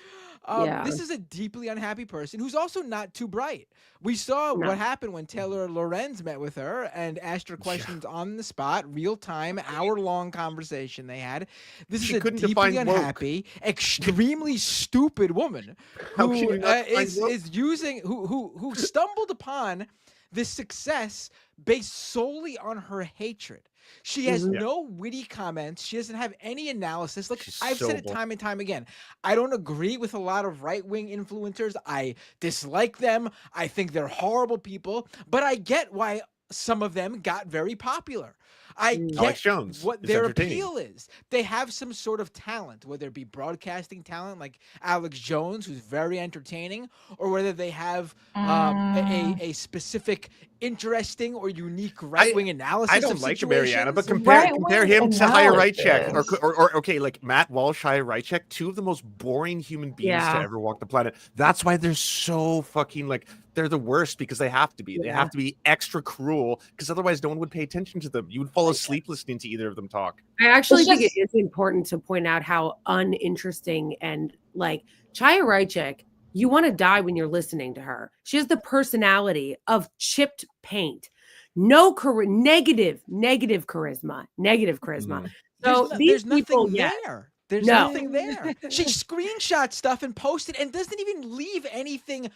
This is a deeply unhappy person who's also not too bright. We saw what happened when Taylor Lorenz met with her and asked her questions on the spot, real time, hour-long conversation they had. This is a deeply unhappy, extremely stupid woman who is using who stumbled upon this success based solely on her hatred. She has no witty comments. She doesn't have any analysis. Like, I've said it time and time again. I don't agree with a lot of right-wing influencers. I dislike them. I think they're horrible people. But I get why some of them got very popular. I get what their appeal is. They have some sort of talent, whether it be broadcasting talent like Alex Jones, who's very entertaining, or whether they have a specific interesting or unique right-wing analysis. I don't like Mariana, but compare him to Chaya Raichik or okay, like Matt Walsh, Chaya Raichik, two of the most boring human beings to ever walk the planet. That's why they're so fucking like, they're the worst, because they have to be. They have to be extra cruel, because otherwise no one would pay attention to them. You would fall asleep listening to either of them talk. I actually think it is important to point out how uninteresting and like Chaya Raichik, you want to die when you're listening to her. She has the personality of chipped paint. No negative charisma. So there's nothing there. There's nothing there. She screenshots stuff and posts it and doesn't even leave anything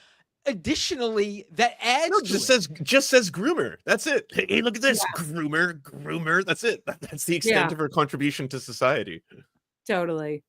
additionally that adds to just says groomer. That's it. Hey, look at this. Groomer. That's it. That's the extent of her contribution to society. Totally.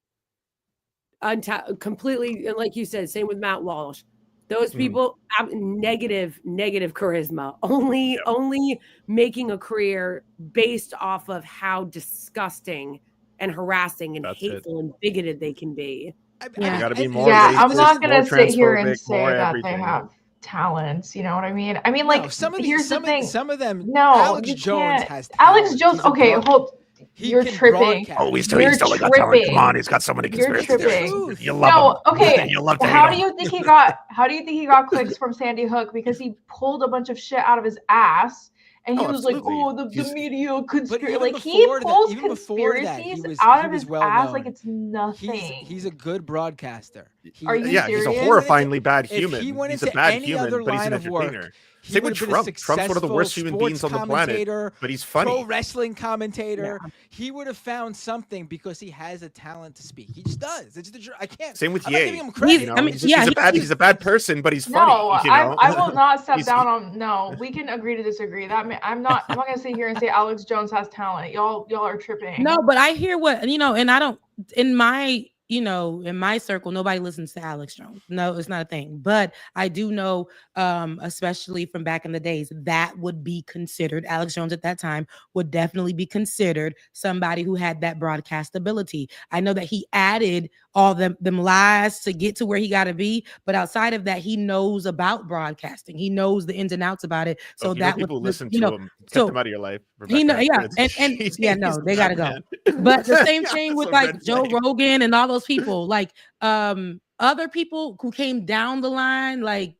Completely, and like you said, same with Matt Walsh. Those people have negative charisma. Only making a career based off of how disgusting and harassing and hateful and bigoted they can be. Gotta be more. I'm not gonna sit here and say that they have talents. You know what I mean? I mean, like, here's the thing. Some of them. No, Alex Jones has talent. Alex Jones. Okay, hold. You're tripping. Oh, he's still got talent. Come on, he's got so many conspiracy theories. You love him. Okay. You love to how do you think he got? How do you think he got clicks from Sandy Hook? Because he pulled a bunch of shit out of his ass. And he was like, "Oh, the media conspiracy." Like, he pulls conspiracies out of his ass like it's nothing. He's a good broadcaster. Are you serious? He's a horrifyingly bad human. If he went he's into a bad any human, other but he's line an of work, entertainer. Same with Trump. Trump's one of the worst human beings on the planet, but he's funny. Pro wrestling commentator. Yeah. He would have found something because he has a talent to speak. He just does. It's the I can't. Same with I'm Ye. not giving him credit. He's a bad person, but he's funny. No, you know? I will not step down on. No, we can agree to disagree. I'm not gonna sit here and say Alex Jones has talent. Y'all are tripping. No, but I hear what and I don't. In my you know, in my circle, nobody listens to Alex Jones. No, it's not a thing. But I do know, especially from back in the days, that would be considered, Alex Jones at that time would definitely be considered somebody who had that broadcast ability. I know that he added all them lies to get to where he got to be. But outside of that, he knows about broadcasting. He knows the ins and outs about it. So that people would, listen you to know, him, kept so them out of your life. he know, Rebecca. yeah, and yeah, no, they gotta go. But the same thing with like Joe Rogan and all those people, like other people who came down the line, like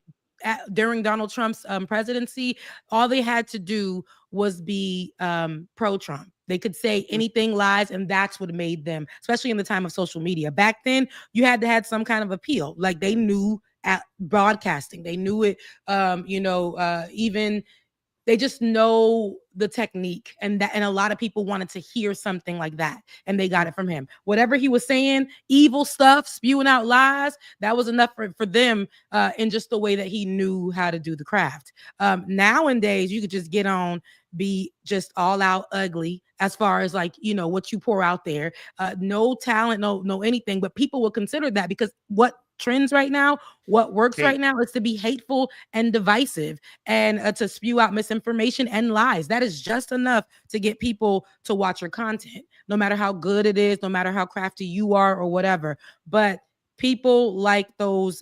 during Donald Trump's presidency, all they had to do was be pro-Trump. They could say anything, lies, and that's what made them, especially in the time of social media. Back then, you had to have some kind of appeal. Like they knew at broadcasting, they knew it. Even they just know the technique, and a lot of people wanted to hear something like that, and they got it from him. Whatever he was saying, evil stuff, spewing out lies, that was enough for them in just the way that he knew how to do the craft. Nowadays, you could just get on, be just all out ugly as far as like, you know, what you pour out there. No talent, no anything, but people will consider that because what trends right now, what works right now is to be hateful and divisive and to spew out misinformation and lies. That is just enough to get people to watch your content, no matter how good it is, no matter how crafty you are or whatever. But people like those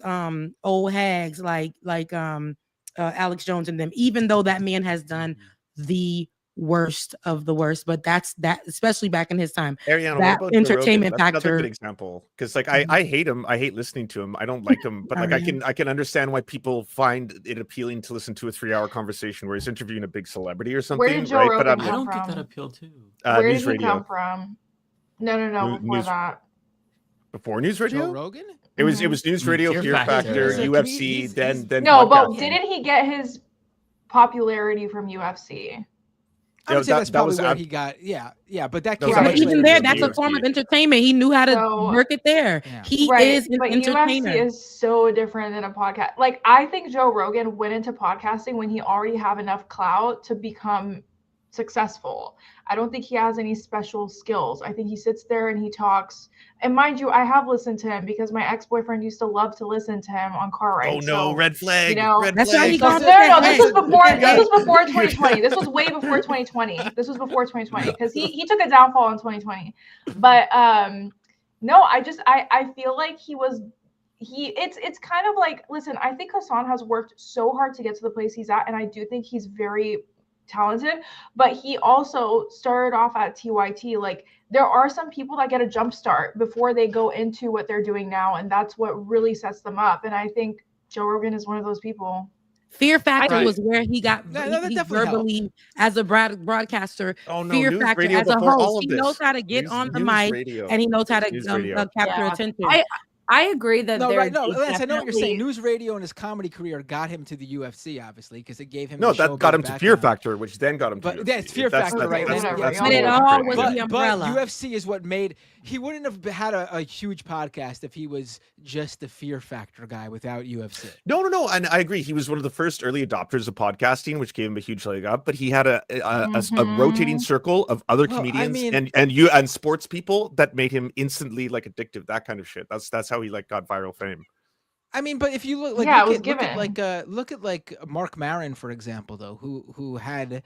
old hags like Alex Jones and them, even though that man has done the worst of the worst, but that's especially back in his time. Ariana, that what about entertainment Joe Rogan? That's another good factor. example, because like I hate him. I hate listening to him. I don't like him, but like I can understand why people find it appealing to listen to a 3-hour conversation where he's interviewing a big celebrity or something. Where did Joe right? Rogan But come I don't from? get that appeal too. Where News did he Radio. come from? No, before News- that. Before News Radio? Joe Rogan? It was News Radio, Fear Factor, He's a UFC, then No, but podcasting. didn't he get his popularity from UFC? I would say that's probably was where ab- he got, yeah, but that That came was much actually Even later there, than that's a UFC. form of entertainment. He knew how to work it there. He is an but entertainer. UFC is so different than a podcast. Like I think Joe Rogan went into podcasting when he already have enough clout to become successful. I don't think he has any special skills. I think he sits there and he talks. And mind you, I have listened to him because my ex-boyfriend used to love to listen to him on car rides. Oh no, So, red flag. you know, Red That's flag. why he called no, this was it before. that. This was before 2020. This was way before 2020. This was before 2020 because he took a downfall in 2020. But no, I feel like it's kind of like, listen, I think Hassan has worked so hard to get to the place he's at, and I do think he's very talented, but he also started off at TYT. Like there are some people that get a jump start before they go into what they're doing now, and that's what really sets them up. And I think Joe Rogan is one of those people. Fear Factor Right. was where he got that he definitely verbally as a broadcaster. Oh no, Fear News Factor Radio as a before all host. of He knows this. how to get on the mic Radio. and he knows how News to Radio. capture attention. I agree that No, there. right, no, is Lance, I know what you're saying. definitely- News Radio and his comedy career got him to the UFC, obviously, because it gave him No, the that got showbiz him to Fear background. Factor, which then got him to But UFC. that's Fear Factor, right? But it all was the umbrella. But UFC is what made he wouldn't have had a huge podcast if he was just the Fear Factor guy without UFC. No, and I agree. He was one of the first early adopters of podcasting, which gave him a huge leg up. But he had a rotating circle of other Well, I comedians mean- and sports people that made him instantly like addictive. That kind of shit. That's how he like got viral fame. I mean, but if you look, like, Yeah, it was look at given. look at like Mark Maron, for example, though, who had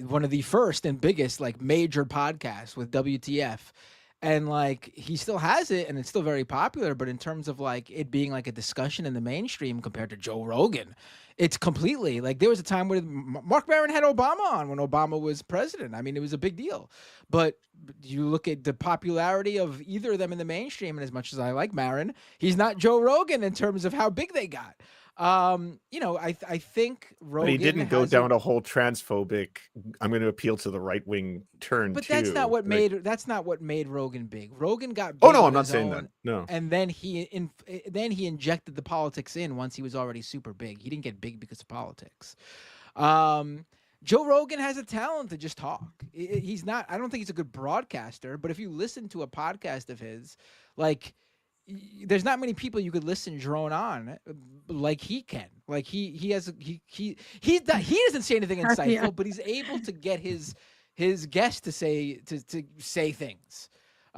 one of the first and biggest like major podcasts with WTF. And like he still has it and it's still very popular, but in terms of like it being like a discussion in the mainstream compared to Joe Rogan, it's completely like there was a time where Mark Maron had Obama on when Obama was president. I mean, it was a big deal. But you look at the popularity of either of them in the mainstream, and as much as I like Maron, he's not Joe Rogan in terms of how big they got. I think Rogan. But he didn't go down a whole transphobic. I'm going to appeal to the right wing turn. But too. that's not what Like- made Rogan big. Rogan got big. Oh no, on I'm not his saying own, that. No. And then he injected the politics in once he was already super big. He didn't get big because of politics. Joe Rogan has a talent to just talk. He's not. I don't think he's a good broadcaster. But if you listen to a podcast of his, like, there's not many people you could listen drone on like he can. Like he doesn't say anything insightful, but he's able to get his guest to say things.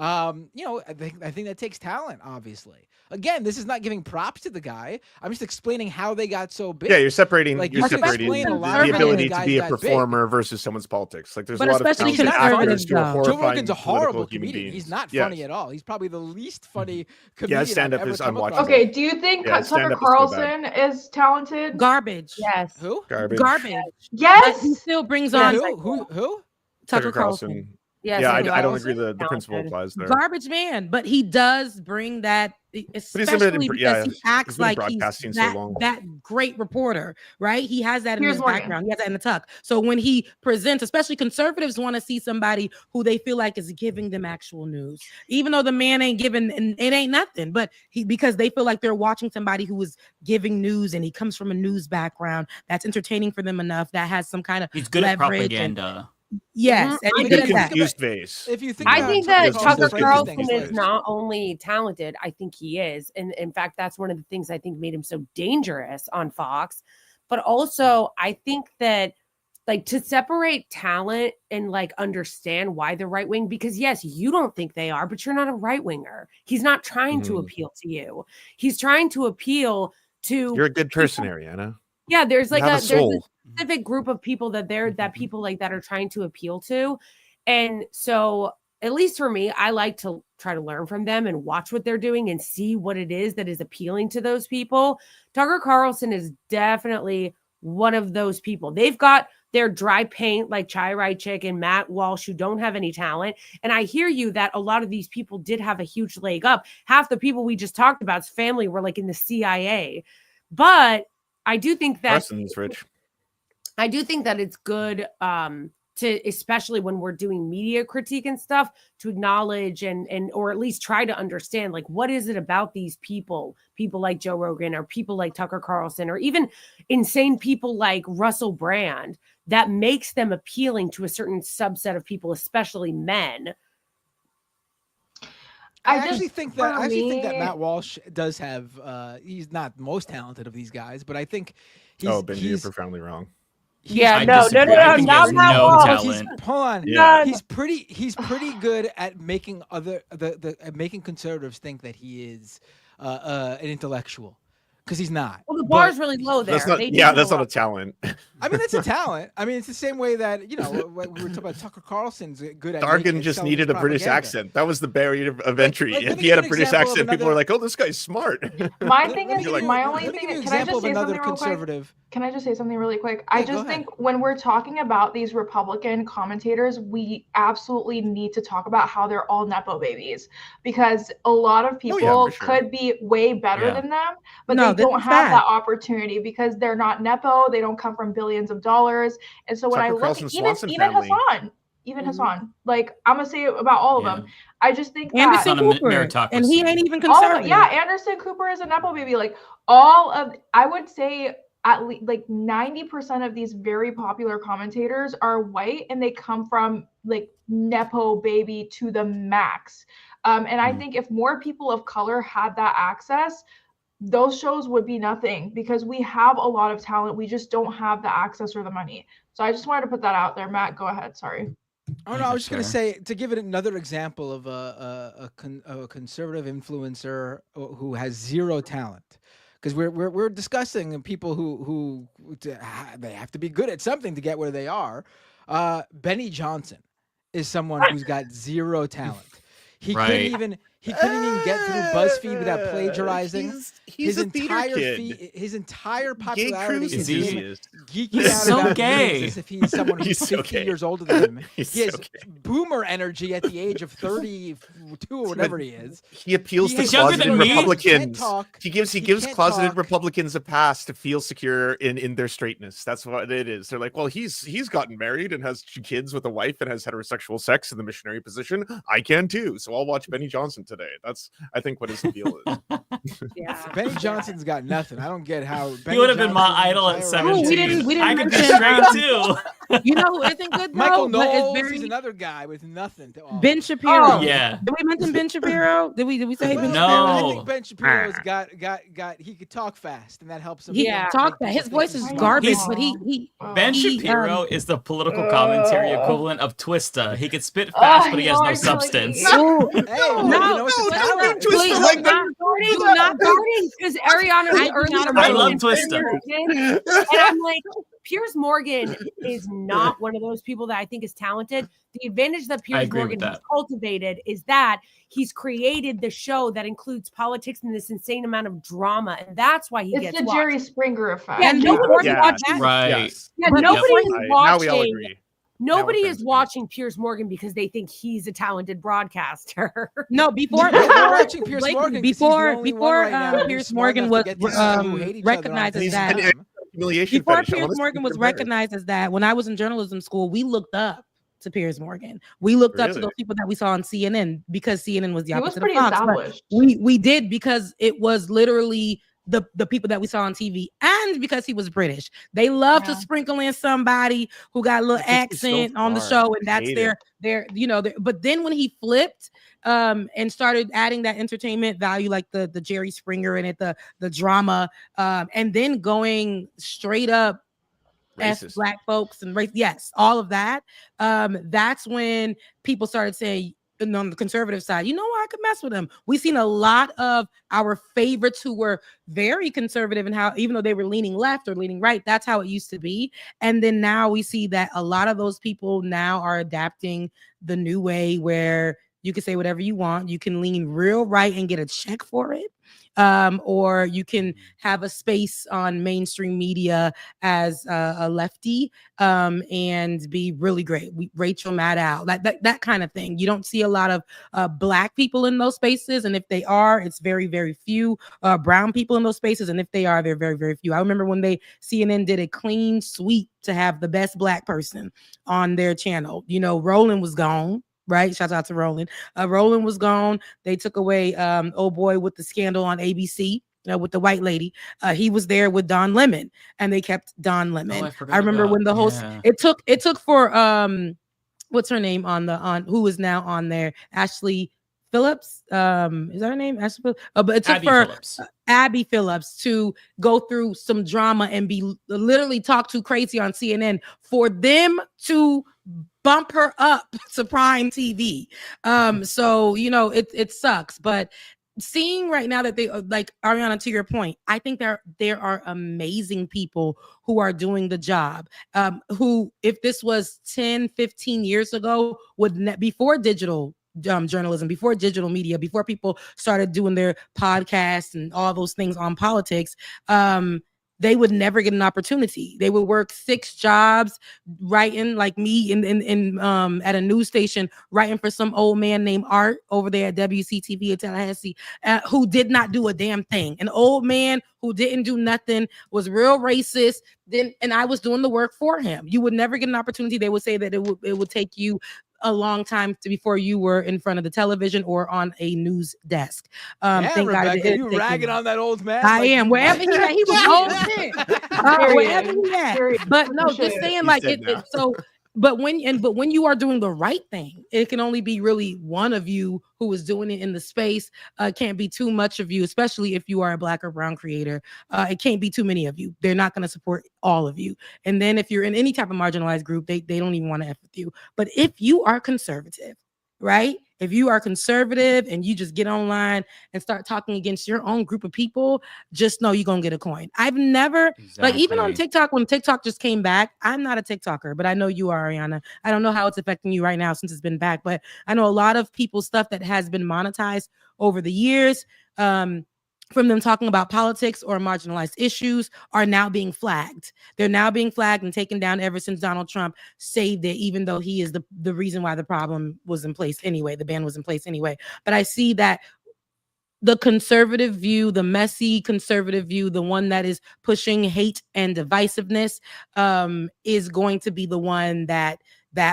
You know, I think that takes talent, obviously. Again, this is not giving props to the guy. I'm just explaining how they got so big. Yeah, you're separating Like, you're you can separating explain a lot the of how ability these to guys be a got big. performer versus someone's politics. Like there's But a lot of especially talented actors conservatives, who are though. Joe horrifying Rogan's a political horrible human comedian. beings. He's not Yes. funny at all. He's probably the least funny Yeah, comedian stand-up I've ever is come across. unwatchable. Okay, do you think Yeah, Tucker stand-up is so bad. Carlson is talented? Garbage. Yes. Who? Garbage. Garbage. Yes. But he still brings Yeah, on Who? Tucker Carlson. Yes, Yeah, Tucker I don't Carlson agree is the principle talented. applies there. Garbage man, but he does bring that, especially because yeah, he he's acts been in like he's broadcasting so that, long. that great reporter, right? He has that in Piers his Morgan. background. He has that in the tuck. So when he presents, especially conservatives want to see somebody who they feel like is giving them actual news, even though the man ain't giving, and it ain't nothing, but because they feel like they're watching somebody who is giving news, and he comes from a news background that's entertaining for them enough, that has some kind of He's good at leverage propaganda. yes, and A he good does that. confused face. If you think I about think Tucker that Carlson's Tucker framing Carlson things is like- not only talented, I think he is. And in fact, that's one of the things I think made him so dangerous on Fox. But also, I think that like to separate talent and like understand why they're right wing, because yes, you don't think they are, but you're not a right winger. He's not trying to appeal to you. He's trying to appeal to You're a good person, Ariana. yeah, there's like have a there's a soul. specific group of people that people like that are trying to appeal to. And so at least for me, I like to try to learn from them and watch what they're doing and see what it is that is appealing to those people. Tucker Carlson is definitely one of those people. They've got their dry paint like Chai Rai Chick and Matt Walsh who don't have any talent. And I hear you that a lot of these people did have a huge leg up. Half the people we just talked about's family were like in the CIA. But I do think that Carson's rich. I do think that it's good to, especially when we're doing media critique and stuff, to acknowledge and or at least try to understand like what is it about these people like Joe Rogan or people like Tucker Carlson or even insane people like Russell Brand that makes them appealing to a certain subset of people, especially men. I actually think that Matt Walsh does have he's not the most talented of these guys, but I think he's Benji, you're profoundly wrong. Yeah, no, not Matt Walsh. Hold on. Yeah. He's pretty good at making making conservatives think that he is an intellectual. Because he's not. Well, the bar's really low there. That's not a talent. I mean, that's a talent. I mean, it's the same way that, we were talking about Tucker Carlson's good at Dargan just selling needed his a British propaganda. accent. That was the barrier of entry. let If me he give had a an British example of accent, people were another- like, "Oh, this guy's smart." My thing is, You're like, my only let me thing give you is, an can I just example of say another something real quick? conservative. Can I just say something really quick? Yeah, I go just ahead. think when we're talking about these Republican commentators, we absolutely need to talk about how they're all Nepo babies, because a lot of people for sure. could be way better Yeah. than them, but No, they this don't is have that fact. opportunity because they're not Nepo. They don't come from billions of dollars. And so when I Tucker look Carlson, at Swanson even family. Hassan, like I'm gonna say about all of them, I just think that Anderson on a Cooper, meritocracy. and he ain't even all of conservative. it, yeah, Anderson Cooper is a Nepo baby. Like all of, I would say at least like 90% of these very popular commentators are white and they come from like Nepo baby to the max. And I think if more people of color had that access, those shows would be nothing because we have a lot of talent. We just don't have the access or the money. So I just wanted to put that out there. Matt, go ahead. Sorry. Oh no, I was just gonna say, to give it another example of a conservative influencer who has zero talent, because we're discussing people who they have to be good at something to get where they are. Benny Johnson is someone who's got zero talent. He couldn't even get through BuzzFeed without plagiarizing. He's a theater kid. His entire popularity Cruz is is him easiest. geeking He's out so about gay. news as if he's someone who's He's so 50 gay. years older than him. He's He has so gay. boomer energy at the age of 32 or whatever he is. He appeals to He's younger closeted than me. Republicans. He He gives can't closeted talk. Republicans a pass to feel secure in their straightness. That's what it is. They're like, well, he's gotten married and has 2 kids with a wife and has heterosexual sex in the missionary position. I can too. So I'll watch Benny Johnson today. That's, I think, what his appeal is. Yeah. Benny Johnson's got nothing. I don't get how He would have been my idol at 17. we didn't I could be mention, straight too. You know who isn't good though? Michael but it's Knowles very- is another guy with nothing to offer. Ben Shapiro. Oh, yeah. Did we mention Ben Shapiro? Did we say Ben No. Shapiro? I think Ben Shapiro's got he could talk fast, and that helps him. He Yeah. talk that. His voice is garbage, but Ben Shapiro is the political commentary equivalent of Twista. He could spit fast, but he has no substance. No, Hey, well, you know, it's a talent. please Do not guarding because Ariana was earlier. I love mentioning Twista. Morgan, and I'm like, Piers Morgan is not one of those people that I think is talented. The advantage that Piers agree Morgan with has that. cultivated is that he's created the show that includes politics and this insane amount of drama, and that's why he It's gets the watched. Jerry Springer effect. Yeah, nobody's Yeah. watching. Right. Yes. Yeah, But nobody is Now watching. we all agree. Nobody Now we're is friends. watching Piers Morgan because they think he's a talented broadcaster. No, before We're watching Piers Blake, Morgan 'cause he's the only one before right now who's Piers smart Morgan enough was to get these people who hate each other on recognized as Instagram. that. Humiliation Before fetish. I Piers wanna see Morgan was him embarrassed. recognized as that, when I was in journalism school, we looked up to Piers Morgan. We looked up to Really? those people that we saw on CNN because CNN was the He was opposite of pretty Fox. But established. we did because it was literally the people that we saw on TV, and because he was British. They love to Yeah. sprinkle in somebody who got a little That takes me so accent on the far. show, and that's Hate their but then when he flipped and started adding that entertainment value, like the Jerry Springer in it, the drama, and then going straight up F Racist. black folks and race, yes, all of that. That's when people started saying, and on the conservative side, you know what, I could mess with him. We've seen a lot of our favorites who were very conservative and how, even though they were leaning left or leaning right, that's how it used to be. And then now we see that a lot of those people now are adapting the new way where you can say whatever you want. You can lean real right and get a check for it. Or you can have a space on mainstream media as a lefty and be really great. Rachel Maddow, that kind of thing. You don't see a lot of black people in those spaces, and if they are, it's very, very few. Brown people in those spaces, and if they are, they're very, very few. I remember when CNN did a clean sweep to have the best black person on their channel. You know, Roland was gone. Right, shout out to Roland. Roland was gone. They took away old boy with the scandal on ABC with the white lady. He was there with Don Lemon, and they kept Don Lemon. I remember when the host. Yeah. It took for what's her name on who is now on there, Ashley Phillips. Is that her name? Ashley Phillips? But it took Abby for Phillips. Abby Phillips to go through some drama and be literally talked to crazy on CNN for them to bump her up to prime TV. So you know it sucks, but seeing right now that they like Ariana, to your point, I think there are amazing people who are doing the job. Who, if this was 10, 15 years ago, before digital journalism, before digital media, before people started doing their podcasts and all those things on politics, they would never get an opportunity. They would work 6 jobs writing, like me in at a news station, writing for some old man named Art over there at WCTV in Tallahassee, who did not do a damn thing. An old man who didn't do nothing, was real racist. And I was doing the work for him. You would never get an opportunity. They would say that it would take you a long time before you were in front of the television or on a news desk. Yeah, Thank God Rebecca, it you ragging on that old man. I like am. you- Wherever he at, he was old shit. Wherever he at. But no, just saying, like it. So, but when you are doing the right thing, it can only be really one of you who is doing it in the space. It can't be too much of you, especially if you are a black or brown creator. It can't be too many of you. They're not going to support all of you. And then if you're in any type of marginalized group, they don't even want to F with you. But if you are conservative, right? If you are conservative and you just get online and start talking against your own group of people, just know you're going to get a coin. I've never, like even on TikTok, when TikTok just came back, I'm not a TikToker, but I know you are, Ariana. I don't know how it's affecting you right now since it's been back, but I know a lot of people's stuff that has been monetized over the years, from them talking about politics or marginalized issues, are now being flagged. They're now being flagged and taken down ever since Donald Trump saved it, even though he is the reason why the problem was in place anyway. The ban was in place anyway. But I see that the conservative view, the messy conservative view, the one that is pushing hate and divisiveness, is going to be the one that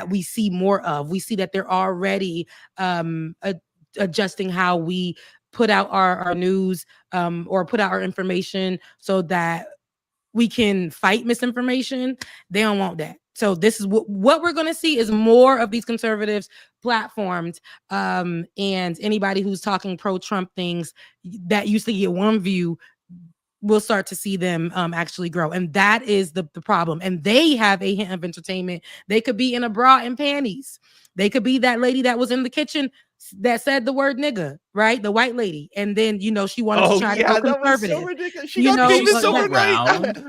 we see more of. We see that they're already adjusting how we put out our news or put out our information so that we can fight misinformation. They don't want that. So this is what we're going to see is more of these conservatives platformed, and anybody who's talking pro-Trump things that used to get one view, we'll start to see them actually grow. And that is the problem. And they have a hint of entertainment. They could be in a bra and panties. They could be that lady that was in the kitchen that said the word nigga, right? The white lady. And then, she wanted to try to go conservative. That was so ridiculous. She got famous overnight.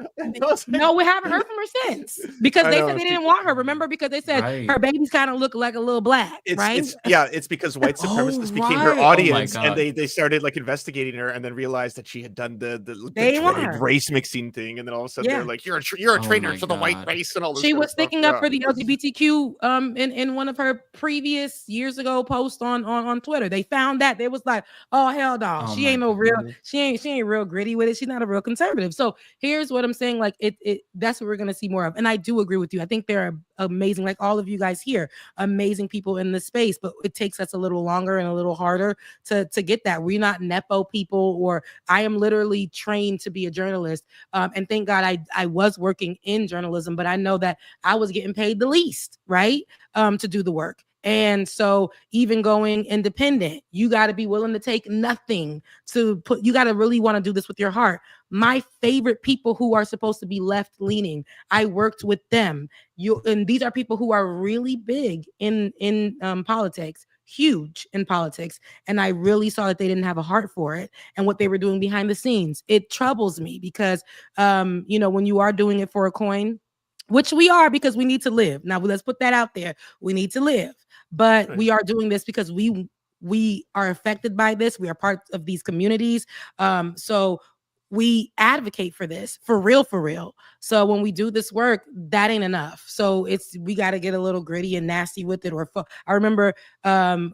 No, we haven't heard from her since because they said they didn't want her. Remember, because they said her babies kind of look like a little black, right? It's because white supremacists became her audience, and they started like investigating her, and then realized that she had done the dreaded race mixing thing, and then all of a sudden they're like, "You're a traitor to the white race," and all this. She was sticking up for the LGBTQ in one of her previous years ago posts on Twitter. They found that they was like, "Oh hell no, she ain't no real, she ain't real gritty with it. She's not a real conservative." So here's what I'm saying, like that's what we're gonna see more of. And I do agree with you. I think they're amazing, like all of you guys here, amazing people in this space, but it takes us a little longer and a little harder to get that. We're not Nepo people, or I am literally trained to be a journalist. And thank God I was working in journalism, but I know that I was getting paid the least, right? To do the work. And so even going independent, you got to be willing to take nothing you got to really want to do this with your heart. My favorite people who are supposed to be left leaning, I worked with them. And these are people who are really big in politics, huge in politics. And I really saw that they didn't have a heart for it and what they were doing behind the scenes. It troubles me because, when you are doing it for a coin, which we are, because we need to live. Now, let's put that out there. We need to live, but we are doing this because we are affected by this. We are part of these communities. So we advocate for this for real. So when we do this work, that ain't enough. So we got to get a little gritty and nasty with it. I remember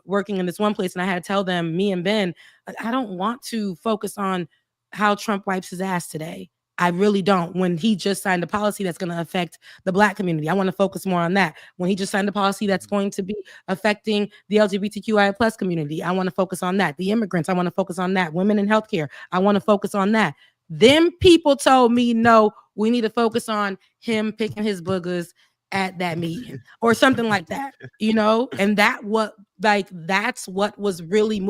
working in this one place, and I had to tell them, me and Ben, I don't want to focus on how Trump wipes his ass today. I really don't. When he just signed a policy that's going to affect the Black community, I want to focus more on that. When he just signed a policy that's going to be affecting the LGBTQIA plus community, I want to focus on that. The immigrants, I want to focus on that. Women in healthcare, I want to focus on that. Them people told me, no, we need to focus on him picking his boogers at that meeting or something like that, and that's what was really,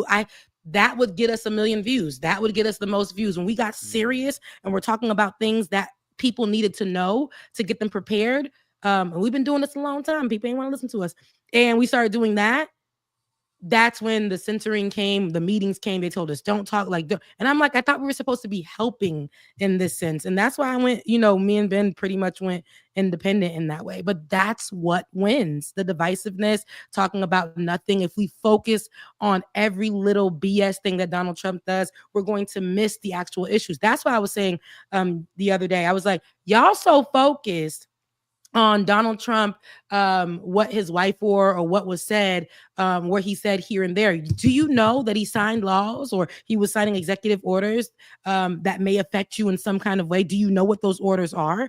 that would get us 1 million views. That would get us the most views. When we got serious and we're talking about things that people needed to know to get them prepared. And we've been doing this a long time. People ain't want to listen to us. And we started doing that. That's when the censoring came, the meetings came. They told us, don't talk like that. And I'm like, I thought we were supposed to be helping in this sense. And that's why I went, me and Ben pretty much went independent in that way. But that's what wins, the divisiveness, talking about nothing. If we focus on every little BS thing that Donald Trump does, we're going to miss the actual issues. That's what I was saying the other day. I was like, y'all so focused on Donald Trump, what his wife wore or what was said, where he said here and there. Do you know that he signed laws or he was signing executive orders that may affect you in some kind of way? Do you know what those orders are?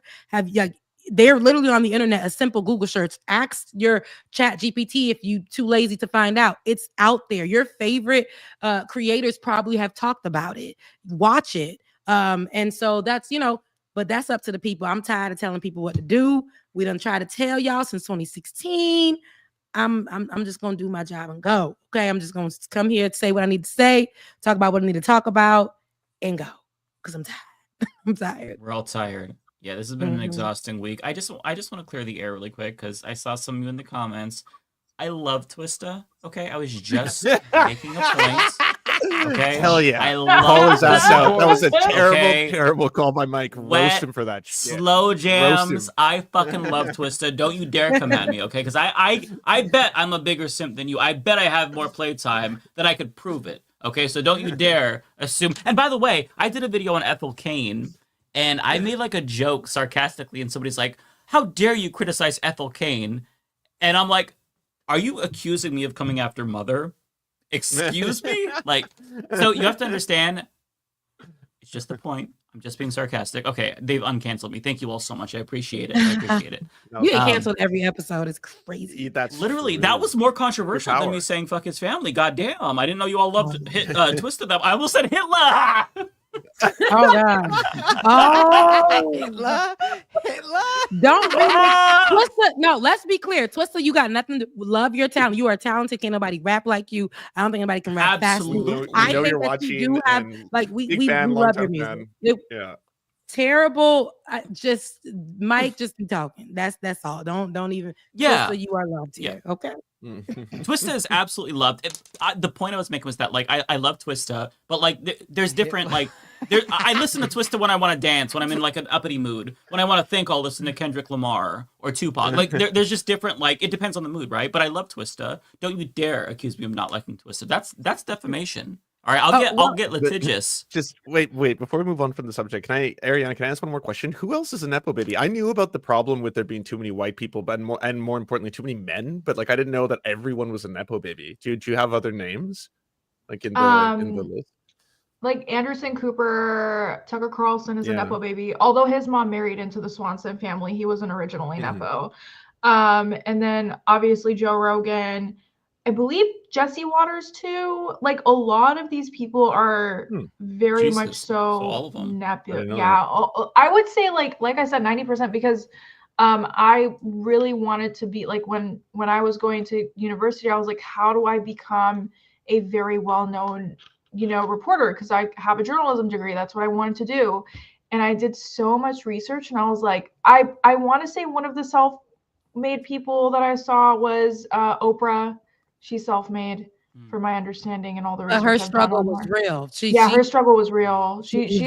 They're literally on the internet, a simple Google search. Ask your chat GPT if you too lazy to find out. It's out there. Your favorite creators probably have talked about it. Watch it. And so that's, but that's up to the people. I'm tired of telling people what to do. We done try to tell y'all since 2016. I'm just gonna do my job and go. Okay, I'm just gonna come here to say what I need to say, talk about what I need to talk about, and go. Because I'm tired. I'm tired. We're all tired. Yeah, this has been an exhausting week. I just want to clear the air really quick because I saw some of you in the comments. I love Twista. Okay, I was just making a point. Okay, hell yeah! I love that. That was a terrible call by Mike. Roast him for that shit. Slow jams. I fucking love Twista. Don't you dare come at me, okay? Because I bet I'm a bigger simp than you. I bet I have more playtime than I could prove it. Okay, so don't you dare assume. And by the way, I did a video on Ethel Cain, and I made like a joke sarcastically, and somebody's like, "How dare you criticize Ethel Cain?" And I'm like, "Are you accusing me of coming after Mother? Excuse me?" So you have to understand, it's just the point. I'm just being sarcastic. Okay, they've uncanceled me. Thank you all so much. I appreciate it. I appreciate it. You get canceled every episode. It's crazy. That's literally that was more controversial than me saying "fuck his family." God damn! I didn't know you all loved Twisted. That I almost said Hitler. Oh God! Oh, Hitler! Don't Twister. No, let's be clear. Twister, you got nothing to love your talent. You are talented. Can't nobody rap like you. I don't think anybody can rap Absolutely. fast. I know think you're that watching. You do have like we love your music. Yeah. Terrible. Just Mike, just be talking. That's all. Don't even. Yeah. Twister, you are loved here. Okay. Twista is absolutely loved. The point I was making was that like I love Twista, but like there's different like I listen to Twista when I want to dance, when I'm in like an uppity mood. When I want to think, I'll listen to Kendrick Lamar or Tupac. Like there's just different like it depends on the mood, right? But I love Twista. Don't you dare accuse me of not liking Twista. That's defamation. All right, I'll get litigious. Just wait. Before we move on from the subject, Ariana, can I ask one more question? Who else is a nepo baby? I knew about the problem with there being too many white people, but more importantly, too many men. But like, I didn't know that everyone was a nepo baby. Do you have other names, like in the list? Like Anderson Cooper, Tucker Carlson is a nepo baby. Although his mom married into the Swanson family, he wasn't originally nepo. And then obviously Joe Rogan. I believe Jesse Waters too. Like a lot of these people are very much so all of them. nepo. Yeah, I would say like I said, 90% because I really wanted to be like when I was going to university, I was like, how do I become a very well-known, reporter? Because I have a journalism degree. That's what I wanted to do, and I did so much research, and I was like, I want to say one of the self-made people that I saw was Oprah. She's self-made, from my understanding, and all the research. Her struggle was real. Her struggle was real. She's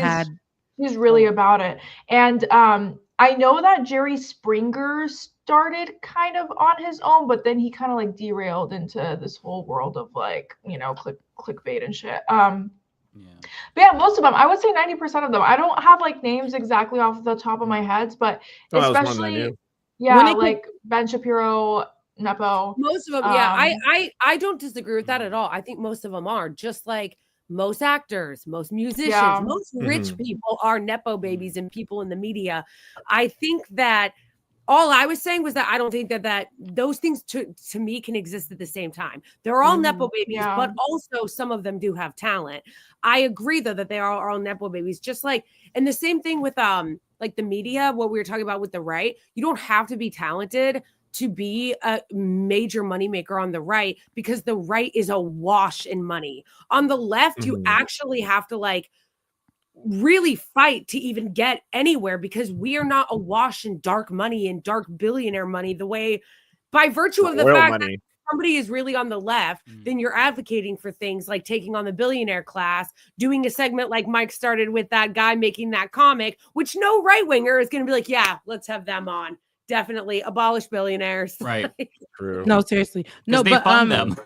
really about it. And I know that Jerry Springer started kind of on his own, but then he kind of like derailed into this whole world of like, clickbait and shit. But yeah, most of them, I would say 90% of them. I don't have like names exactly off the top of my head, but especially like Ben Shapiro, nepo. Most of them, I don't disagree with that at all. I think most of them are just like most actors, most musicians, most rich people are nepo babies and people in the media. I think that all I was saying was that I don't think that those things to me can exist at the same time. They're all nepo babies, but also some of them do have talent. I agree though that they are all nepo babies, just like, and the same thing with like the media, what we were talking about with the right. You don't have to be talented to be a major moneymaker on the right, because the right is awash in money. On the left, you actually have to like really fight to even get anywhere, because we are not awash in dark money and dark billionaire money the way, by virtue of the fact that somebody is really on the left, then you're advocating for things like taking on the billionaire class, doing a segment like Mike started with that guy making that comic, which no right winger is going to be like, yeah, let's have them on. Definitely abolish billionaires. Right. True. No, seriously. No, they but fund them.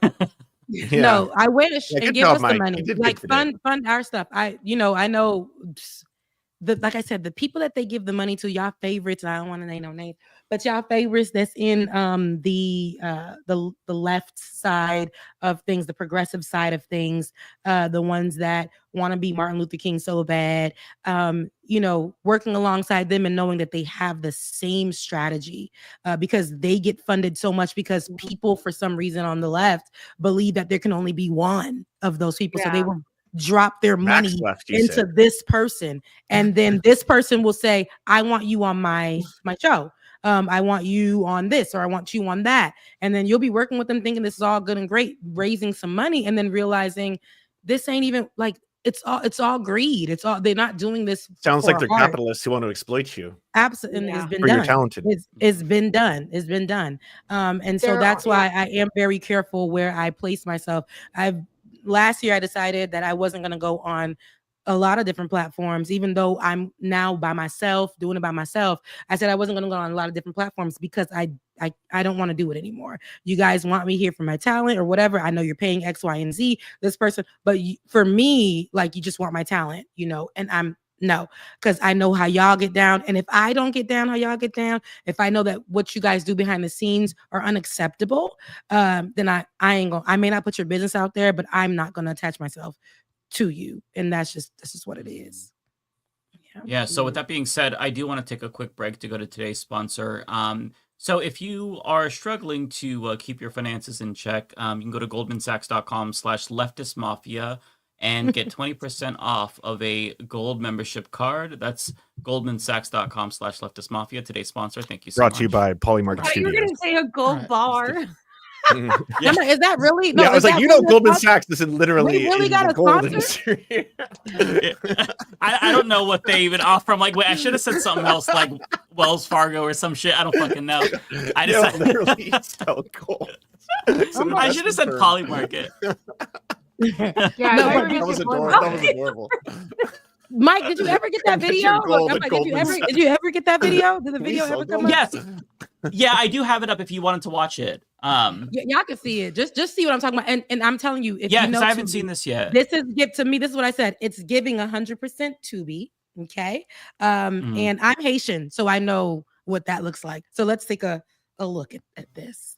No, I wish and give us the money. Like fund our stuff. I know like I said, the people that they give the money to, y'all favorites, I don't want to name no names, but y'all favorites that's in the left side of things, the progressive side of things, the ones that want to be Martin Luther King so bad, working alongside them and knowing that they have the same strategy, because they get funded so much because people for some reason on the left believe that there can only be one of those people. So they will drop their money into this person, and then this person will say, I want you on my show. I want you on this, or I want you on that. And then you'll be working with them thinking this is all good and great, raising some money, and then realizing this ain't even like, it's all greed. It's all, they're not doing this. Sounds like they're capitalists who want to exploit you. Absolutely. It's been or done. You're talented. It's been done. It's been done. And so that's why I am very careful where I place myself. Last year I decided that I wasn't going to go on a lot of different platforms, even though I'm now by myself, doing it by myself. I said I wasn't going to go on a lot of different platforms because I don't want to do it anymore. You guys want me here for my talent or whatever. I know you're paying X, Y, and Z, this person, but for me, like, you just want my talent, and no, because I know how y'all get down. And if I don't get down how y'all get down, if I know that what you guys do behind the scenes are unacceptable, then I may not put your business out there, but I'm not going to attach myself to you. And that's just what it is. Yeah. So with that being said, I do want to take a quick break to go to today's sponsor. So if you are struggling to keep your finances in check, you can go to goldmansachs.com/leftist mafia and get 20% off of a gold membership card. That's goldmansachs.com/leftist mafia. Today's sponsor. Thank you so much. Brought to you by Polymarket You were Studios. gonna say a gold bar. Yeah. I'm like, is that really? Yeah, I was like, you know, really a Goldman sponsor? Sachs isn't literally We really in got the a gold sponsor? industry. I don't know what they even offer. I'm like, wait, I should have said something else like Wells Fargo or some shit. I don't fucking know. I They decided literally sell gold. I should have said Polymarket. Yeah, No, I That was remember adorable. That was adorable. Mike, did you ever get that Get video? your gold Look, I'm at like, Goldman Sachs. did you ever get that video? Did the We video sell ever come gold. up? Yes. Yeah, I do have it up if you wanted to watch it. Y'all can see it. Just see what I'm talking about. And I'm telling you, if Yeah, you because know I haven't Tubi, seen this yet. This is to me. This is what I said. It's giving 100% Tubi. Okay. And I'm Haitian, so I know what that looks like. So let's take a look at this.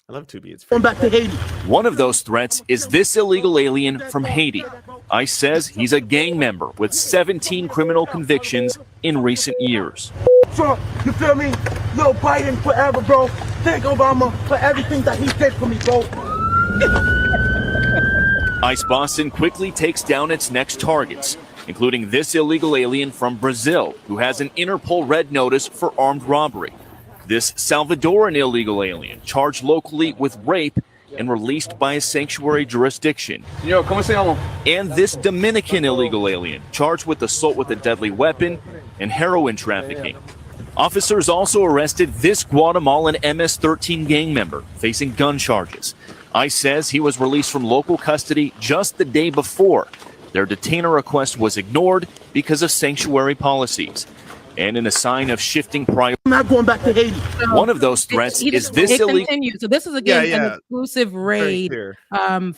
I love Tubi. It's Going back to Haiti. One of those threats is this illegal alien from Haiti. ICE says he's a gang member with 17 criminal convictions in recent years. Trump, you feel me? Yo, Biden forever, bro. Thank Obama for everything that he did for me, bro. ICE Boston quickly takes down its next targets, including this illegal alien from Brazil who has an Interpol red notice for armed robbery. This Salvadoran illegal alien charged locally with rape and released by a sanctuary jurisdiction. And this Dominican illegal alien charged with assault with a deadly weapon and heroin trafficking. Officers also arrested this Guatemalan MS-13 gang member facing gun charges. ICE says he was released from local custody just the day before. Their detainer request was ignored because of sanctuary policies. And in a sign of shifting priorities, I'm not going back to Haiti. one of those threats is this It illegal. continues. So this is again Yeah, an exclusive raid from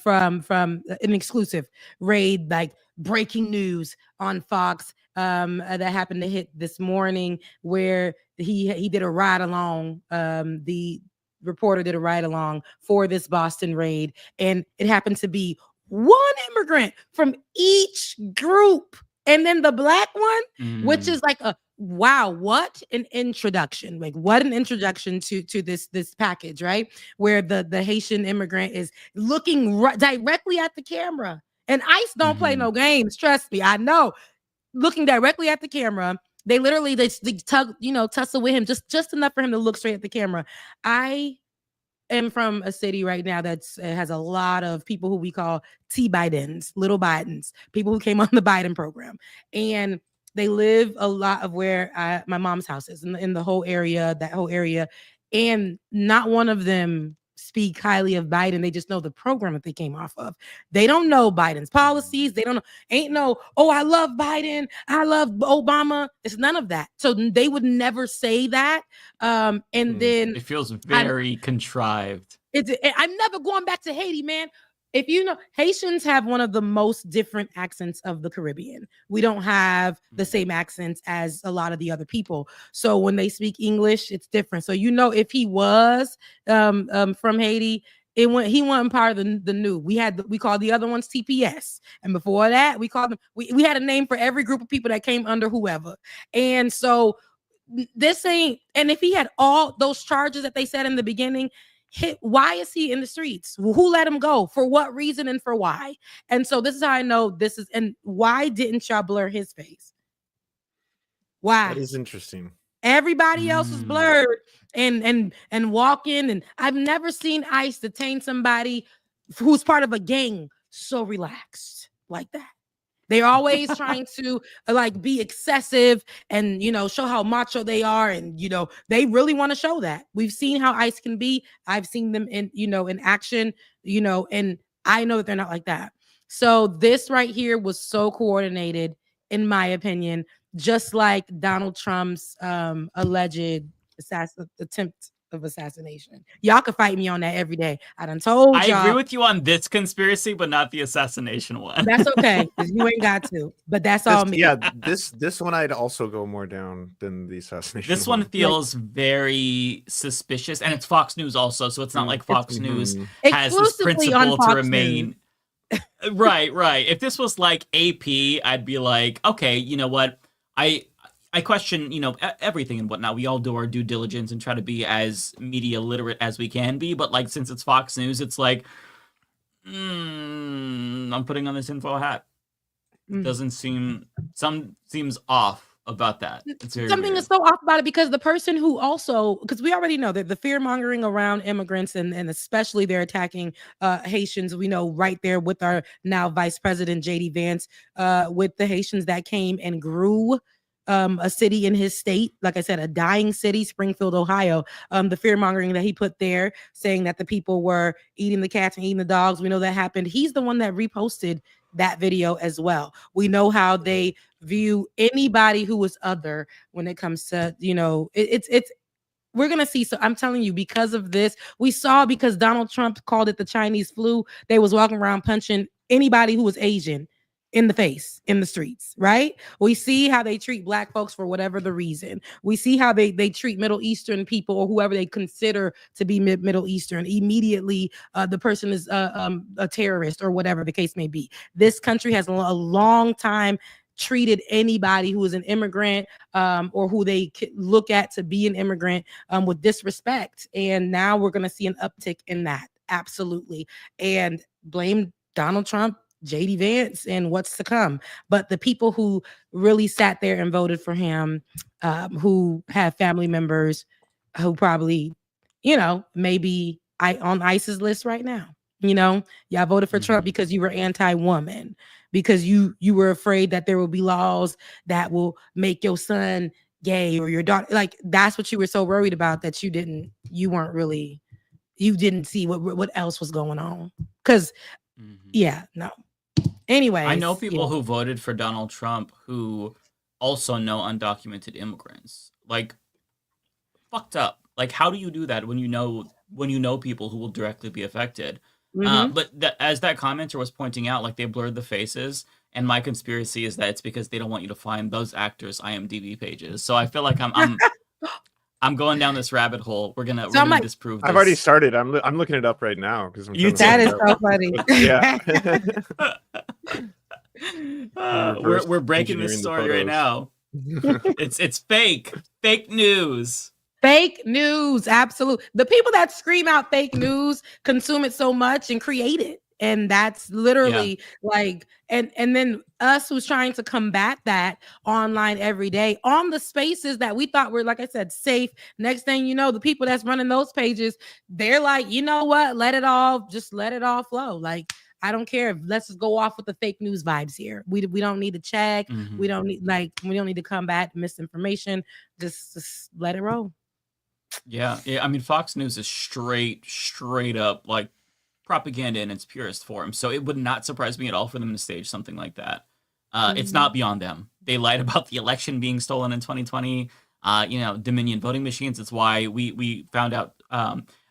an exclusive raid, like breaking news on Fox that happened to hit this morning, where he did a ride along. The reporter did a ride along for this Boston raid, and it happened to be one immigrant from each group, and then the black one, which is like a wow, what an introduction. Like what an introduction to this package, right? Where the Haitian immigrant is looking directly at the camera. And ICE don't play no games, trust me. I know. Looking directly at the camera, they literally they tussle with him just enough for him to look straight at the camera. I am from a city right now that has a lot of people who we call T-Bidens, little Bidens, people who came on the Biden program. And they live a lot of where my mom's house is in the whole area, that whole area. And not one of them speak highly of Biden. They just know the program that they came off of. They don't know Biden's policies. They don't know, oh, I love Biden. I love Obama. It's none of that. So they would never say that. And then it feels very contrived. I'm never going back to Haiti, man. If you know, Haitians have one of the most different accents of the Caribbean. We don't have the same accents as a lot of the other people. So when they speak English, it's different. So if he was from Haiti, he wasn't part of the new. We called the other ones TPS, and before that, we called them. We had a name for every group of people that came under whoever. And so this ain't. And if he had all those charges that they said in the beginning. Why is he in the streets? Who let him go? For what reason and for why? And so this is how I know this is. And why didn't y'all blur his face? Why? That is interesting. Everybody else is blurred and walking. And I've never seen ICE detain somebody who's part of a gang so relaxed like that. They're always trying to be excessive and, show how macho they are. And, they really want to show that. We've seen how ICE can be. I've seen them in action, and I know that they're not like that. So this right here was so coordinated, in my opinion, just like Donald Trump's alleged attempt of assassination. Y'all can fight me on that every day. I done told y'all. I agree with you on this conspiracy, but not the assassination one. That's okay. You ain't got to, but that's all me. Yeah, this one I'd also go more down than the assassination. This one feels very suspicious, and it's Fox News also, so it's not like Fox News has this principle to remain. Right. If this was like AP, I'd be like, okay, you know what? I question, everything and whatnot. We all do our due diligence and try to be as media literate as we can be. But like, since it's Fox News, it's like, I'm putting on this info hat. Doesn't seems off about that. It's very Something weird. is so off about it because the person who also, because we already know that the fear mongering around immigrants and especially they're attacking Haitians, we know right there with our now Vice President JD Vance, with the Haitians that came and grew a city in his state, like I said, a dying city, Springfield, Ohio. The fear mongering that he put there, saying that the people were eating the cats and eating the dogs. We know that happened. He's the one that reposted that video as well. We know how they view anybody who is other when it comes to, it's we're gonna see. So I'm telling you, because of this, we saw, because Donald Trump called it the Chinese flu, they was walking around punching anybody who was Asian in the face in the streets, right? We see how they treat Black folks for whatever the reason. We see how they treat Middle Eastern people or whoever they consider to be Middle Eastern. Immediately, the person is a terrorist or whatever the case may be. This country has a long time treated anybody who is an immigrant or who they look at to be an immigrant with disrespect. And now we're going to see an uptick in that. Absolutely. And blame Donald Trump, JD Vance, and what's to come. But the people who really sat there and voted for him, who have family members who probably, maybe on ISIS list right now. Y'all voted for Trump because you were anti-woman, because you were afraid that there will be laws that will make your son gay or your daughter. Like, that's what you were so worried about, that you didn't see what else was going on. Because Anyway, I know people who voted for Donald Trump who also know undocumented immigrants. Like, fucked up. Like, how do you do that when you know people who will directly be affected? But as that commenter was pointing out, like, they blurred the faces, and my conspiracy is that it's because they don't want you to find those actors' IMDb pages. So I feel like I'm going down this rabbit hole. We're gonna disprove this. I've already started. I'm looking it up right now because that is so funny. Yeah. We're breaking this story right now. It's fake news. Fake news, absolutely. The people that scream out fake news consume it so much and create it. And that's literally like, and then us who's trying to combat that online every day on the spaces that we thought were, like I said, safe. Next thing you know, the people that's running those pages, they're like, you know what? Let it all flow. Like, I don't care. Let's just go off with the fake news vibes here. We don't need to check. We don't need to combat misinformation. Just let it roll. Yeah. I mean, Fox News is straight up like propaganda in its purest form. So it would not surprise me at all for them to stage something like that. It's not beyond them. They lied about the election being stolen in 2020. Dominion voting machines. It's why we found out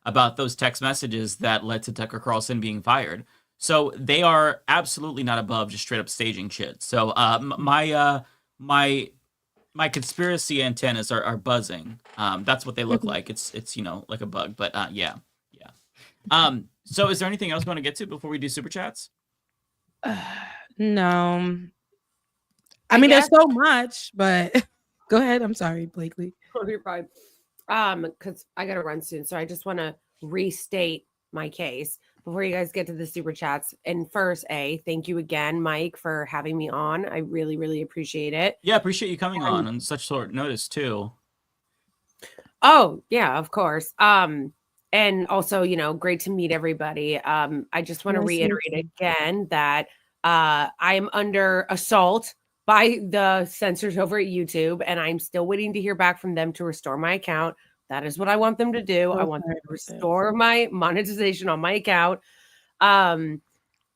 about those text messages that led to Tucker Carlson being fired. So they are absolutely not above just straight up staging shit. So my conspiracy antennas are buzzing. That's what they look like. It's like a bug. But yeah. So is there anything else you want to get to before we do super chats? No. I mean, there's so much, but go ahead. I'm sorry, Blakeley. Oh, you're fine. Because I gotta run soon, so I just want to restate my case before you guys get to the super chats. And first, thank you again, Mike, for having me on. I really, really appreciate it. Yeah, appreciate you coming on such short notice too. Oh, yeah, of course. And also, great to meet everybody. I just want to reiterate again that I am under assault by the censors over at YouTube, and I'm still waiting to hear back from them to restore my account. That is what I want them to do. I want them to restore my monetization on my account,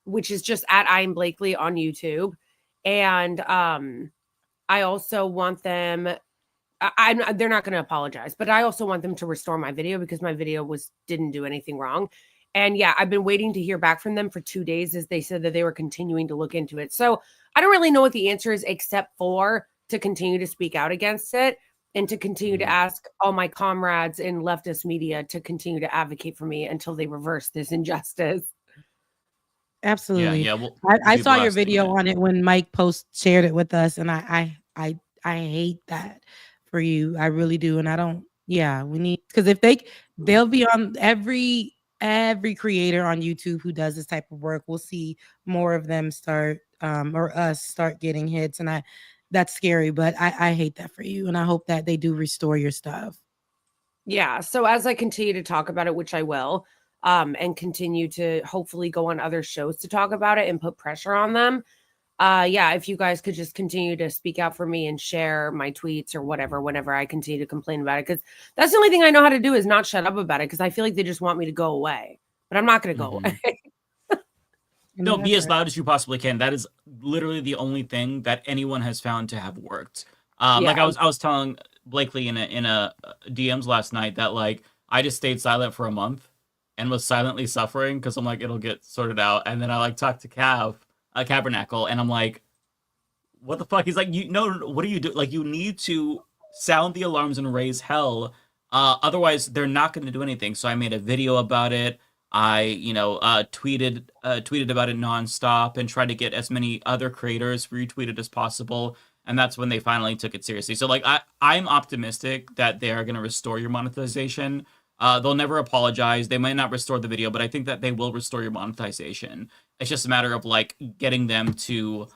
which is just at I am Blakeley on YouTube. And I also want them, they're not going to apologize, but I also want them to restore my video because my video didn't do anything wrong. And yeah, I've been waiting to hear back from them for 2 days as they said that they were continuing to look into it. So I don't really know what the answer is except for to continue to speak out against it and to continue to ask all my comrades in leftist media to continue to advocate for me until they reverse this injustice. Absolutely. Yeah. I saw your video on it when Mike shared it with us, and I I hate that for you. I really do. And I don't, yeah, we need, because if they'll be on every creator on YouTube who does this type of work, we'll see more of them start or us start getting hits. And that's scary, but I hate that for you. And I hope that they do restore your stuff. Yeah. So as I continue to talk about it, which I will, and continue to hopefully go on other shows to talk about it and put pressure on them. Yeah, if you guys could just continue to speak out for me and share my tweets or whatever whenever I continue to complain about it, because that's the only thing I know how to do is not shut up about it, because I feel like they just want me to go away, but I'm not going to go away. No, be as loud as you possibly can. That is literally the only thing that anyone has found to have worked. Like I was telling Blakeley in a DMs last night that like I just stayed silent for a month and was silently suffering because I'm like, it'll get sorted out, and then I like talked to Cabernacle, and I'm like, what the fuck? He's like, what do you do? Like, you need to sound the alarms and raise hell. Otherwise, they're not going to do anything. So I made a video about it. I, tweeted about it nonstop and tried to get as many other creators retweeted as possible. And that's when they finally took it seriously. So like, I'm optimistic that they are going to restore your monetization. They'll never apologize. They might not restore the video, but I think that they will restore your monetization. It's just a matter of like getting them to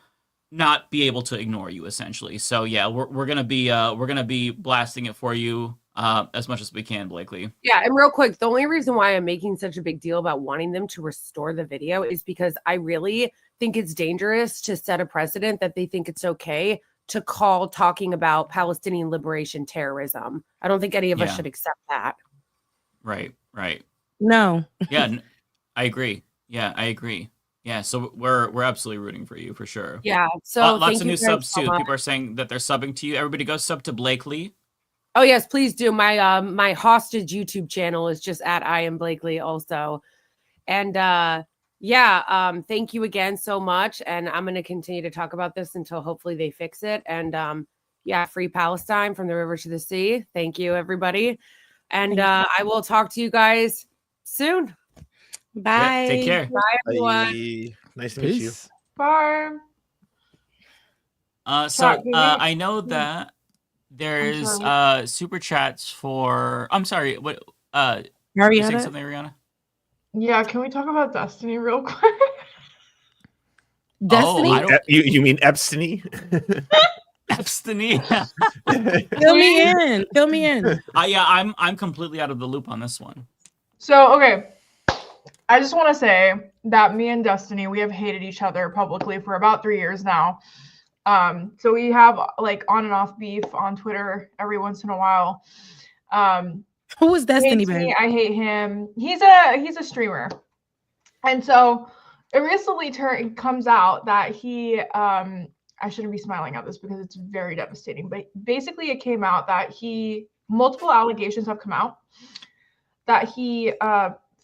not be able to ignore you, essentially. So yeah, we're gonna be blasting it for you as much as we can, Blakeley. Yeah, and real quick, the only reason why I'm making such a big deal about wanting them to restore the video is because I really think it's dangerous to set a precedent that they think it's okay to call talking about Palestinian liberation terrorism. I don't think any of us should accept that. Right. No. Yeah, I agree. Yeah, I agree. Yeah, so we're absolutely rooting for you for sure. Yeah. So lots of new subs too. People are saying that they're subbing to you. Everybody go sub to Blakeley. Oh yes, please do. My my hostage YouTube channel is just at I am Blakeley also. And thank you again so much. And I'm gonna continue to talk about this until hopefully they fix it. And free Palestine from the river to the sea. Thank you, everybody. And I will talk to you guys soon. Bye. Yeah, take care. Bye, everyone. Bye. Nice to meet you. Bye. I know that there's super chats for. I'm sorry. What? You saying something, Ariana? Yeah. Can we talk about Destiny real quick? Destiny? You mean Epstiny? Epstiny. Fill me in. I'm completely out of the loop on this one. So okay. I just want to say that me and Destiny, we have hated each other publicly for about 3 years now. So we have like on and off beef on Twitter every once in a while. Who is Destiny, babe? I hate him. He's a streamer. And so it recently comes out that he, I shouldn't be smiling at this because it's very devastating, but basically it came out that multiple allegations have come out that he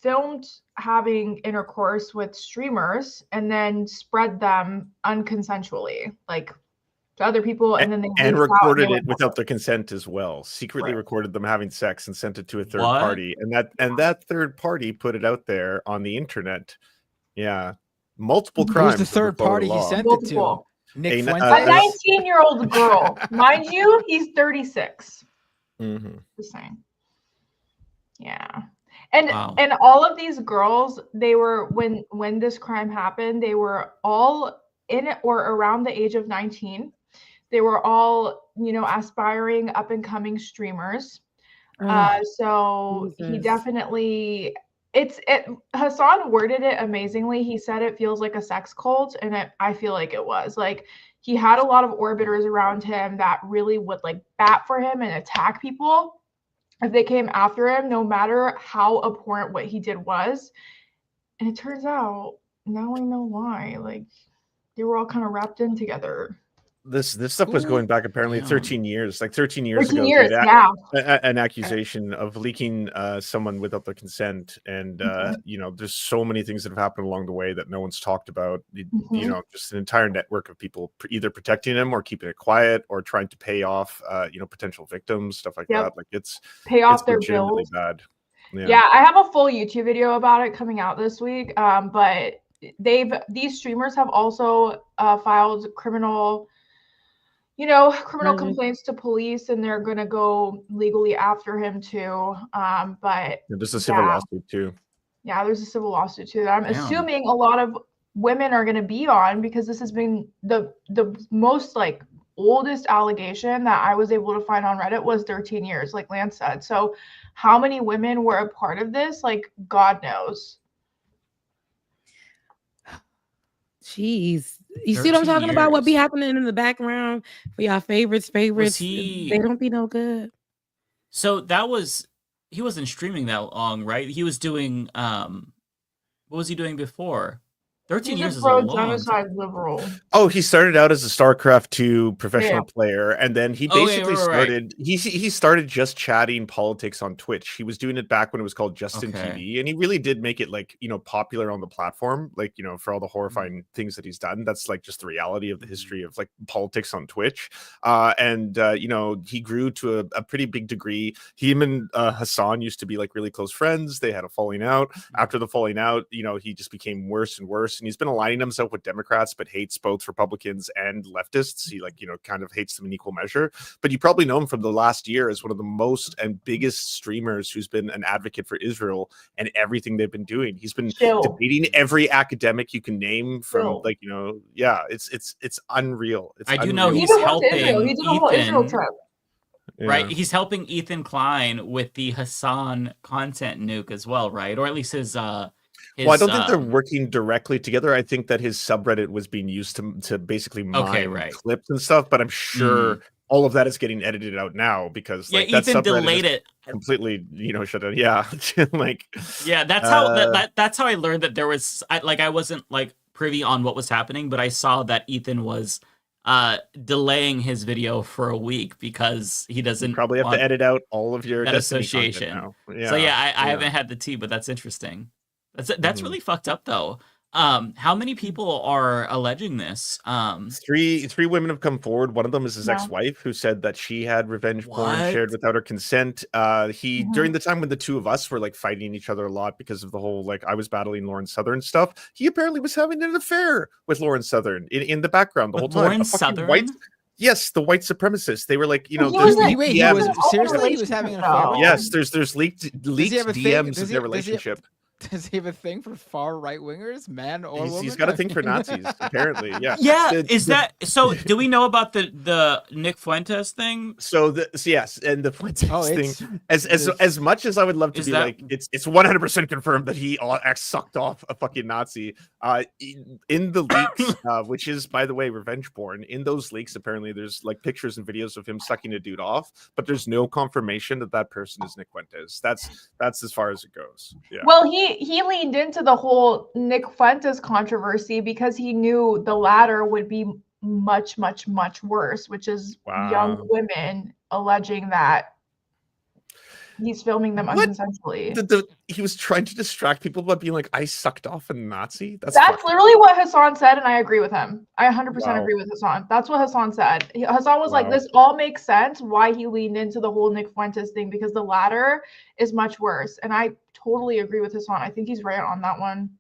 filmed having intercourse with streamers and then spread them unconsensually, like to other people, and then they recorded it without their consent as well. Secretly recorded them having sex and sent it to a third party, and that third party put it out there on the internet. Yeah, multiple crimes. Who's the third party he sent it to? Nick Fuentes? A 19-year-old girl, mind you, he's 36. Mm-hmm. Just saying. Yeah. And all of these girls, they were when this crime happened, they were all in or around the age of 19. They were all, aspiring up and coming streamers. So Jesus. He definitely Hassan worded it amazingly. He said it feels like a sex cult, and I feel like it was. Like he had a lot of orbiters around him that really would like bat for him and attack people if they came after him, no matter how abhorrent what he did was. And it turns out now we know why. Like they were all kind of wrapped in together. This stuff was going back apparently 13 years. Like 13 years 13 ago, years, an accusation of leaking someone without their consent. And there's so many things that have happened along the way that no one's talked about. Just an entire network of people either protecting him or keeping it quiet or trying to pay off potential victims, stuff like that. Like it's pay off their legitimately bills. Bad. Yeah, I have a full YouTube video about it coming out this week. But these streamers have also filed criminal criminal complaints to police, and they're going to go legally after him too. But there's a civil lawsuit too. Yeah, there's a civil lawsuit too that I'm Damn. assuming a lot of women are going to be on, because this has been the most like oldest allegation that I was able to find on Reddit was 13 years, like Lance said. So how many women were a part of this? Like, God knows. Jeez. You see what I'm talking about? What be happening in the background for y'all favorites? They don't be no good. So he wasn't streaming that long, right? He was doing what was he doing before? 13 years is a long genocide liberal. Oh, he started out as a StarCraft 2 professional player, and then he basically started. He started just chatting politics on Twitch. He was doing it back when it was called Justin TV, and he really did make it like popular on the platform. Like for all the horrifying things that he's done, that's like just the reality of the history of like politics on Twitch. He grew to a pretty big degree. Him and Hassan used to be like really close friends. They had a falling out. After the falling out, he just became worse and worse. And he's been aligning himself with Democrats, but hates both Republicans and leftists. He kind of hates them in equal measure. But you probably know him from the last year as one of the most and biggest streamers who's been an advocate for Israel and everything they've been doing. He's been debating every academic you can name from it's unreal. I do know he's helping Ethan. Right, he's helping Ethan Klein with the Hassan content nuke as well, right? Or at least his well, I don't think they're working directly together. I think that his subreddit was being used to basically mine clips and stuff, but I'm sure all of that is getting edited out now because Ethan that delayed it completely, shut down. That's how I learned that there was I wasn't like privy on what was happening, but I saw that Ethan was delaying his video for a week because he doesn't probably have to edit out all of your that association now. I haven't had the tea, but that's interesting. That's really fucked up though. How many people are alleging this? Three women have come forward. One of them is his ex-wife, who said that she had revenge porn shared without her consent. During the time when the two of us were like fighting each other a lot because of the whole I was battling Lauren Southern stuff, he apparently was having an affair with Lauren Southern in the background the whole time. Lauren Southern? Yes, the white supremacists. They were like, he was having an affair. Yes, there's leaked DMs of their relationship. Does he have a thing for far right wingers, man or woman? He's got a thing for Nazis, apparently. Yeah. Yeah. So? Do we know about the Nick Fuentes thing? Yes, and the Fuentes thing. As much as I would love to be like, it's 100% confirmed that he sucked off a fucking Nazi. In the leaks, which is by the way revenge porn. In those leaks, apparently there's like pictures and videos of him sucking a dude off, but there's no confirmation that person is Nick Fuentes. That's as far as it goes. Yeah. Well, he leaned into the whole Nick Fuentes controversy because he knew the latter would be much, much, much worse, which is young women alleging that he's filming them unconsensually. He was trying to distract people by being like, I sucked off a Nazi? That's literally what Hassan said, and I agree with him. I 100% agree with Hassan. That's what Hassan said. Hassan was like, this all makes sense why he leaned into the whole Nick Fuentes thing, because the latter is much worse. And I totally agree with Hassan. I think he's right on that one.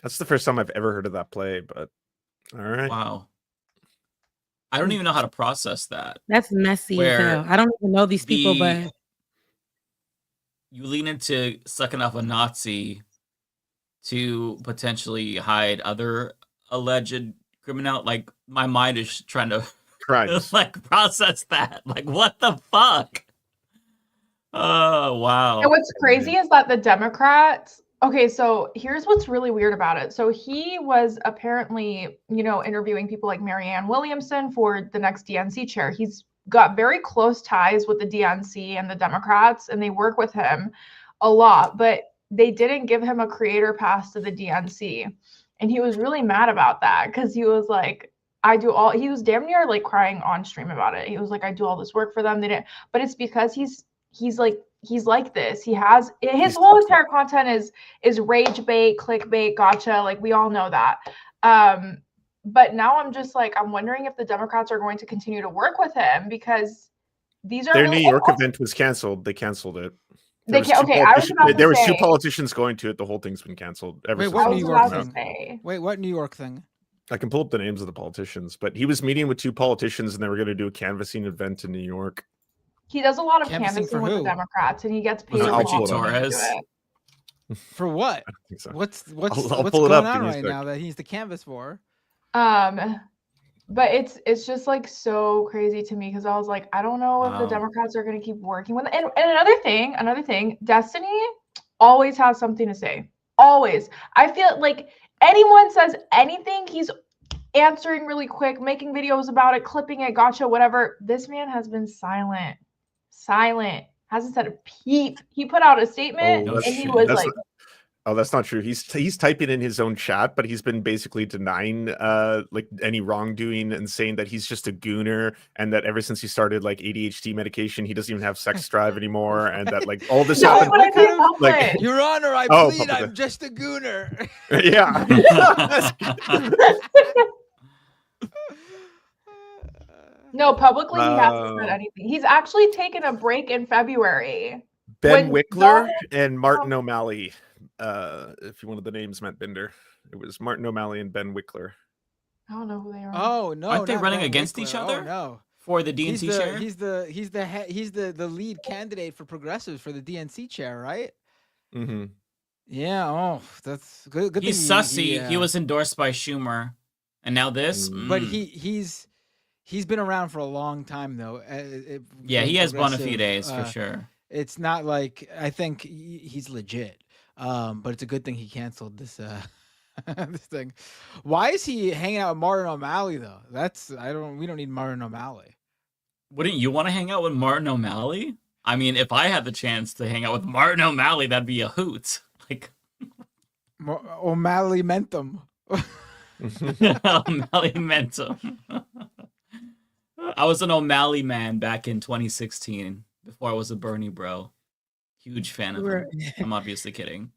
That's the first time I've ever heard of that play, but all right. Wow. I don't even know how to process that. That's messy as hell. I don't even know these people, but you lean into sucking off a Nazi to potentially hide other alleged criminal. Like, my mind is trying to process that. Like, what the fuck? Oh, wow. And what's crazy is that the Democrats, okay, so here's what's really weird about it. So he was apparently, interviewing people like Marianne Williamson for the next DNC chair. He's got very close ties with the DNC and the Democrats, and they work with him a lot, but they didn't give him a creator pass to the DNC. And he was really mad about that because he was like, he was damn near like crying on stream about it. He was like, I do all this work for them. They didn't, but it's because he's like this. He has his whole entire content is rage bait, clickbait, gotcha. Like, we all know that. But now I'm just like, I'm wondering if the Democrats are going to continue to work with him because these are their New York event was canceled. They canceled it. There was two politicians going to it. The whole thing's been canceled. Wait, what New York thing? I can pull up the names of the politicians, but he was meeting with 2 politicians and they were going to do a canvassing event in New York. He does a lot of Canvassing canvassing for with the who? Democrats, and he gets paid Was it a Richie lot of money to do Torres? it. For what? I don't think so. What's I'll what's pull it going up. on Give me a right sec. now that he's the canvas for? But it's just like so crazy to me because I was like, I don't know if the Wow. Democrats are going to keep working with it. And another thing, Destiny always has something to say. Always. I feel like anyone says anything, he's answering really quick, making videos about it, clipping it, gotcha, whatever. This man has been silent. Hasn't said a peep. He put out a statement and he was like, Oh, that's not true. He's typing in his own chat, but he's been basically denying like any wrongdoing and saying that he's just a gooner and that ever since he started like ADHD medication, he doesn't even have sex drive anymore, and that like all this happened. Like, Your Honor, I Oh, plead, public. I'm just a gooner. Yeah. no, publicly he hasn't said anything. He's actually taken a break in February. Ben When Wickler and Martin O'Malley. If you wanted the names meant Binder, it was Martin O'Malley and Ben Wickler. I don't know who they are. Oh no! Aren't they not running Ben against Wickler. each other? Oh, no. For the DNC chair? He's the lead candidate for progressives for the DNC chair, right? Mm-hmm. Yeah. Oh, that's good. Good. He's thing sussy. He was endorsed by Schumer, and now this. But he's been around for a long time though. Yeah, he has bona progressive, fides for sure. It's not like I think he's legit. But it's a good thing he canceled this this thing. Why is he hanging out with Martin O'Malley though? We don't need Martin O'Malley. Wouldn't you want to hang out with Martin O'Malley? I mean, if I had the chance to hang out with Martin O'Malley, that'd be a hoot. Like O'Malley Mentum. O'Malley Mentum. I was an O'Malley man back in 2016 before I was a Bernie bro. Huge fan of him. I'm obviously kidding.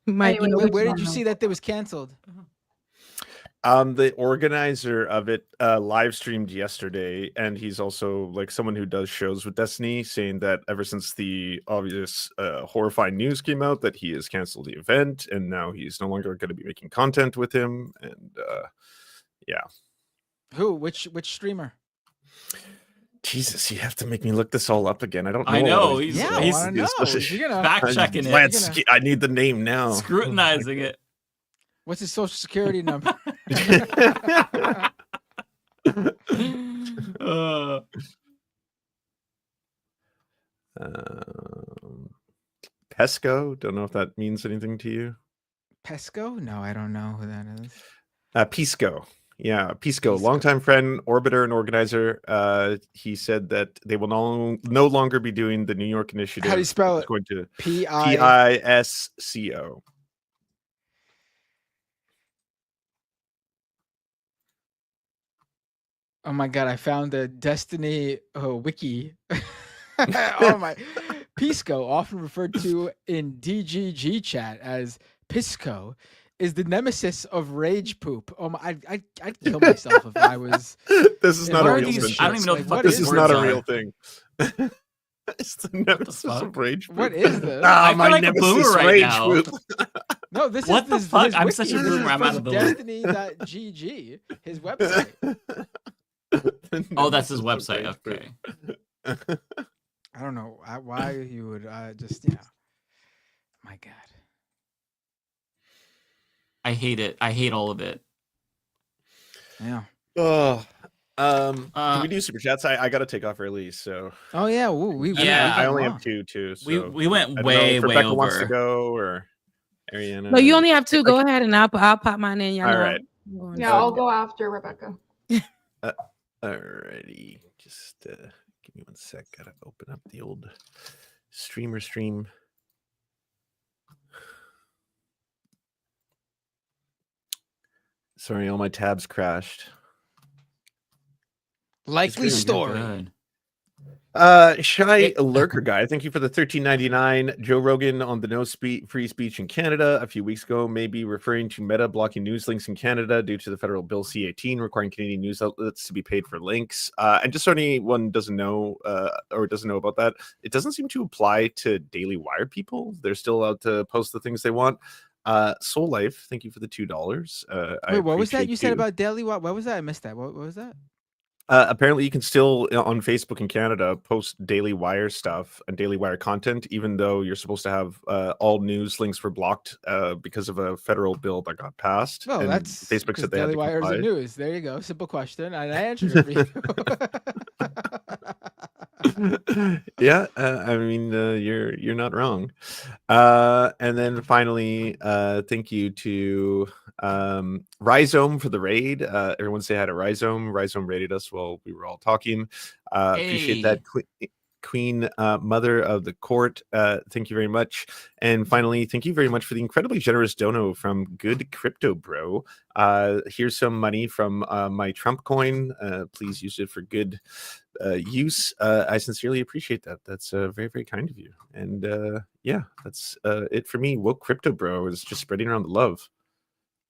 Mike, where did you see that was canceled? The organizer of it live streamed yesterday, and he's also like someone who does shows with Destiny, saying that ever since the obvious horrifying news came out that he has canceled the event, and now he's no longer going to be making content with him. And yeah, who? Which streamer? Jesus, you have to make me look this all up again. I don't know. I know. He's fact checking it. I need the name now. Scrutinizing it. What's his social security number? Pesco. Don't know if that means anything to you. Pesco? No, I don't know who that is. Pisco. Yeah, Pisco, longtime friend, orbiter, and organizer. He said that they will no longer be doing the New York initiative. How do you spell it? Going to Pisco. Oh my god, I found the Destiny wiki. Oh my. Pisco, often referred to in DGG chat as Pisco, is the nemesis of rage poop. Oh my, I'd kill myself if I was. This is not a real thing. I don't even know what the fuck this is not a are. real thing. It's the nemesis of rage poop. What is this? I feel like a boomer right now. Poop. No, this what is the his, fuck? his I'm wiki. such a This boomer. is I'm out from of the loop. Destiny.gg, his website. Oh, that's his website. Okay. I don't know why you would just my god. I hate it. I hate all of it. Yeah. Oh, can we do super chats? I got to take off early, so. Oh yeah, we I only have two too. So we went I don't know way if Rebecca over. wants to go or Ariana. No, you only have two. Go ahead, and I'll pop mine in. Y'all All know. right. Yeah, I'll go after Rebecca. Alrighty, just give me one sec. Gotta open up the old stream. Sorry, all my tabs crashed. Likely story. Shy Lurker Guy, thank you for the $13.99. Joe Rogan on the no free speech in Canada a few weeks ago, maybe referring to Meta blocking news links in Canada due to the federal bill C-18 requiring Canadian news outlets to be paid for links. And just so anyone doesn't know or doesn't know about that, it doesn't seem to apply to Daily Wire people. They're still allowed to post the things they want. Soul Life, thank you for the $2. Wait, what was that you said you. about daily? What was that? I missed that. What was that? Apparently, you can still on Facebook in Canada post Daily Wire stuff and Daily Wire content, even though you're supposed to have all news links were blocked because of a federal bill that got passed. Well, and that's Facebook said they Daily had to Wire is comply. a news. There you go. Simple question, and I answered it for you. Yeah, I mean, you're not wrong. And then finally, thank you to Rhizome for the raid. Everyone say hi to Rhizome. Rhizome raided us while we were all talking. Appreciate that, Queen Mother of the Court. Thank you very much. And finally, thank you very much for the incredibly generous dono from Good Crypto Bro. Here's some money from my Trump coin. Please use it for good use. I sincerely appreciate that. That's very, very kind of you. And yeah, that's it for me. Woke Crypto Bro is just spreading around the love.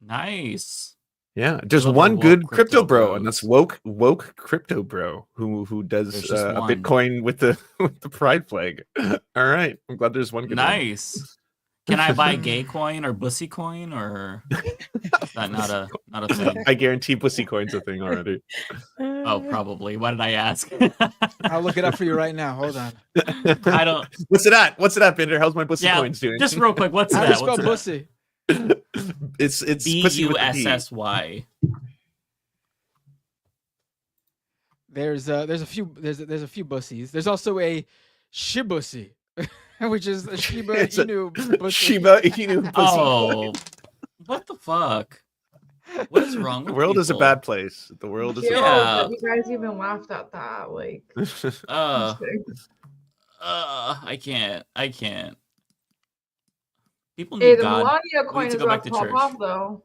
Nice. Yeah, just Love one the good woke crypto crypto bro, and bros. that's woke crypto bro who does There's just a one. Bitcoin with the pride flag. All right, I'm glad there's one good one. Nice. Can I buy gay coin or bussy coin, or is that not a thing? I guarantee pussy coin's a thing already. Oh, probably. Why did I ask? I'll look it up for you right now. Hold on. I don't. What's it at? What's it at, Binder? How's my pussy Yeah, coins doing? just real quick. What's How that? do you spell What's bussy? It's pussy with a D. BUSSY. There's a few bussies. There's also a shibussy, which is a Shiba It's a Inu bussy. Shiba Inu pussy. Oh, what the fuck? What is wrong with The world is a people? bad place. The world is a Ew, Yeah. that you guys even laughed at that. Like, I can't. People hey, need the God. Melania We coin need to is go back about to to pop church. off though.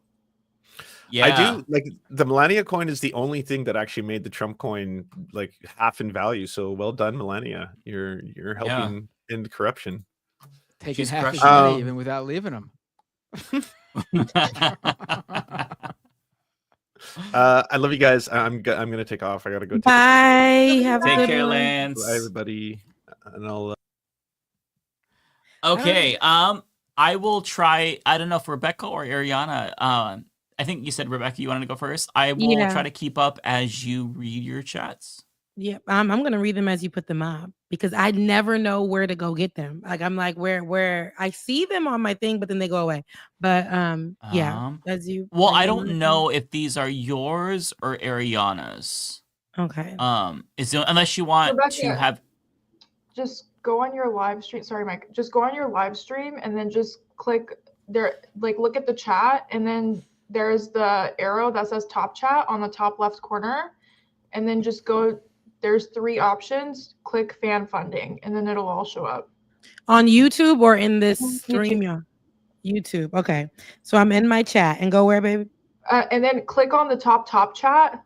Yeah. I do like the Melania coin is the only thing that actually made the Trump coin like half in value. So well done, Melania. You're helping end corruption. Taking She's half his crushing money it. even without leaving him. I love you guys. I'm gonna take off. I gotta go. Bye. Have a Take good care, one. Lance. Bye, everybody. And I'll. Okay. I will try. I don't know if Rebecca or Ariana. I think you said Rebecca. You wanted to go first. I will Yeah. try to keep up as you read your chats. Yep. I'm gonna read them as you put them up because I never know where to go get them. Like I'm like where I see them on my thing, but then they go away. But yeah, as you. Well, as I you don't read know if these are yours or Ariana's. them. Okay. Unless you want to Rebecca, have. Just go on your live stream. Sorry, Mike. Just go on your live stream and then just click there. Like look at the chat, and then there's the arrow that says top chat on the top left corner, and then just go. There's 3 options. Click fan funding, and then it'll all show up. On YouTube or in this stream? Yeah. YouTube. Okay. So I'm in my chat and go where, baby? And then click on the top chat.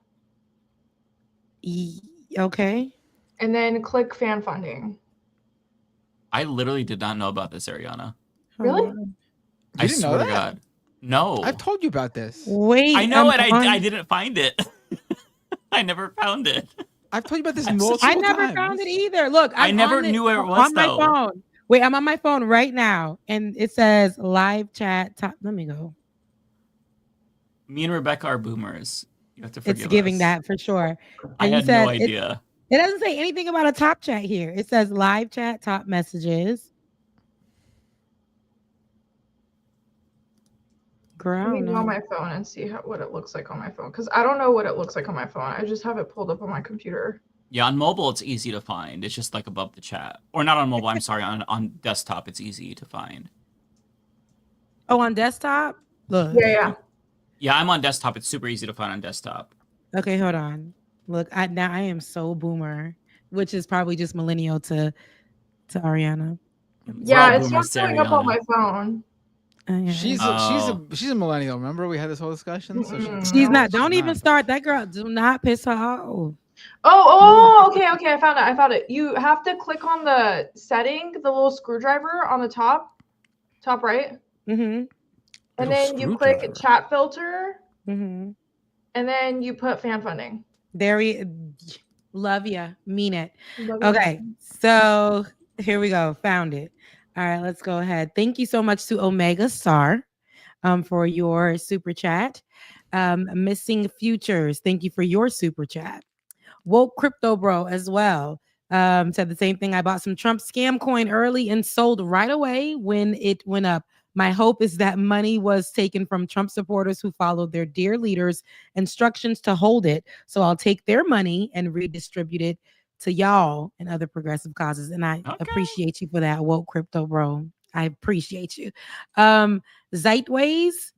Okay. And then click fan funding. I literally did not know about this, Ariana. Really? I didn't know swear to that? God. No. I've told you about this. Wait. I know, I'm and on- I didn't find it. I never found it. I've told you about this I'm multiple I never times. found it either. Look, I I'm never on it- knew where it was, on my though. phone. Wait, I'm on my phone right now, and it says live chat. Top. Let me go. Me and Rebecca are boomers. You have to forgive It's giving us. that for sure. I And you had said no idea. It doesn't say anything about a top chat here. It says live chat, top messages. Let me Ground. go on my phone and see what it looks like on my phone, because I don't know what it looks like on my phone. I just have it pulled up on my computer. Yeah, on mobile it's easy to find. It's just like above the chat. Or not on mobile, I'm sorry. On desktop it's easy to find. Oh, on desktop? Look. Yeah. Yeah, I'm on desktop. It's super easy to find on desktop. Okay, hold on. Look, now I am so boomer, which is probably just millennial to Ariana. Yeah, it's not showing up on my phone. She's a millennial. Remember we had this whole discussion. So She's not. Don't even start. That girl. Do not piss her off. Okay. I found it. You have to click on the setting, the little screwdriver on the top right. Mm-hmm. And then you click chat filter. Mm-hmm. And then you put fan funding. There we love ya. Mean it. Love ya. Okay, so here we go. Found it. All right, let's go ahead. Thank you so much to Omega Star. for your super chat. Missing Futures, thank you for your super chat. Woke Crypto Bro as well. Said the same thing. I bought some Trump scam coin early and sold right away when it went up. My hope is that money was taken from Trump supporters who followed their dear leaders' instructions to hold it. So I'll take their money and redistribute it to y'all and other progressive causes. And I appreciate you for that, Woke Crypto Bro. I appreciate you. Zeitways.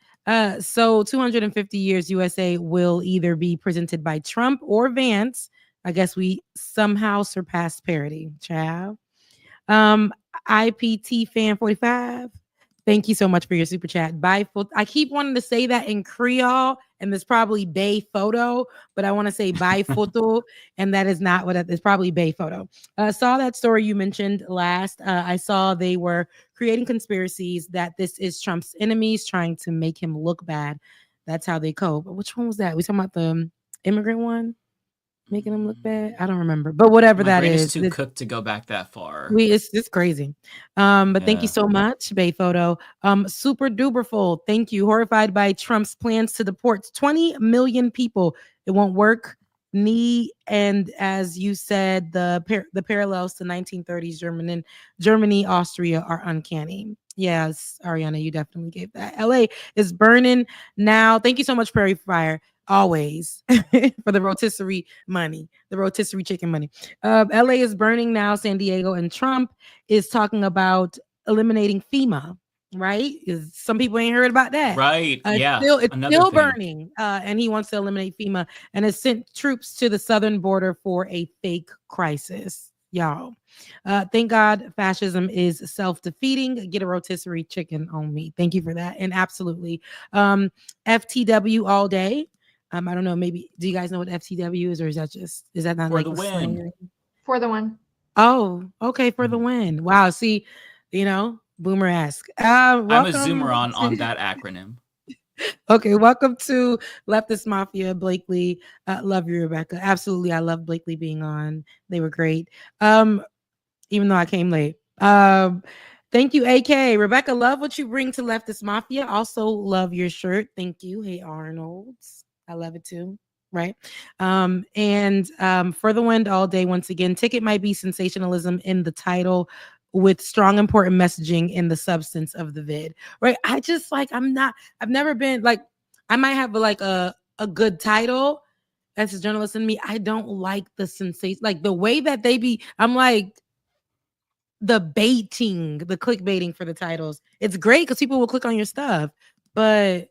So 250 years USA will either be presented by Trump or Vance. I guess we somehow surpassed parity. Ciao. IPT fan 45. Thank you so much for your super chat. Bye. I keep wanting to say that in Creole, and there's probably Bay Photo, but I want to say Bye Photo, and that is not what it is. Probably Bay Photo. Saw that story you mentioned last. I saw they were creating conspiracies that this is Trump's enemies trying to make him look bad. That's how they cope. Which one was that? We talking about the immigrant one? Making him look bad? I don't remember. But whatever My that brain is. too cooked to go back that far. It's crazy. But thank you so much, Bay Photo. Super duper full. Thank you. Horrified by Trump's plans to deport 20 million people. It won't work. And as you said, the parallels to 1930s Germany, Austria are uncanny. Yes, Ariana, you definitely gave that. LA is burning now. Thank you so much, Prairie Fire. Always for the rotisserie money, the rotisserie chicken money. LA is burning now, San Diego, and Trump is talking about eliminating FEMA, right? Some people ain't heard about that. Right. Yeah. It's still burning. And he wants to eliminate FEMA and has sent troops to the southern border for a fake crisis. Y'all. Thank God fascism is self-defeating. Get a rotisserie chicken on me. Thank you for that. And absolutely. FTW all day. I don't know. Maybe do you guys know what FTW is, or is that not for like the win? For the win. Oh, okay, for the win. Wow. See, boomer-esque. I'm a zoomer on that acronym. Okay, welcome to Leftist Mafia, Blakeley. Love you, Rebecca. Absolutely, I love Blakeley being on. They were great. Even though I came late. Thank you, AK. Rebecca, love what you bring to Leftist Mafia. Also love your shirt. Thank you. Hey, Arnold's. I love it too. Right. For the wind all day, once again, ticket might be sensationalism in the title with strong, important messaging in the substance of the vid. Right. I've never been like, I might have a good title. That's a journalist in me. I don't like the sensation, like the way that they be. I'm like, the clickbaiting for the titles. It's great because people will click on your stuff, but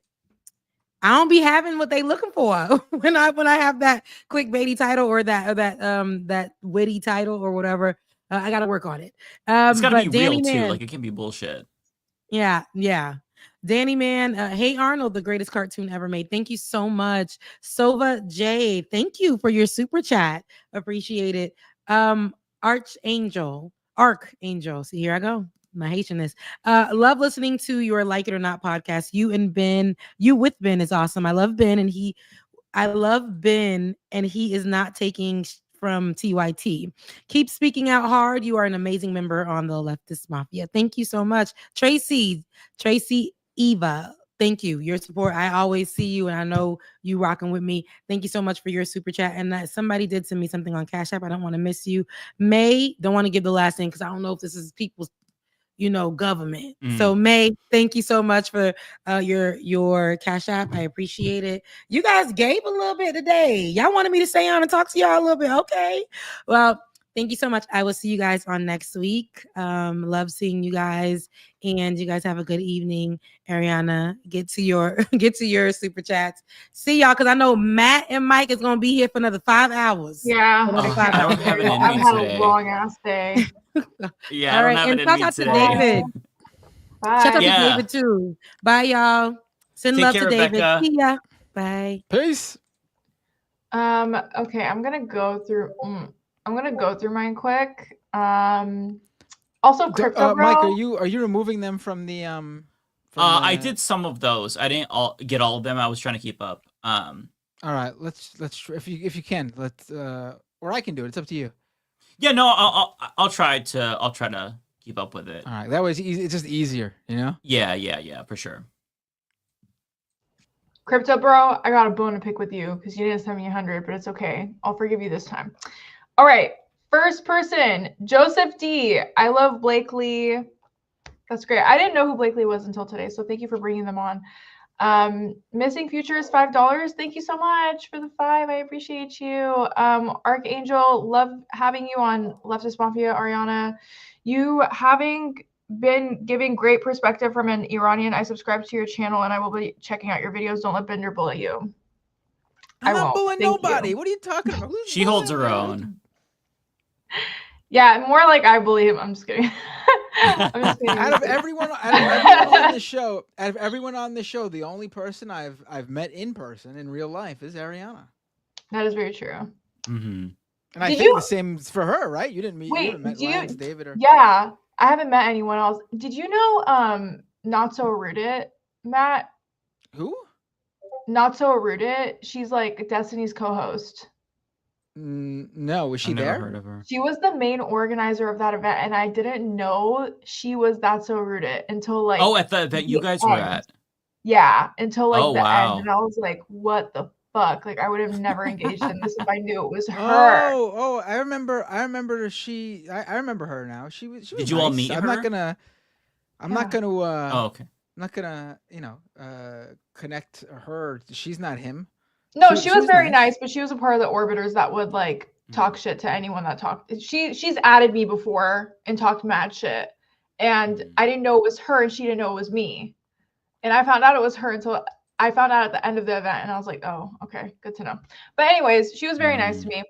I don't be having what they looking for when I have that clickbaity title or that witty title or whatever. I got to work on it. It's got to be Danny real Man, too. Like it can be bullshit. Yeah. Danny Man, hey Arnold, the greatest cartoon ever made. Thank you so much. Sova J, thank you for your super chat. Appreciate it. Archangel. See, here I go. My Haitianness. Love listening to your Like It or Not podcast. You with Ben is awesome. I love Ben, and he is not taking from TYT. Keep speaking out hard. You are an amazing member on the Leftist Mafia. Thank you so much. Tracy Eva. Thank you. Your support. I always see you, and I know you rocking with me. Thank you so much for your super chat. And that somebody did send me something on Cash App. I don't want to miss you. May, don't want to give the last name because I don't know if this is people's government. So May, thank you so much for your Cash App. I appreciate it. You guys gave a little bit today. Y'all wanted me to stay on and talk to y'all a little bit. Okay. Well, thank you so much. I will see you guys on next week. Love seeing you guys, and you guys have a good evening. Ariana, get to your super chats. See y'all, because I know Matt and Mike is gonna be here for another 5 hours. Yeah, I don't have it in me I've had today. a long ass day. Yeah, I don't have it in me today. David. Bye. Shout out to David too. Bye, y'all. Send Take love care, to David. Rebecca. See ya. Bye. Peace. Okay, I'm gonna go through mine quick. Also, crypto bro. Mike, are you removing them from the I did some of those. I didn't get all of them. I was trying to keep up. All right, let's if you can, or I can do it. It's up to you. Yeah, no, I'll try to keep up with it. All right, that way it's just easier, Yeah, for sure. Crypto Bro, I got a bone to pick with you because you didn't send me 100, but it's okay. I'll forgive you this time. All right. First person, Joseph D. I love Blakeley. That's great. I didn't know who Blakeley was until today, so thank you for bringing them on. Missing Future is $5. Thank you so much for the 5. I appreciate you. Archangel, love having you on Leftist Mafia, Ariana. You having been giving great perspective from an Iranian. I subscribe to your channel and I will be checking out your videos. Don't let Bender bully you. I'm not bullying nobody. What are you talking about? She holds her own. Yeah, more like I bully him. I'm just kidding. I'm just kidding. Out of everyone on the show, the only person I've met in person in real life is Ariana. That is very true. Mm-hmm. And I think the same for her, right? You didn't meet. Wait, you haven't met Lance, David, or yeah, I haven't met anyone else. Did you know Not So Rooted, Matt? Who? Not So Rooted. She's like Destiny's co-host. No, was she I've there? never heard of her. She was the main organizer of that event, and I didn't know she was That So Rooted until like at the event you guys were at. Yeah, until like Oh, the wow. end, and I was like, "What the fuck?" Like I would have never engaged in this if I knew it was her. Oh, I remember. I remember her now. She was. Did you all meet I'm her? not gonna. I'm not gonna. Oh, okay. I'm not gonna. Connect her. She's not him. No, she was very nice, but she was a part of the orbiters that would like talk shit to anyone that talked. She's added me before and talked mad shit, and I didn't know it was her, and she didn't know it was me, and I found out it was her until I found out at the end of the event, and I was like, oh, okay, good to know. But anyways, she was very nice to me.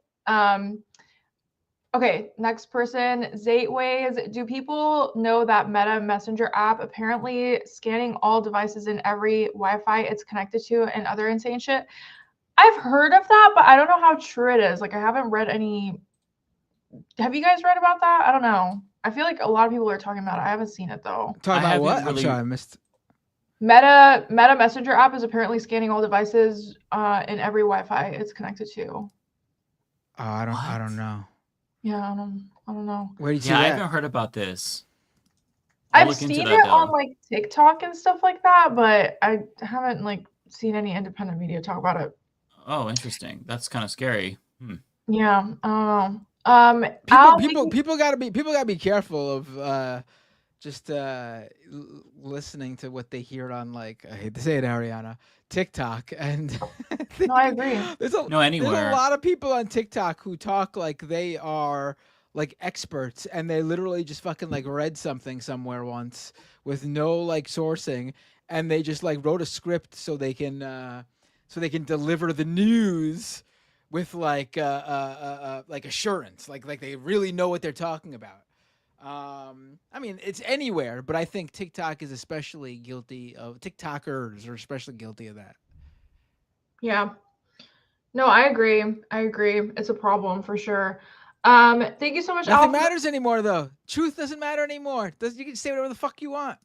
Okay, next person, Zateways. Do people know that Meta Messenger app apparently scanning all devices in every Wi-Fi it's connected to and other insane shit? I've heard of that, but I don't know how true it is. Like, I haven't read any. Have you guys read about that? I don't know. I feel like a lot of people are talking about it. I haven't seen it though. Talking about what? I'm sorry, I missed. Meta Messenger app is apparently scanning all devices in every Wi-Fi it's connected to. Oh, I don't know. Yeah, I don't know. Where did you? I haven't heard about this. I've seen it on like TikTok and stuff like that, but I haven't like seen any independent media talk about it. Oh, interesting. That's kind of scary. Yeah, I don't know. People gotta be careful of just listening to what they hear on, like, I hate to say it, Ariana, TikTok. And no, I agree. There's a lot of people on TikTok who talk like they are like experts, and they literally just fucking like read something somewhere once with no like sourcing, and they just like wrote a script so they can deliver the news with like assurance, like they really know what they're talking about. I mean, it's anywhere, but I think TikTok is especially guilty of TikTokers are especially guilty of that. Yeah. No, I agree. It's a problem for sure. Thank you so much. Nothing matters anymore, though. Truth doesn't matter anymore. You can say whatever the fuck you want.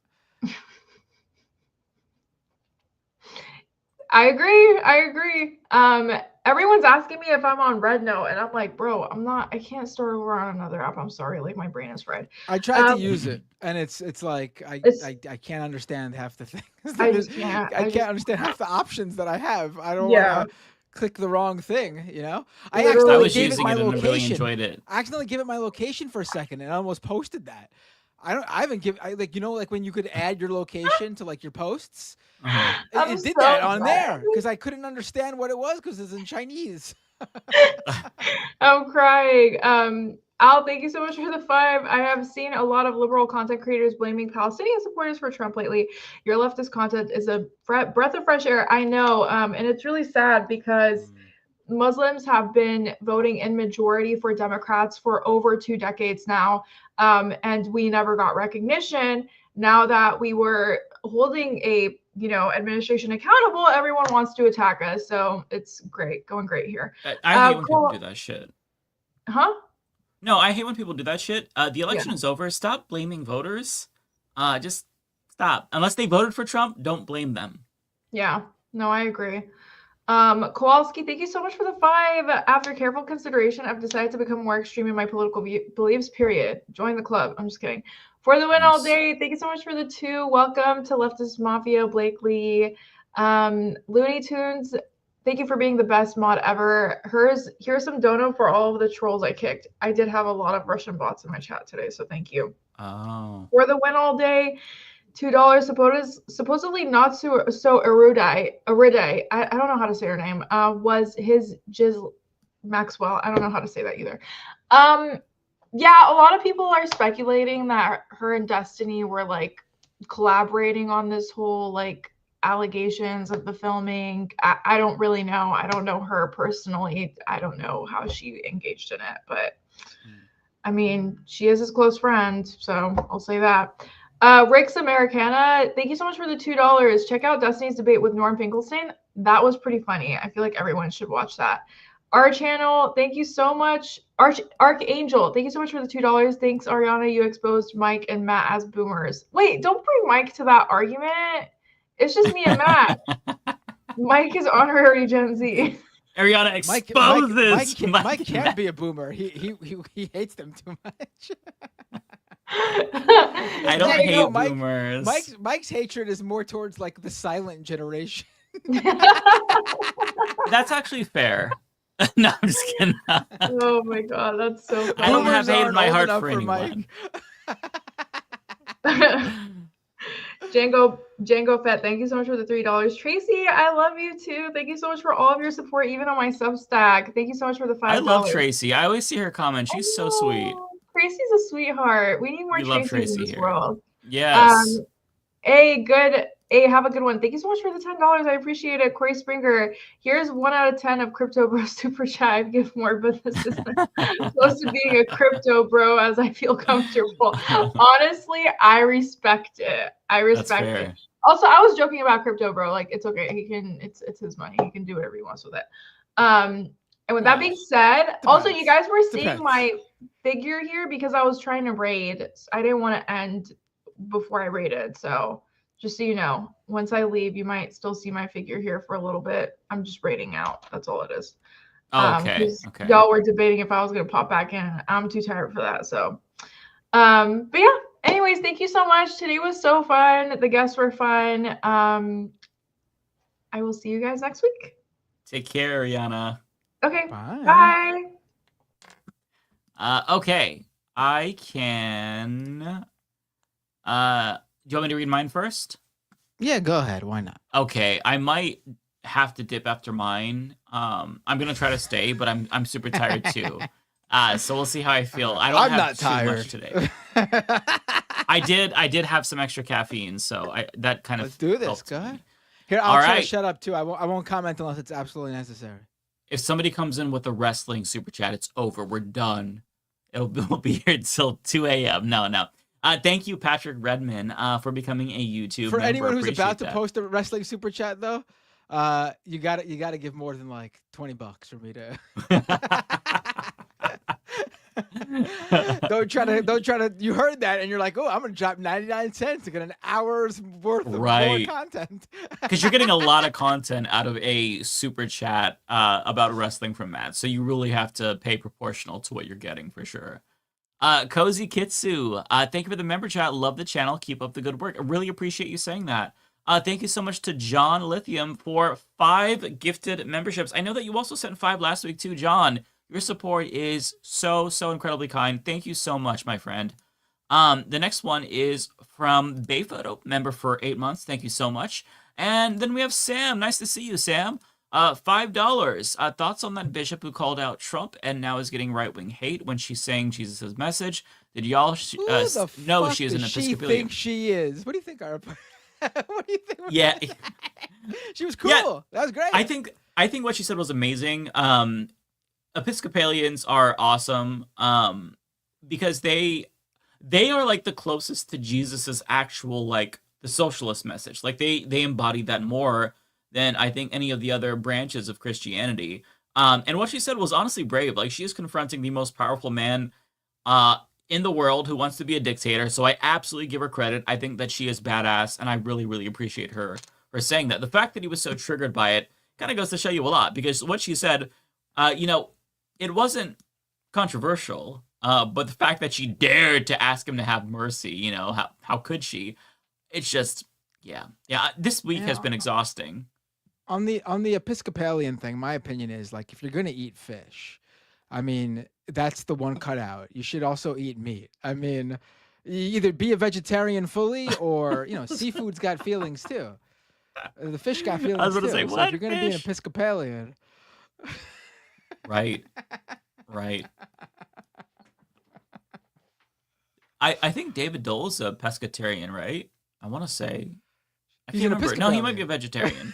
I agree. Everyone's asking me if I'm on Red Note, and I'm like, bro, I'm not. I can't start over on another app. I'm sorry, like my brain is fried. I tried to use it, and it's like I can't understand half the things. I just can't. I can't understand half the options that I have. I don't want to click the wrong thing, you know. I accidentally gave it my location. Really enjoyed it. I accidentally gave it my location for a second, and I almost posted that. I haven't given like when you could add your location to like your posts. It did that on there because I couldn't understand what it was because it's in Chinese. I'm crying. Al, thank you so much for the 5. I have seen a lot of liberal content creators blaming Palestinian supporters for Trump lately. Your leftist content is a breath of fresh air. I know, and it's really sad because Muslims have been voting in majority for Democrats for over 2 decades now, and we never got recognition. Now that we were holding a administration accountable, everyone wants to attack us. So it's great, going great here. I hate when people do that shit. Huh? No, I hate when people do that shit. The election is over. Stop blaming voters. Just stop. Unless they voted for Trump, don't blame them. Yeah. No, I agree. Kowalski, thank you so much for the 5. After careful consideration, I've decided to become more extreme in my political beliefs, period. Join the club. I'm just kidding. For the win all day, thank you so much for the 2. Welcome to Leftist Mafia, Blakeley. Looney Tunes, thank you for being the best mod ever. Here's some dono for all of the trolls I kicked. I did have a lot of Russian bots in my chat today, so thank you. Oh. For the win all day, $2. Supposedly not so erudite. I don't know how to say her name. Was his Jiz Maxwell. I don't know how to say that either. Yeah, a lot of people are speculating that her and Destiny were like collaborating on this whole like allegations of the filming. I don't really know. I don't know her personally. I don't know how she engaged in it, but I mean, she is his close friend, so I'll say that. Rick's Americana, thank you so much for the $2. Check out Destiny's debate with Norm Finkelstein. That was pretty funny. I feel like everyone should watch that. Our channel, thank you so much. Archangel, thank you so much for the $2. Thanks, Ariana. You exposed Mike and Matt as boomers. Wait, don't bring Mike to that argument. It's just me and Matt. Mike is honorary Gen Z. Ariana exposes. Mike can't be a boomer. He hates them too much. I don't hate boomers. Mike's hatred is more towards like the silent generation. That's actually fair. No, I'm just kidding. Oh my god, that's so funny. I don't have hate in my heart for anyone. Django Fett, thank you so much for the $3. Tracy, I love you too. Thank you so much for all of your support, even on my Substack. Thank you so much for the $5. I love Tracy. I always see her comment. She's so sweet. Tracy's a sweetheart. We need more Tracy's in this world. Yes. Have a good one. Thank you so much for the $10. I appreciate it. Corey Springer, here's 1 out of 10 of Crypto Bro Super Chat. I give more, but this is close to being a crypto bro as I feel comfortable. Honestly, I respect it. I respect it. Also, I was joking about Crypto Bro. Like, it's okay. It's his money. He can do whatever he wants with it. And with that being said, also you guys were seeing my figure here because I was trying to raid. I didn't want to end before I raided, so just so you know, once I leave, you might still see my figure here for a little bit. I'm just raiding out. That's all it is. Okay. Y'all were debating if I was going to pop back in. I'm too tired for that. So, but yeah, anyways, thank you so much. Today was so fun. The guests were fun. I will see you guys next week. Take care, Ariana. Okay. Bye. Okay. I can... do you want me to read mine first? Yeah, go ahead. Why not? Okay, I might have to dip after mine. I'm gonna try to stay, but I'm super tired too. So we'll see how I feel. I'm not tired. Too much today. I did have some extra caffeine, so that kind of. Let's do this. Go ahead. Here, I'll try to shut up too. I won't comment unless it's absolutely necessary. If somebody comes in with a wrestling super chat, it's over. We're done. We'll be here until 2 a.m. No. Thank you, Patrick Redman, for becoming a YouTube For member. anyone who's about to that. post a wrestling super chat, though, you got to give more than like $20 for me to. Don't try to. You heard that, and you're like, oh, I'm gonna drop 99 cents to get an hour's worth of more content. Because you're getting a lot of content out of a super chat about wrestling from Matt, so you really have to pay proportional to what you're getting for sure. Cozy Kitsu, thank you for the member chat. Love the channel. Keep up the good work. I really appreciate you saying that. Thank you so much to John Lithium for 5 gifted memberships. I know that you also sent 5 last week too, John. Your support is so incredibly kind. Thank you so much, my friend. The next one is from Bayphoto, member for 8 months. Thank you so much. And then we have Sam. Nice to see you, Sam. $5. Thoughts on that bishop who called out Trump and now is getting right-wing hate when she's saying Jesus' message? Did y'all know she is an Episcopalian? She thinks she is. What do you think, our? What do you think? Yeah, she was cool. Yeah. That was great. I think what she said was amazing. Episcopalians are awesome because they are like the closest to Jesus's actual like the socialist message. Like they embody that more than I think any of the other branches of Christianity. And what she said was honestly brave. Like she is confronting the most powerful man in the world who wants to be a dictator. So I absolutely give her credit. I think that she is badass, and I really appreciate her saying that. The fact that he was so triggered by it kind of goes to show you a lot, because what she said, it wasn't controversial, but the fact that she dared to ask him to have mercy, how could she? It's just, Yeah. This week has been exhausting. On the Episcopalian thing, my opinion is like if you're gonna eat fish, I mean that's the one cutout. You should also eat meat. I mean, either be a vegetarian fully, or seafood's got feelings too. The fish got feelings I was gonna too. say, So what if you're gonna be an fish? Episcopalian, Right. I think David Dole's a pescatarian, right? I want to say. I He's can't an remember. No, he might be a Episcopalian. vegetarian.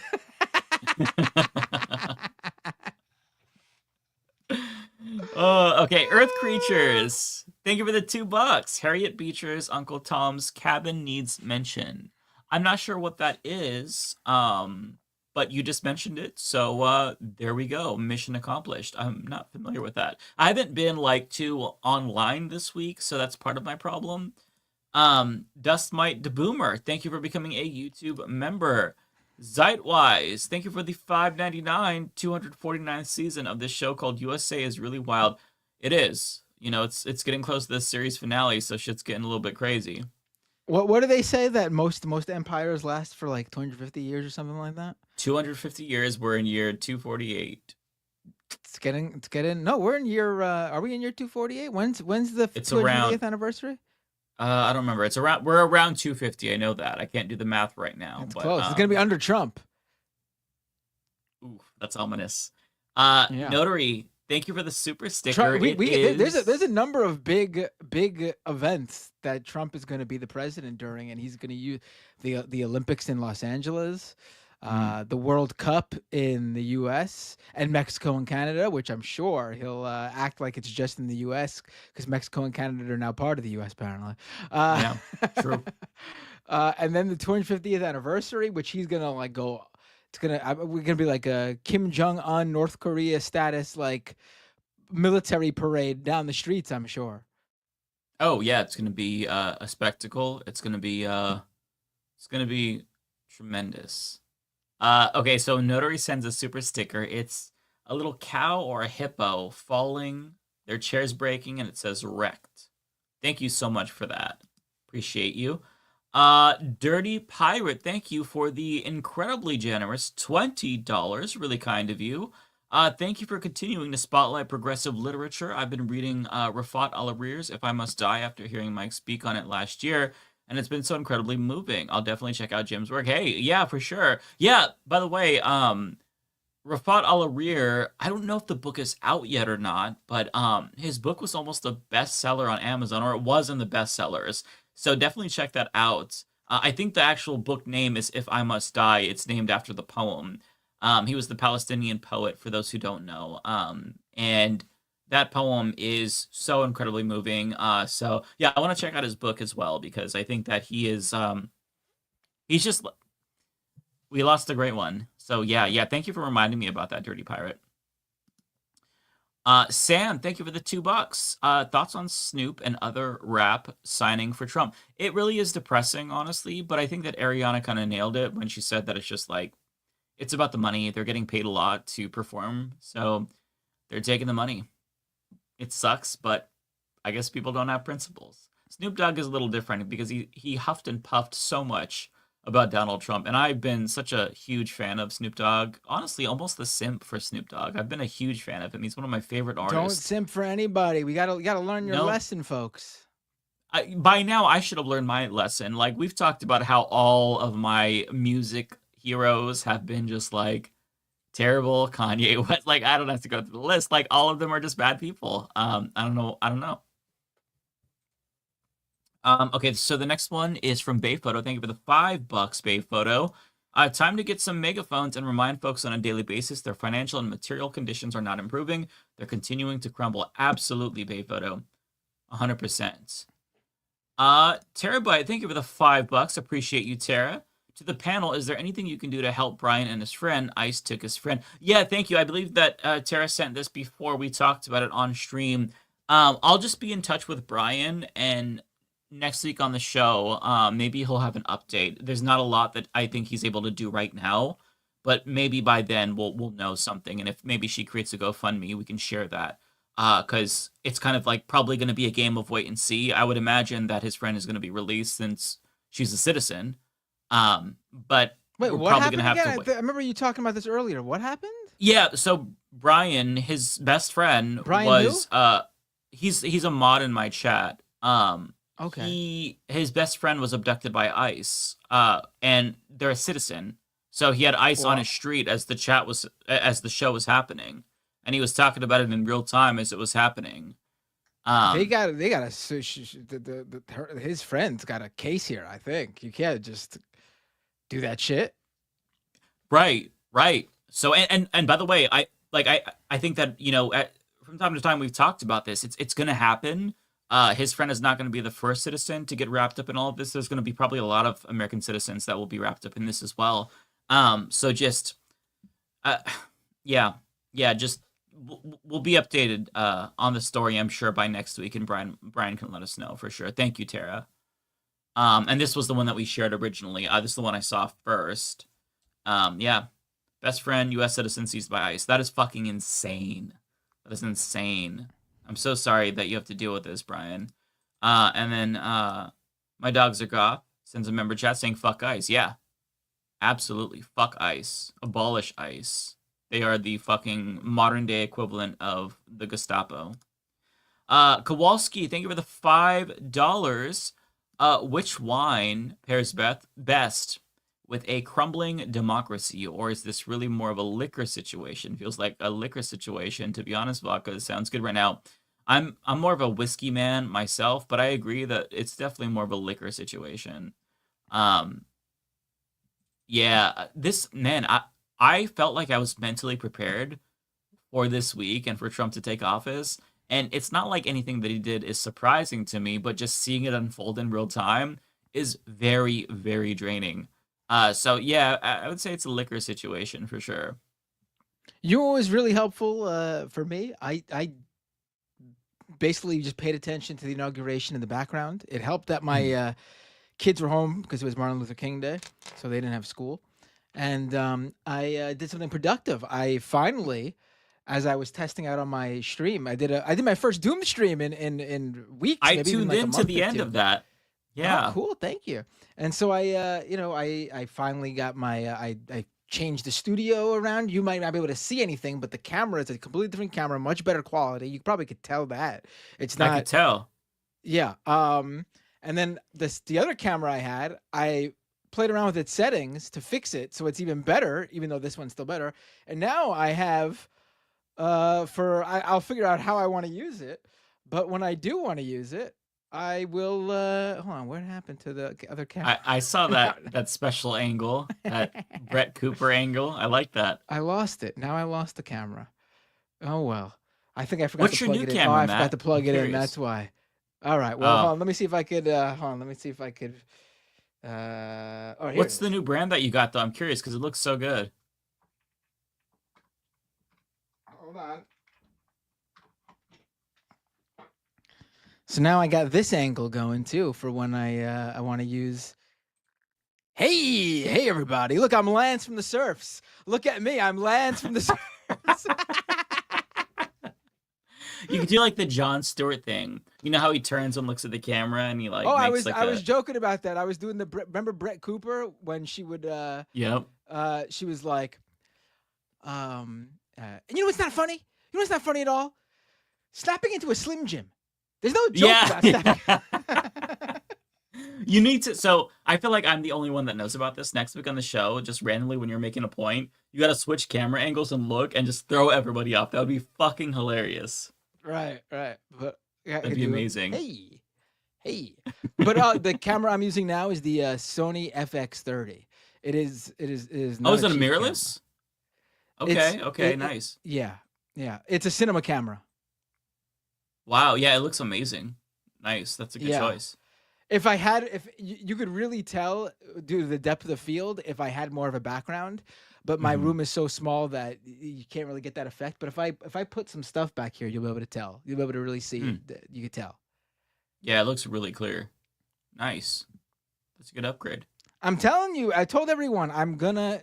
Oh, okay. Earth creatures. Thank you for the $2. Harriet Beecher's Uncle Tom's Cabin needs mention. I'm not sure what that is, but you just mentioned it, so there we go. Mission accomplished. I'm not familiar with that. I haven't been too online this week, so that's part of my problem. Dustmite DeBoomer, thank you for becoming a YouTube member. Zeitwise, thank you for the $5.99 249th season of this show called USA is Really Wild. It is. It's getting close to the series finale, so shit's getting a little bit crazy. what do they say that most empires last for like 250 years or something like that? 250 years. We're in year 248. It's getting. No, we're in year. Are we in year 248? When's the 250th anniversary? I don't remember. We're around 250. I know that. I can't do the math right now. It's but, close. It's gonna be under Trump. Ooh, that's ominous. Yeah. Notary, thank you for the super sticker. There's a number of big events that Trump is going to be the president during, and he's going to use the Olympics in Los Angeles, the World Cup in the U.S. and Mexico and Canada, which I'm sure he'll act like it's just in the U.S. because Mexico and Canada are now part of the U.S. apparently. Yeah, true. And then the 250th anniversary, which he's gonna go. We're gonna be like a Kim Jong-un North Korea status military parade down the streets, I'm sure. Oh yeah, it's gonna be a spectacle. It's gonna be tremendous. Okay, so Notary sends a super sticker. It's a little cow or a hippo falling, their chairs breaking, and it says wrecked. Thank you so much for that. Appreciate you. Dirty Pirate, thank you for the incredibly generous $20. Really kind of you. Thank you for continuing to spotlight progressive literature. I've been reading Rafat Al-Arir's If I Must Die after hearing Mike speak on it last year, and it's been so incredibly moving. I'll definitely check out Jim's work. Hey, yeah, for sure. Yeah, by the way, Rafat Al-Arir, I don't know if the book is out yet or not, but his book was almost a bestseller on Amazon, or it was in the bestsellers. So definitely check that out. I think the actual book name is If I Must Die. It's named after the poem. He was the Palestinian poet, for those who don't know. And that poem is so incredibly moving. So yeah, I want to check out his book as well, because I think that he is, we lost a great one. So yeah. Thank you for reminding me about that, Dirty Pirate. Sam, thank you for the $2. Thoughts on Snoop and other rap signing for Trump? It really is depressing, honestly, but I think that Ariana kind of nailed it when she said that it's just it's about the money. They're getting paid a lot to perform, so they're taking the money. It sucks, but I guess people don't have principles. Snoop Dogg is a little different because he huffed and puffed so much about Donald Trump, and I've been such a huge fan of Snoop Dogg. Honestly, almost the simp for Snoop Dogg. I've been a huge fan of him. He's one of my favorite artists. Don't simp for anybody. You gotta learn your lesson, folks. By now, I should have learned my lesson. We've talked about how all of my music heroes have been just terrible. Kanye West. I don't have to go through the list. All of them are just bad people. I don't know. Okay, so the next one is from Bay Photo. Thank you for the $5, Bay Photo. Time to get some megaphones and remind folks on a daily basis their financial and material conditions are not improving. They're continuing to crumble. Absolutely, Bay Photo. 100%. Terabyte, thank you for the $5. Appreciate you, Tara. To the panel, is there anything you can do to help Brian and his friend? Ice took his friend. Yeah, thank you. I believe that Tara sent this before we talked about it on stream. I'll just be in touch with Brian, and next week on the show, maybe he'll have an update. There's not a lot that I think he's able to do right now, but maybe by then we'll know something. And if maybe she creates a GoFundMe, we can share that. Because it's kind of probably going to be a game of wait and see. I would imagine that his friend is going to be released since she's a citizen. But Wait, we're what probably happened gonna have again? to wait. I remember you talking about this earlier. What happened? Yeah, so Brian, his best friend, Brian was he's a mod in my chat. Okay. His best friend was abducted by ICE. And they're a citizen. So he had ICE on his street as the show was happening. And he was talking about it in real time as it was happening. They got his friend's got a case here, I think. You can't just do that shit. Right. So and by the way, I think that, from time to time we've talked about this. It's gonna happen. His friend is not going to be the first citizen to get wrapped up in all of this. There's going to be probably a lot of American citizens that will be wrapped up in this as well. So just, just we'll be updated on the story, I'm sure, by next week, and Brian can let us know for sure. Thank you, Tara. And this was the one that we shared originally. This is the one I saw first. Best friend, U.S. citizen seized by ICE. That is fucking insane. That is insane. I'm so sorry that you have to deal with this, Brian. And then my dogs are goth sends a member chat saying fuck ICE. Yeah, absolutely. Fuck ICE. Abolish ICE. They are the fucking modern day equivalent of the Gestapo. Kowalski, thank you for the $5. Which wine pairs best with a crumbling democracy, or is this really more of a liquor situation? Feels like a liquor situation, to be honest. Vodka sounds good right now. I'm more of a whiskey man myself, but I agree that it's definitely more of a liquor situation. I felt like I was mentally prepared for this week and for Trump to take office, and it's not like anything that he did is surprising to me, but just seeing it unfold in real time is very, very draining. So yeah, I would say it's a liquor situation for sure. You know what was really helpful for me? I basically just paid attention to the inauguration in the background. It helped that my kids were home because it was Martin Luther King Day, so they didn't have school. And I did something productive. I finally, as I was testing out on my stream, I did my first Doom stream in weeks. I maybe tuned in to the end of that. Yeah. Oh, cool. Thank you. And so I finally got my I changed the studio around. You might not be able to see anything, but the camera is a completely different camera, much better quality. You probably could tell that. It's not. I could tell. Yeah. And then the other camera I had, I played around with its settings to fix it so it's even better, even though this one's still better. And now I have I'll figure out how I want to use it. But when I do want to use it, I will hold on, what happened to the other camera? I saw that special angle, that Brett Cooper angle. I like that. I lost it. Now I lost the camera. Oh well. I think I forgot What's to your plug new it in. camera, I Matt? forgot to plug I'm it in. curious. That's why. All right. Well, hold on. Let me see if I could hold on. Let me see if I could here What's it the is. new brand that you got though? I'm curious because it looks so good. Hold on. So now I got this angle going too for when I want to use. Hey everybody! Look, I'm Lance from the Surfs. Look at me, I'm Lance from the Surfs. You can do like the Jon Stewart thing. You know how he turns and looks at the camera and he like. Oh, makes I was joking about that. I was doing remember Brett Cooper when she would. Yep. She was like, and you know what's not funny? You know what's not funny at all? Snapping into a Slim Jim. There's no joke about snapping. You need to. So I feel like I'm the only one that knows about this. Next week on the show, just randomly when you're making a point, you got to switch camera angles and look and just throw everybody off. That would be fucking hilarious. Right. But That'd be amazing. Hey. But the camera I'm using now is the Sony FX30. It is. Not Is it a cheap mirrorless? camera. Okay, nice. Yeah. It's a cinema camera. Wow. Yeah, it looks amazing. Nice. That's a good choice. If you could really tell due to the depth of the field, if I had more of a background, but my room is so small that you can't really get that effect. But if I put some stuff back here, you'll be able to tell. You'll be able to really see. You could tell. Yeah, it looks really clear. Nice. That's a good upgrade. I'm telling you, I told everyone I'm as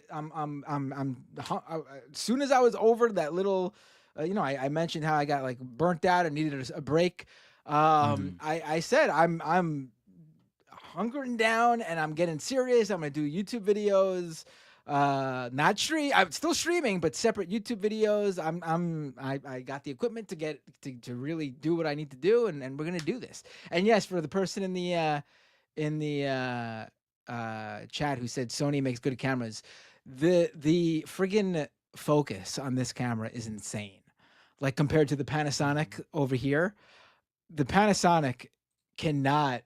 soon as I was over that little, I mentioned how I got like burnt out and needed a break. I said I'm hunkering down and I'm getting serious. I'm gonna do YouTube videos. Not stream. I'm still streaming, but separate YouTube videos. I got the equipment to get to really do what I need to do, and we're gonna do this. And yes, for the person in the chat who said Sony makes good cameras, the friggin' focus on this camera is insane. Like compared to the Panasonic over here, the Panasonic cannot.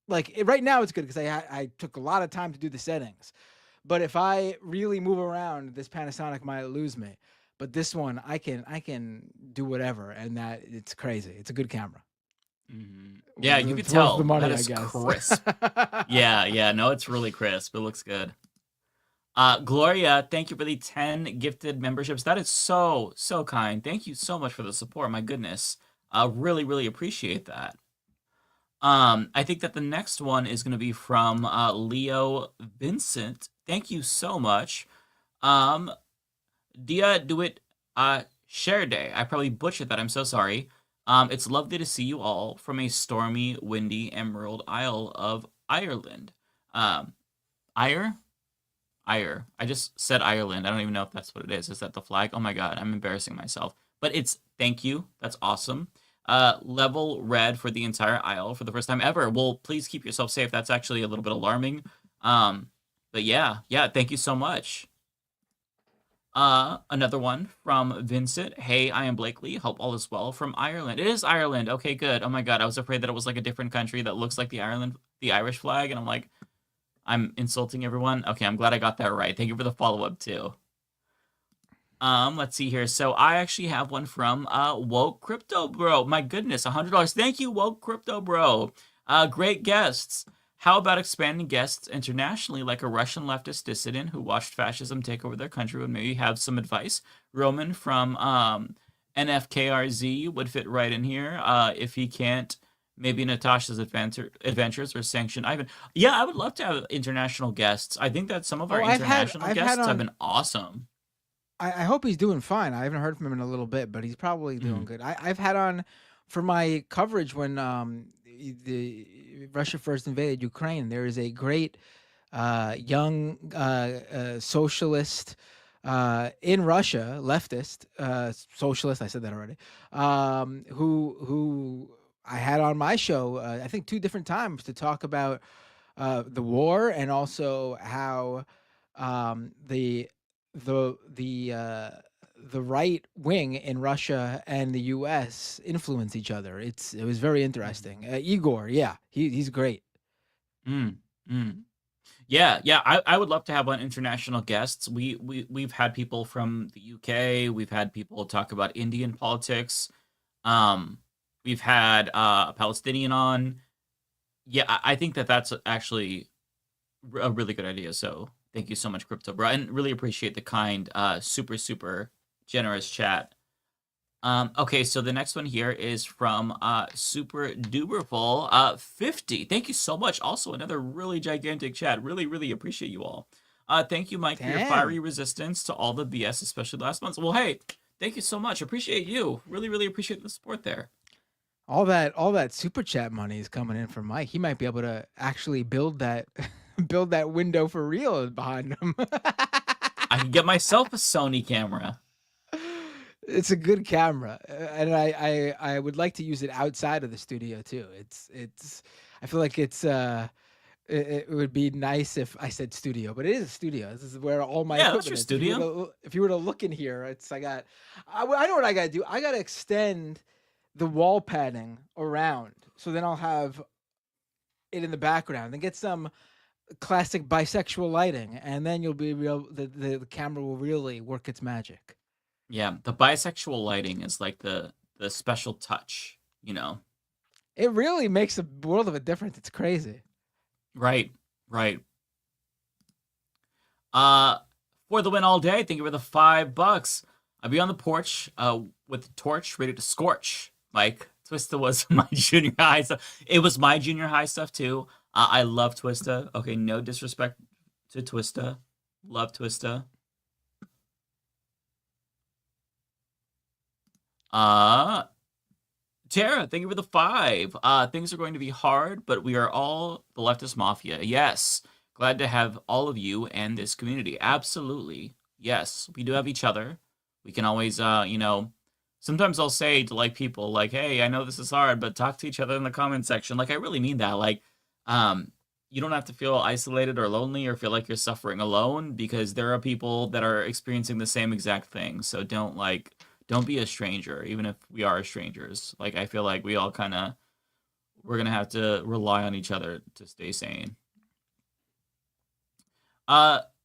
Like right now, it's good because I took a lot of time to do the settings. But if I really move around, this Panasonic might lose me. But this one, I can do whatever, and that it's crazy. It's a good camera. Yeah, you can It's worth tell the money, that I is guess. crisp. Yeah, no, it's really crisp. It looks good. Gloria, thank you for the 10 gifted memberships. That is so kind. Thank you so much for the support. My goodness, really appreciate that. I think that the next one is going to be from Leo Vincent. Thank you so much. Dia Do It Share Day. I probably butchered that. I'm so sorry. It's lovely to see you all from a stormy, windy Emerald Isle of Ireland. Ire? I just said Ireland. I don't even know if that's what it is. Is that the flag? Oh my god, I'm embarrassing myself. But it's thank you. That's awesome. Level red for the entire aisle for the first time ever. Well, please keep yourself safe. That's actually a little bit alarming. But yeah, thank you so much. Another one from Vincent. Hey, I am Blakeley. Hope all is well from Ireland. It is Ireland. Okay, good. Oh my god, I was afraid that it was like a different country that looks like the Irish flag, and I'm like, I'm insulting everyone. Okay, I'm glad I got that right. Thank you for the follow-up too. Let's see here. So I actually have one from Woke Crypto Bro. My goodness, $100. Thank you, Woke Crypto Bro. Great guests. How about expanding guests internationally, like a Russian leftist dissident who watched fascism take over their country would maybe have some advice? Roman from NFKRZ would fit right in here. If he can't, maybe Natasha's Adventures or Sanction Ivan. Yeah, I would love to have international guests. I think that some of our international guests have been awesome. I hope he's doing fine. I haven't heard from him in a little bit, but he's probably doing good. I've had on for my coverage when the Russia first invaded Ukraine. There is a great young socialist in Russia, leftist socialist. I said that already. Who I had on my show. I think 2 different times to talk about the war and also how the right wing in Russia and the U.S. influence each other. It was very interesting. Igor, yeah, he's great. Yeah. I would love to have on international guests. We've had people from the UK. We've had people talk about Indian politics. We've had a Palestinian on. Yeah, I think that that's actually a really good idea. So thank you so much, Crypto Bro, and really appreciate the kind, super generous chat. Okay, so the next one here is from Super Duperful 50. Thank you so much. Also, another really gigantic chat. Really appreciate you all. Thank you, Mike, for your fiery resistance to all the BS, especially last month. Well, hey, thank you so much. Appreciate you. Really appreciate the support there. All that super chat money is coming in from Mike. He might be able to actually build that window for real behind him. I can get myself a Sony camera. It's a good camera, and I would like to use it outside of the studio too. It's I feel like it's it would be nice if I said studio, but it is a studio. This is where all my equipment that's your is. studio. If you were to look in here, I know what I gotta do. I gotta extend the wall padding around, so then I'll have it in the background and get some classic bisexual lighting, and then you'll be real. The camera will really work its magic. Yeah, the bisexual lighting is like the special touch, you know. It really makes a world of a difference. It's crazy. Right. For the win all day, thank you for the $5. I'll be on the porch with the torch ready to scorch. Mike, Twista was my junior high stuff. It was my junior high stuff too. I love Twista. Okay, no disrespect to Twista. Love Twista. Tara, thank you for the 5. Things are going to be hard, but we are all the Leftist Mafia. Yes. Glad to have all of you and this community. Absolutely. Yes. We do have each other. We can always, sometimes I'll say to like people like, hey, I know this is hard, but talk to each other in the comment section. Like, I really mean that. Like, you don't have to feel isolated or lonely or feel like you're suffering alone, because there are people that are experiencing the same exact thing. So don't be a stranger, even if we are strangers. Like, I feel like we all we're going to have to rely on each other to stay sane.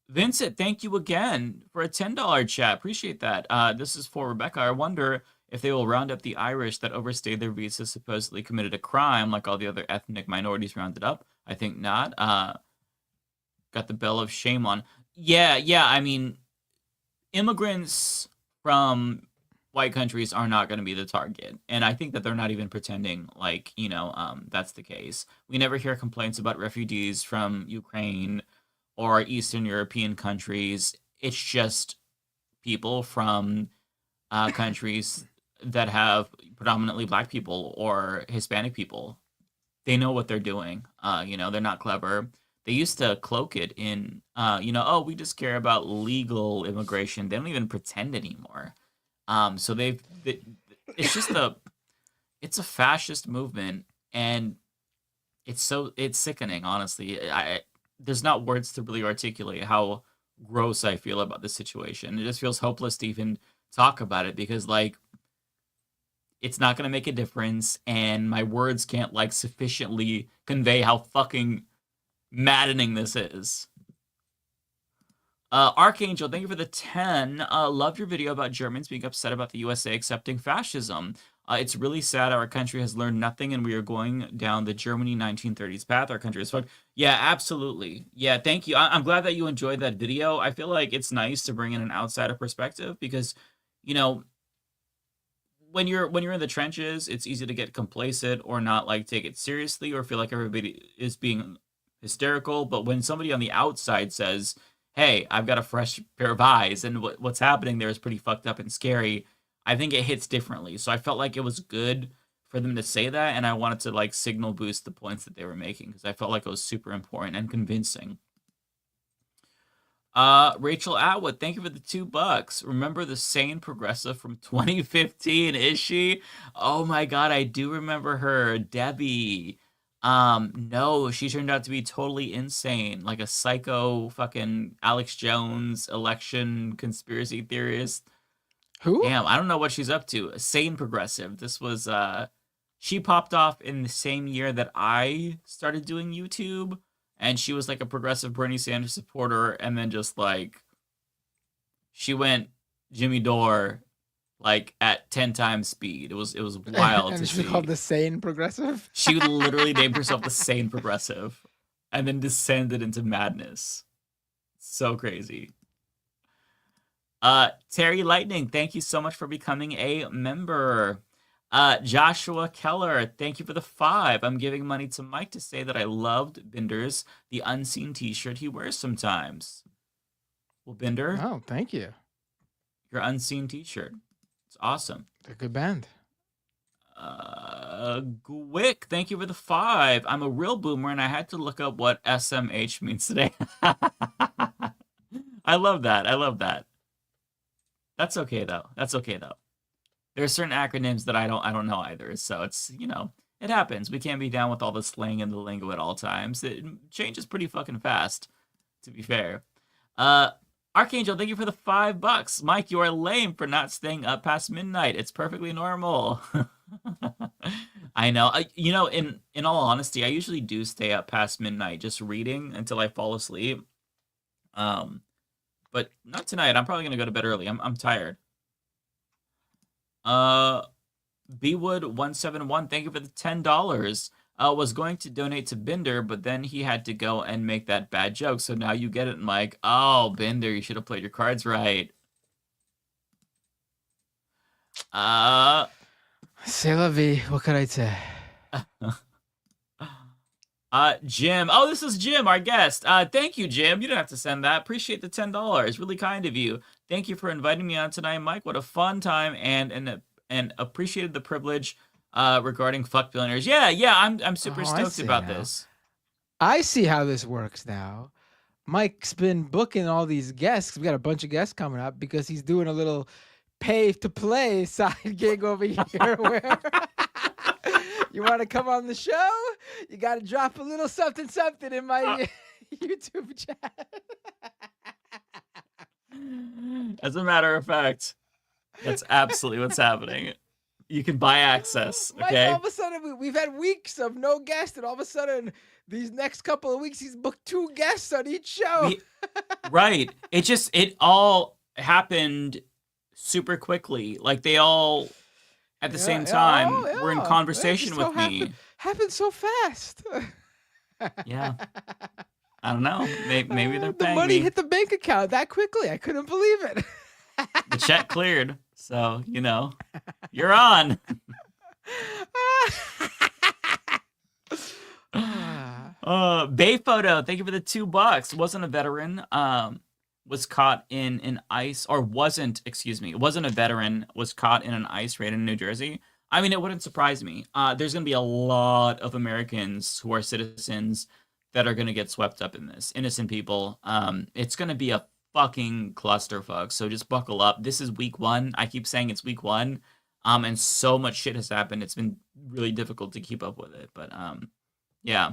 Vincent, thank you again for a $10 chat. Appreciate that. This is for Rebecca. I wonder if they will round up the Irish that overstayed their visas, supposedly committed a crime like all the other ethnic minorities rounded up. I think not. Got the bell of shame on. Yeah. I mean, immigrants from white countries are not going to be the target. And I think that they're not even pretending like, that's the case. We never hear complaints about refugees from Ukraine or Eastern European countries. It's just people from countries that have predominantly black people or Hispanic people. They know what they're doing. They're not clever. They used to cloak it in, we just care about legal immigration. They don't even pretend anymore. So it's just it's a fascist movement, and it's sickening, honestly. There's not words to really articulate how gross I feel about this situation. It just feels hopeless to even talk about it, because it's not going to make a difference, and my words can't sufficiently convey how fucking maddening this is. Archangel, thank you for the 10. Loved your video about Germans being upset about the USA accepting fascism. It's really sad our country has learned nothing, and we are going down the Germany 1930s path. Our country is fucked. Yeah, absolutely. Yeah, thank you. I'm glad that you enjoyed that video. I feel like it's nice to bring in an outsider perspective, because, when you're in the trenches, it's easy to get complacent or not take it seriously or feel like everybody is being hysterical. But when somebody on the outside says, hey, I've got a fresh pair of eyes, and what's happening there is pretty fucked up and scary, I think it hits differently. So I felt like it was good for them to say that, and I wanted to signal boost the points that they were making, because I felt like it was super important and convincing. Rachel Atwood, thank you for the $2. Remember the sane progressive from 2015, is she? Oh my god, I do remember her. Debbie. No, she turned out to be totally insane, like a psycho fucking Alex Jones election conspiracy theorist. Who? Damn, I don't know what she's up to. A sane progressive. This was she popped off in the same year that I started doing YouTube, and she was like a progressive Bernie Sanders supporter, and then just she went Jimmy Dore at 10 times speed. It was wild and to she's see. called the sane progressive. She literally named herself the sane progressive, and then descended into madness. So crazy. Terry Lightning, thank you so much for becoming a member. Joshua Keller, thank you for the 5. I'm giving money to Mike to say that I loved Binder's The Unseen t-shirt he wears sometimes. Well, Binder. Oh, thank you. Your Unseen t-shirt. It's awesome. They're a good band. Gwick, thank you for the 5. I'm a real boomer, and I had to look up what SMH means today. I love that. That's okay though. There are certain acronyms that I don't know either. So it's, it happens. We can't be down with all the slang and the lingo at all times. It changes pretty fucking fast, to be fair. Archangel, thank you for the $5. Mike, you are lame for not staying up past midnight. It's perfectly normal. I know. In all honesty, I usually do stay up past midnight just reading until I fall asleep. But not tonight. I'm probably gonna go to bed early. I'm tired. Bwood171, thank you for the $10. Was going to donate to Binder, but then he had to go and make that bad joke. So now you get it, Mike. Oh, Binder, you should have played your cards right. C'est la vie. What could I say? Jim. Oh, this is Jim, our guest. Thank you, Jim. You don't have to send that. Appreciate the $10. Really kind of you. Thank you for inviting me on tonight, Mike. What a fun time, and appreciated the privilege regarding fuck billionaires. Yeah, I'm super stoked about this. I see how this works now. Mike's been booking all these guests. We got a bunch of guests coming up because he's doing a little pay to play side gig over here where you want to come on the show, you got to drop a little something in my YouTube chat. As a matter of fact, that's absolutely what's happening. You can buy access, okay? Mike, all of a sudden, we've had weeks of no guest, and all of a sudden, these next couple of weeks, he's booked 2 guests on each show. Right. It all happened super quickly. Like, they all, at the same time, were in conversation with me. Happened so fast. Yeah. I don't know. Maybe they're paying the money me. hit the bank account that quickly. I couldn't believe it. The check cleared. So, you're on. Bay Photo, thank you for the $2. Wasn't a veteran. Was caught in an ICE, or wasn't a veteran, was caught in an ICE raid in New Jersey. I mean, it wouldn't surprise me. There's going to be a lot of Americans who are citizens that are going to get swept up in this. Innocent people. It's going to be a fucking clusterfuck. So just buckle up. This is week 1. I keep saying it's week 1. And so much shit has happened. It's been really difficult to keep up with it. But yeah.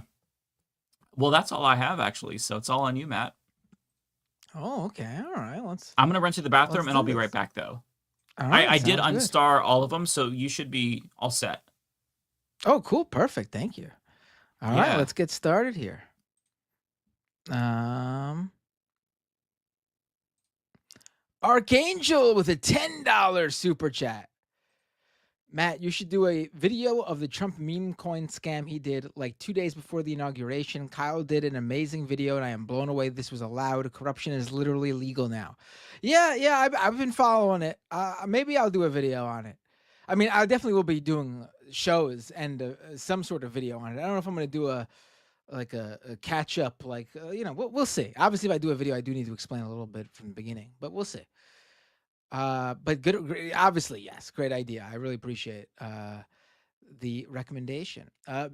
Well, that's all I have, actually. So it's all on you, Matt. Oh, okay. All right. I'm going to run to the bathroom, and I'll be right back, though. All right, I did sounds good. unstar all of them, so you should be all set. Oh, cool. Perfect. Thank you. All right, let's get started here. Archangel with a $10 super chat. Matt, you should do a video of the Trump meme coin scam he did like 2 days before the inauguration. Kyle did an amazing video, and I am blown away this was allowed. Corruption is literally legal now. Yeah, I've been following it. Maybe I'll do a video on it. I mean, I definitely will be doing shows and some sort of video on it. I don't know if I'm going to do a catch up, we'll see. Obviously, if I do a video, I do need to explain a little bit from the beginning, but we'll see. But good, obviously, yes, great idea. I really appreciate the recommendation.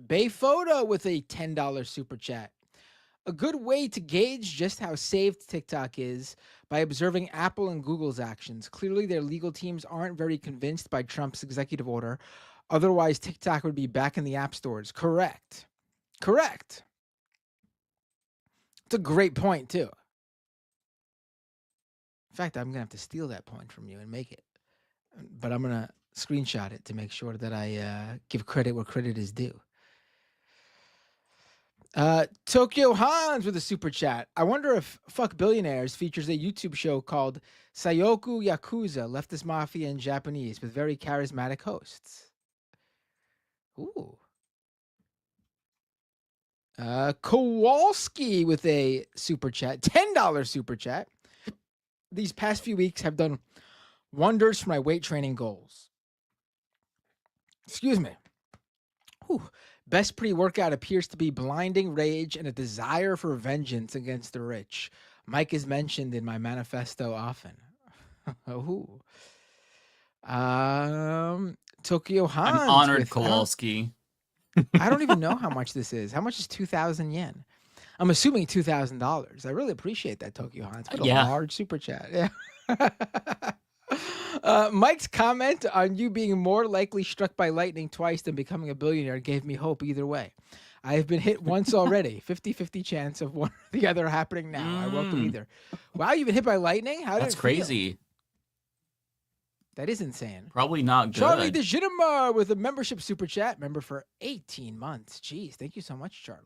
Bay Photo with a $10 super chat. A good way to gauge just how saved TikTok is by observing Apple and Google's actions. Clearly, their legal teams aren't very convinced by Trump's executive order. Otherwise, TikTok would be back in the app stores. Correct. It's a great point, too. In fact, I'm going to have to steal that point from you and make it. But I'm going to screenshot it to make sure that I give credit where credit is due. Tokyo Hans with a super chat. I wonder if Fuck Billionaires features a YouTube show called Sayoku Yakuza, Leftist Mafia in Japanese, with very charismatic hosts. Ooh. Kowalski with a super chat, $10 super chat. These past few weeks have done wonders for my weight training goals. Excuse me. Whew. Best pre-workout appears to be blinding rage and a desire for vengeance against the rich. Mike is mentioned in my manifesto often. Ooh. Tokyo Hans. I'm honored, Kowalski. I don't even know how much this is. How much is 2,000 yen? I'm assuming $2,000. I really appreciate that, Tokyo Hans. What a large super chat. Yeah. Mike's comment on you being more likely struck by lightning twice than becoming a billionaire gave me hope either way. I have been hit once already. 50-50 chance of one or the other happening now. I welcome either. Wow, you've been hit by lightning? How did That's it feel? crazy. That is insane. Probably not good. Charlie DeGitamar with a membership super chat. Member for 18 months. Jeez, thank you so much, Charlie.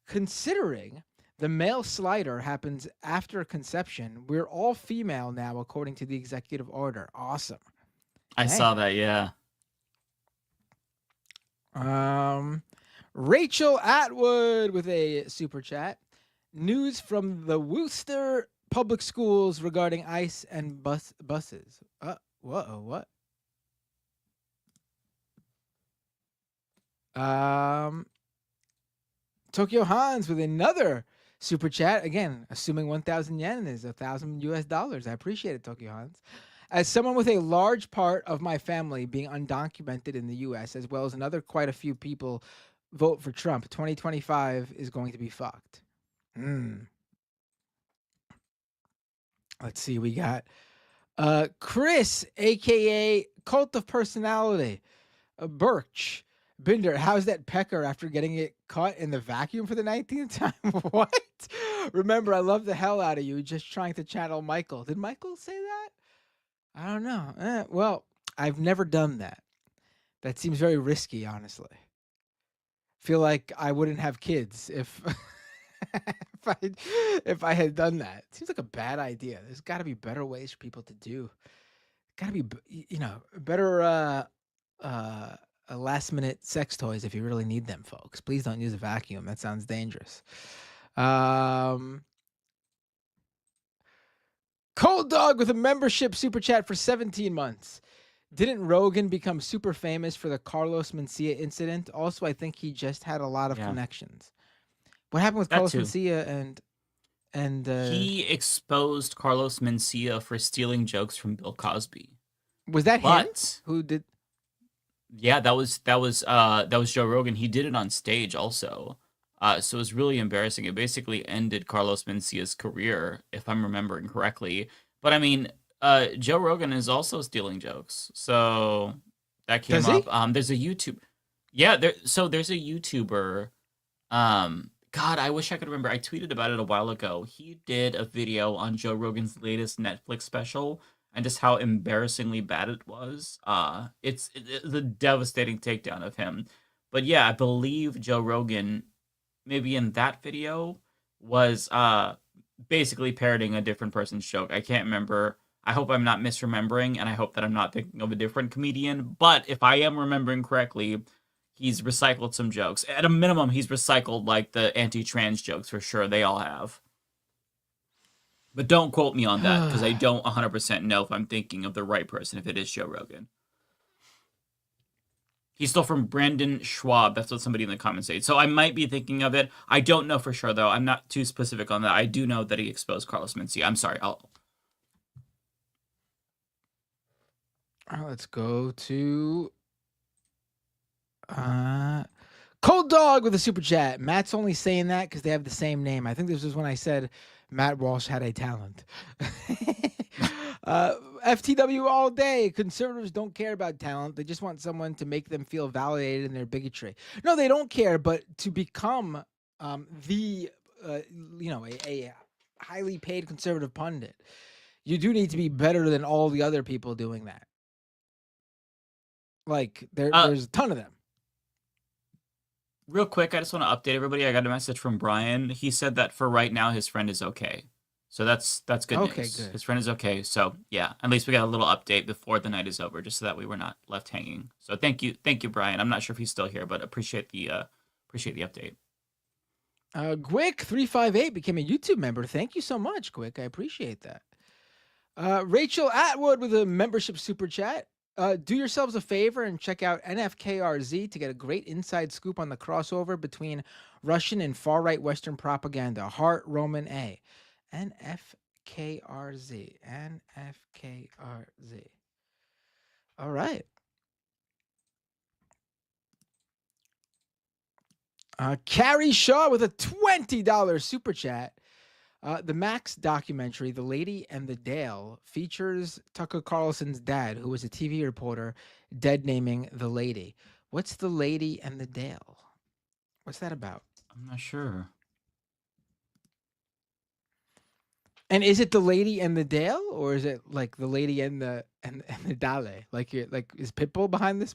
Considering the male slider happens after conception, we're all female now, according to the executive order. Awesome. I saw that, yeah. Rachel Atwood with a super chat. News from the Worcester Public Schools regarding ICE and buses. What? Tokyo Hans with another super chat. Again, assuming 1,000 yen is $1,000 US. I appreciate it, Tokyo Hans. As someone with a large part of my family being undocumented in the U.S., as well as quite a few people vote for Trump, 2025 is going to be fucked. Let's see. We got Chris, a.k.a. Cult of Personality. Birch. Binder, how's that pecker after getting it caught in the vacuum for the 19th time? What? Remember, I love the hell out of you. Just trying to channel Michael. Did Michael say that? I don't know. Well, I've never done that. That seems very risky, honestly. Feel like I wouldn't have kids if if I had done that. It seems like a bad idea. There's got to be better ways for people to do. Got to be, better last minute sex toys if you really need them, folks. Please don't use a vacuum. That sounds dangerous. Cold Dog with a membership super chat for 17 months. Didn't Rogan become super famous for the Carlos Mencia incident? Also, I think he just had a lot of connections. What happened with Carlos Mencia and he exposed Carlos Mencia for stealing jokes from Bill Cosby. Was that him? Who did? Yeah, that was Joe Rogan. He did it on stage also. So it was really embarrassing. It basically ended Carlos Mencia's career, if I'm remembering correctly. But I mean, Joe Rogan is also stealing jokes. So that came up. There's a YouTube. Yeah, there's a YouTuber. God, I wish I could remember. I tweeted about it a while ago. He did a video on Joe Rogan's latest Netflix special and just how embarrassingly bad it was. It's a devastating takedown of him. But yeah, I believe Joe Rogan, maybe in that video, was basically parroting a different person's joke. I can't remember. I hope I'm not misremembering, and I hope that I'm not thinking of a different comedian. But if I am remembering correctly, he's recycled some jokes. At a minimum, he's recycled like the anti-trans jokes for sure. They all have. But don't quote me on that because I don't 100% know if I'm thinking of the right person, if it is Joe Rogan. He's still from Brandon Schwab. That's what somebody in the comments said. So I might be thinking of it. I don't know for sure, though. I'm not too specific on that. I do know that he exposed Carlos Mencia. I'm sorry. Let's go to Cold Dog with a super chat. Matt's only saying that because they have the same name. I think this was when I said Matt Walsh had a talent. FTW all day. Conservatives don't care about talent. They just want someone to make them feel validated in their bigotry. No, they don't care, but to become a highly paid conservative pundit, you do need to be better than all the other people doing that. Like, there's a ton of them. Real quick, I just want to update everybody. I got a message from Brian. He said that for right now, his friend is okay. So that's good news. Good. His friend is okay. So yeah, at least we got a little update before the night is over, just so that we were not left hanging. So thank you, Brian. I'm not sure if he's still here, but appreciate the update. Quick 358 became a YouTube member. Thank you so much, Quick. I appreciate that. Rachel Atwood with a membership super chat. Do yourselves a favor and check out NFKRZ to get a great inside scoop on the crossover between Russian and far-right Western propaganda. Heart Roman A. NFKRZ. NFKRZ. All right. Carrie Shaw with a $20 super chat. The Max documentary, The Lady and the Dale, features Tucker Carlson's dad, who was a TV reporter, dead naming the lady. What's The Lady and the Dale? What's that about? I'm not sure. And is it The Lady and the Dale, or is it like The Lady and the Dale? Like is Pitbull behind this?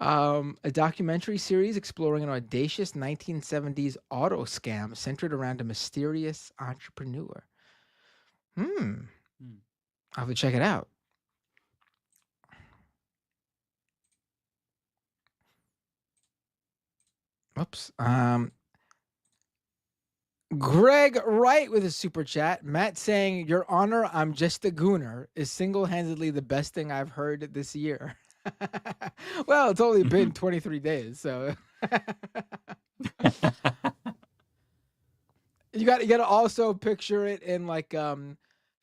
A documentary series exploring an audacious 1970s auto scam centered around a mysterious entrepreneur. I'll have to check it out. Oops. Greg Wright with a super chat. Matt saying, "Your Honor, I'm just a gooner," is single-handedly the best thing I've heard this year. Well, it's only been 23 days, so. You got to also picture it in like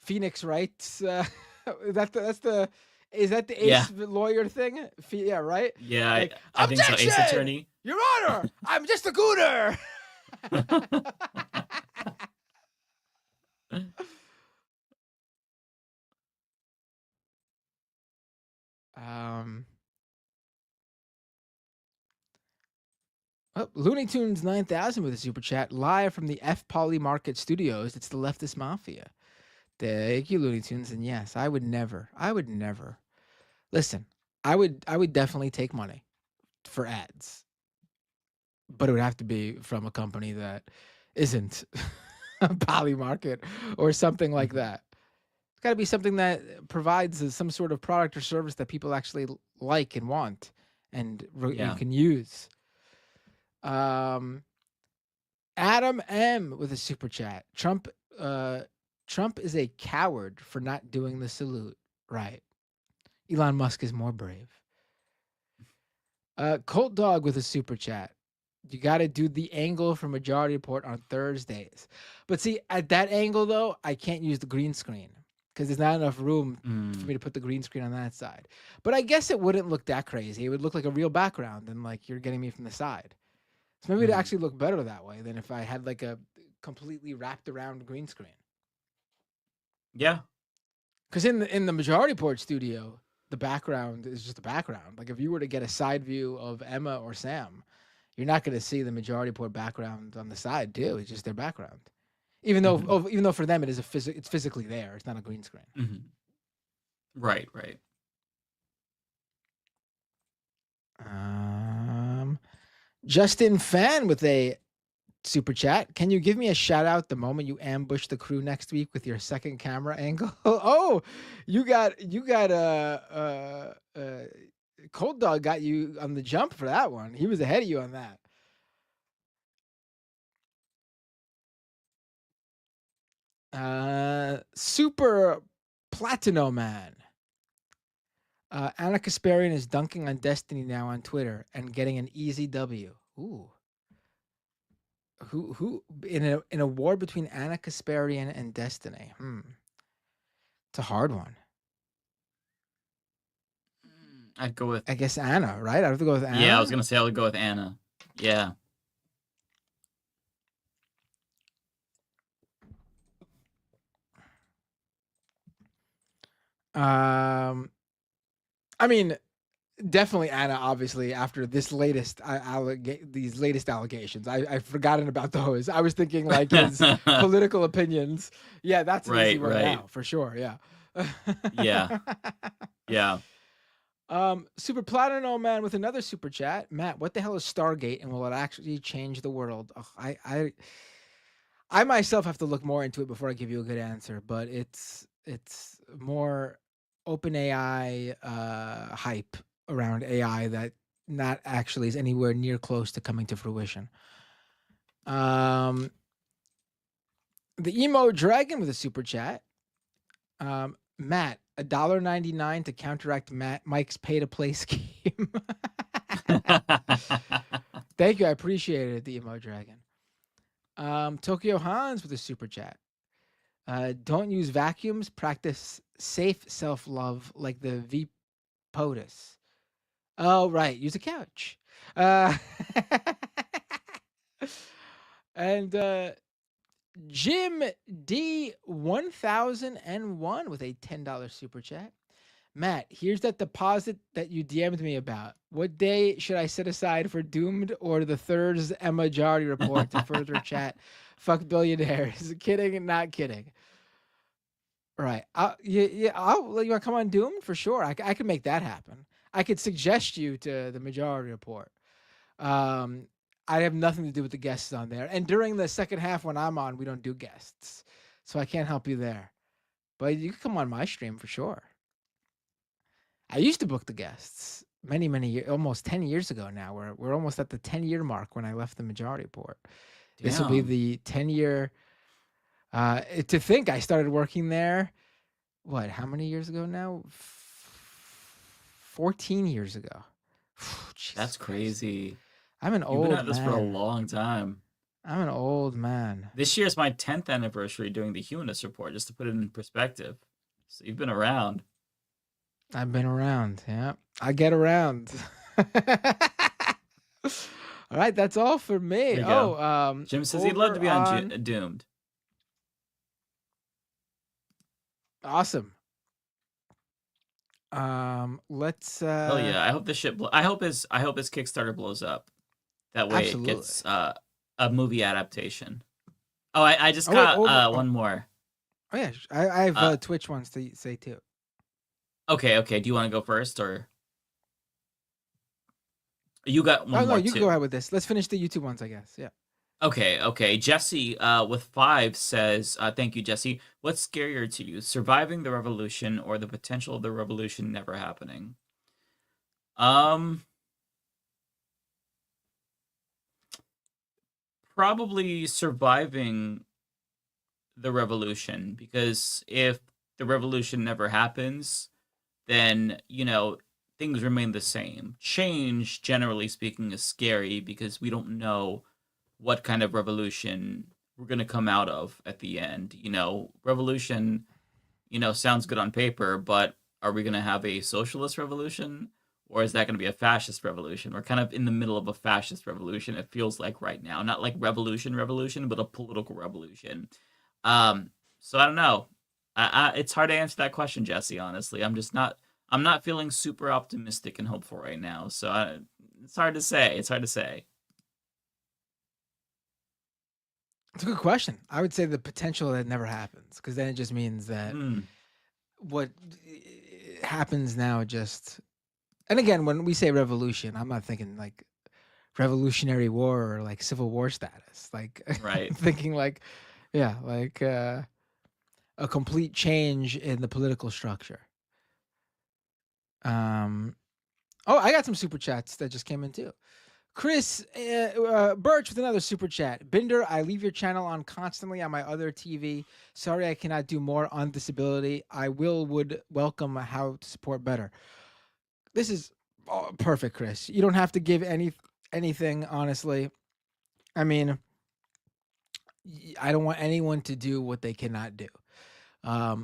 Phoenix Wright's. That's the Yeah. Ace lawyer thing? Yeah, right. Yeah, Like I think so. Ace objection, Attorney. Your Honor, I'm just a gooner. Looney Tunes 9000 with a super chat live from the F Poly Market Studios. It's the Leftist Mafia. Thank you, Looney Tunes. And yes, I would never. Listen, I would definitely take money for ads, but it would have to be from a company that isn't a Poly Market or something like that. It's got to be something that provides some sort of product or service that people actually like and want and you can use. Adam M with a super chat. Trump is a coward for not doing the salute. Right. Elon Musk is more brave. Colt Dog with a super chat. You got to do the angle for Majority Report on Thursdays. But see, at that angle, though, I can't use the green screen because there's not enough room for me to put the green screen on that side. But I guess it wouldn't look that crazy. It would look like a real background and like you're getting me from the side. So maybe it'd actually look better that way than if I had like a completely wrapped around green screen. Yeah. Because in the Majority Report studio, the background is just a background. Like if you were to get a side view of Emma or Sam, you're not going to see the Majority Report background on the side too. It's just their background. Even though for them it's physically there. It's not a green screen. Right. Justin Fan with a super chat. Can you give me a shout out the moment you ambush the crew next week with your second camera angle? Oh, you got Cold Dog got you on the jump for that one. He was ahead of you on that. Super Platino Man. Anna Kasparian is dunking on Destiny now on Twitter and getting an easy W. Ooh. Who in a war between Anna Kasparian and Destiny? It's a hard one. I'd go with, I guess, Anna, right? I have to go with Anna. Yeah, I was gonna say I would go with Anna. Yeah. I mean, definitely Anna. Obviously, after this latest these latest allegations, I've forgotten about those. I was thinking like his political opinions. Yeah, that's an easy one now for sure. Yeah. Yeah. Super Platino Man with another super chat. Matt, what the hell is Stargate, and will it actually change the world? I myself have to look more into it before I give you a good answer, but it's more OpenAI hype around AI that not actually is anywhere near close to coming to fruition. The Emo Dragon with a super chat. Matt, $1.99 to counteract Mike's pay-to-play scheme. Thank you, I appreciate it, the Emo Dragon. Tokyo Hans with a super chat. Don't use vacuums. Practice safe self-love like the V POTUS. Oh, right. Use a couch. And Jim D 1001 with a $10 super chat. Matt, here's that deposit that you DM'd me about. What day should I set aside for Doomed or the Thurs Emma Majority Report to further chat? Fuck billionaires. Kidding and not kidding. Right. You want to come on Doomed for sure. I could make that happen. I could suggest you to the Majority Report. I have nothing to do with the guests on there. And during the second half when I'm on, we don't do guests. So I can't help you there. But you can come on my stream for sure. I used to book the guests many years, almost 10 years ago now. We're almost at the 10-year mark when I left the Majority Report. Damn. This will be the 10-year. To think I started working there, what, how many years ago now? 14 years ago. That's crazy. I'm an old man. You've been at this for a long time. I'm an old man. This year is my 10th anniversary doing the Humanist Report, just to put it in perspective. So you've been around. I've been around. Yeah, I get around. All right, that's all for me. Jim says he'd love to be on Doomed. Awesome. Let's. Oh yeah, I hope this shit. I hope his Kickstarter blows up. That way Absolutely. it gets a movie adaptation. Oh, I just got one more. Oh yeah, I have Twitch ones to say too. Okay. Do you want to go first, or you got one more? No, you too. go ahead with this. Let's finish the YouTube ones, I guess. Yeah. Okay. Jesse with 5 says, thank you, Jesse. What's scarier to you, surviving the revolution or the potential of the revolution never happening? Probably surviving the revolution, because if the revolution never happens, then, things remain the same. Change, generally speaking, is scary because we don't know what kind of revolution we're going to come out of at the end. Revolution, sounds good on paper, but are we going to have a socialist revolution, or is that going to be a fascist revolution? We're kind of in the middle of a fascist revolution, it feels like right now. Not like revolution, but a political revolution. So I don't know. It's hard to answer that question, Jesse, honestly. I'm not feeling super optimistic and hopeful right now. So it's hard to say. It's a good question. I would say the potential that never happens, because then it just means that what happens now just. And again, when we say revolution, I'm not thinking like Revolutionary War or like Civil War status. Like, right. I'm thinking like, yeah, like a complete change in the political structure. I got some super chats that just came in too. Chris Birch with another super chat. Binder, I leave your channel on constantly on my other TV. Sorry I cannot do more on disability. I would welcome how to support better. This is perfect, Chris. You don't have to give anything, honestly. I mean, I don't want anyone to do what they cannot do.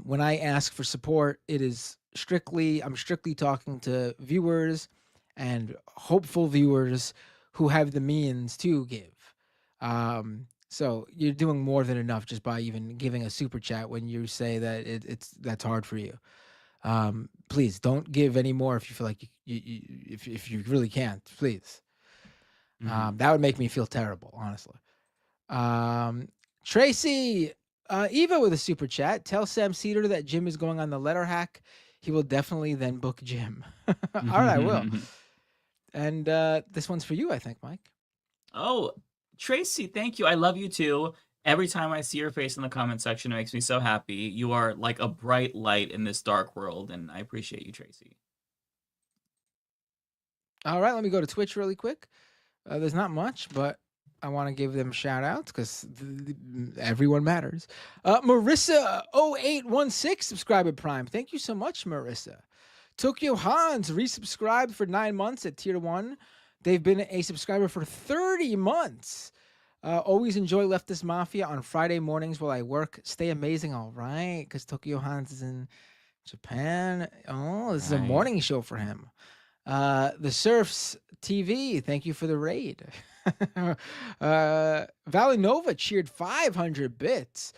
When I ask for support, I'm strictly talking to viewers and hopeful viewers who have the means to give. So you're doing more than enough just by even giving a super chat when you say that that's hard for you. Please don't give any more if you feel like if you really can't, please. That would make me feel terrible, honestly. Tracy, Eva with a super chat. Tell Sam Cedar that Jim is going on the letter hack. He will definitely then book Jim. All right, I will. And this one's for you, I think, Mike. Oh, Tracy, thank you. I love you too. Every time I see your face in the comment section, it makes me so happy. You are like a bright light in this dark world, and I appreciate you, Tracy. All right, let me go to Twitch really quick. There's not much, but I want to give them shout outs because everyone matters. Marissa 0816 subscriber Prime. Thank you so much, Marissa. Tokyo Hans resubscribed for 9 months at tier 1. They've been a subscriber for 30 months. Always enjoy Leftist Mafia on Friday mornings while I work. Stay amazing, all right, because Tokyo Hans is in Japan. Oh, this is a morning show for him. The Surfs TV, thank you for the raid. Valley Nova cheered 500 bits.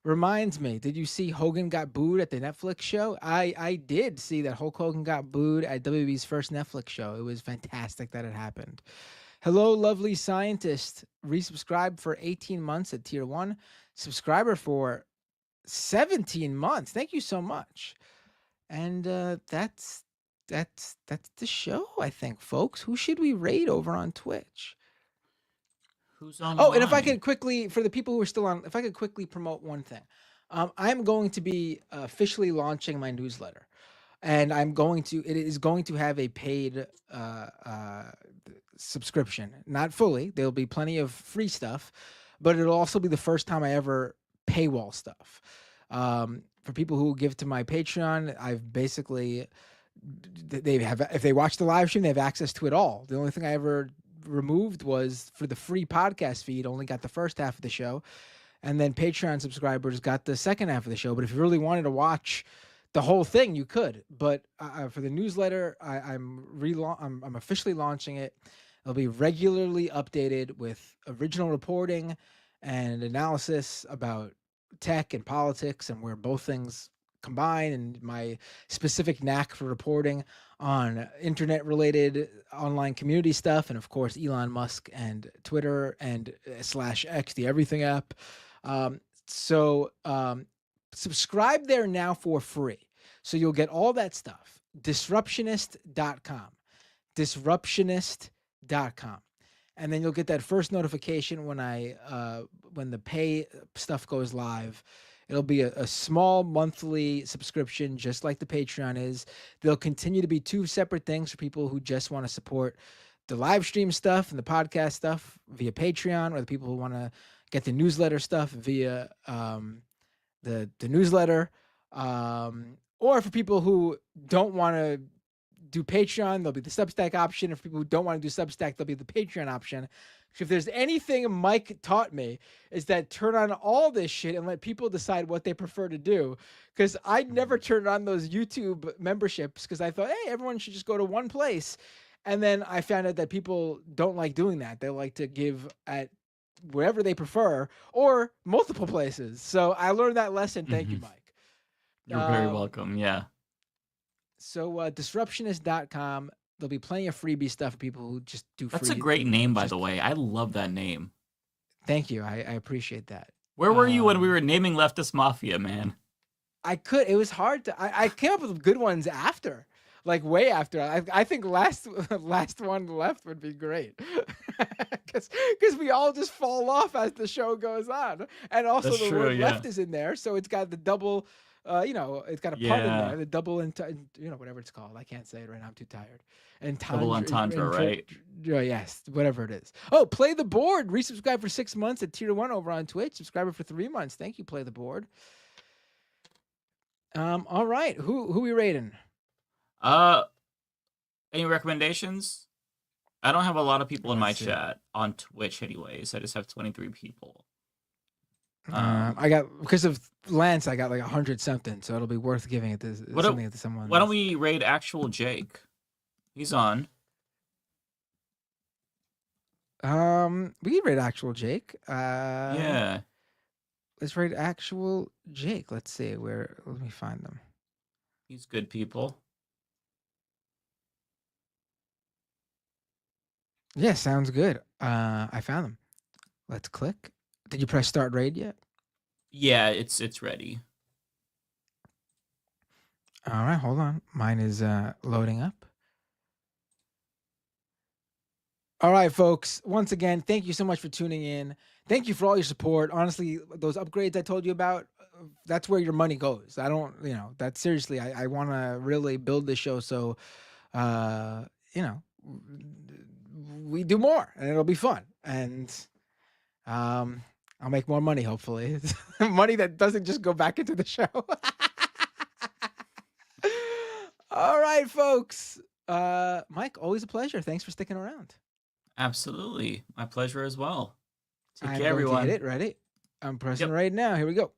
Reminds me, did you see Hogan got booed at the Netflix show? I did see that Hulk Hogan got booed at WWE's first Netflix show. It was fantastic that it happened. Hello, lovely scientist. Resubscribed for 18 months at tier 1. Subscriber for 17 months. Thank you so much. And that's the show, I think, folks. Who should we raid over on Twitch? Who's on? Oh, and if I could quickly, for the people who are still on, if I could quickly promote one thing. I'm going to be officially launching my newsletter. And it is going to have a paid subscription. Not fully. There'll be plenty of free stuff, but it'll also be the first time I ever paywall stuff. For people who give to my Patreon, I've basically, if they watch the live stream, they have access to it all. The only thing I ever removed was for the free podcast feed, only got the first half of the show. And then Patreon subscribers got the second half of the show. But if you really wanted to watch the whole thing, you could. But for the newsletter, I'm officially launching it. It'll be regularly updated with original reporting and analysis about tech and politics and where both things combine, and my specific knack for reporting on internet-related online community stuff, and of course Elon Musk and Twitter and /X, the Everything app. Subscribe there now for free, so you'll get all that stuff. Disruptionist.com. Disruptionist.com. And then you'll get that first notification when when the pay stuff goes live. It'll be a small monthly subscription, just like the Patreon is. There'll continue to be two separate things for people who just want to support the live stream stuff and the podcast stuff via Patreon, or the people who want to get the newsletter stuff via the newsletter, or for people who don't want to do Patreon, there'll be the Substack option. And for people who don't want to do Substack, there'll be the Patreon option. So if there's anything Mike taught me, is that turn on all this shit and let people decide what they prefer to do. Because I never turned on those YouTube memberships because I thought, hey, everyone should just go to one place. And then I found out that people don't like doing that. They like to give at wherever they prefer, or multiple places. So I learned that lesson. Thank you, Mike. You're very welcome. Yeah. So disruptionist.com. There'll be plenty of freebie stuff for people who just do free. That's a great name, by the way. I love that name. Thank you. I appreciate that. Where were you when we were naming Leftist Mafia, man? It was hard to, I came up with good ones after, like way after. I think last one left would be great. Because we all just fall off as the show goes on. And also That's the true, word yeah. left is in there. So it's got the double, it's got a part in there, the double, whatever it's called. I can't say it right now. I'm too tired. Double entendre, right? Yes, whatever it is. Oh, Play the Board. Resubscribe for 6 months at Tier 1 over on Twitch. Subscriber for 3 months. Thank you, Play the Board. All right. Who we rating? Any recommendations? I don't have a lot of people in my chat on Twitch anyways. I just have 23 people. I got, because of Lance, I got like 100 something, so it'll be worth giving it to something to someone. Why don't we raid Actual Jake? He's on. We can raid Actual Jake. Yeah. Let's raid Actual Jake. Let's see let me find them. He's good people. Yeah, sounds good. I found them. Let's click. Did you press start raid yet? Yeah, it's ready. All right, hold on. Mine is loading up. All right, folks. Once again, thank you so much for tuning in. Thank you for all your support. Honestly, those upgrades I told you about, that's where your money goes. I don't, that's seriously, I want to really build this show so, we do more and it'll be fun. And I'll make more money, hopefully. Money that doesn't just go back into the show. All right, folks. Mike, always a pleasure. Thanks for sticking around. Absolutely. My pleasure as well. Take I'm care, going to everyone. hit it. Ready? I'm pressing right now. Here we go.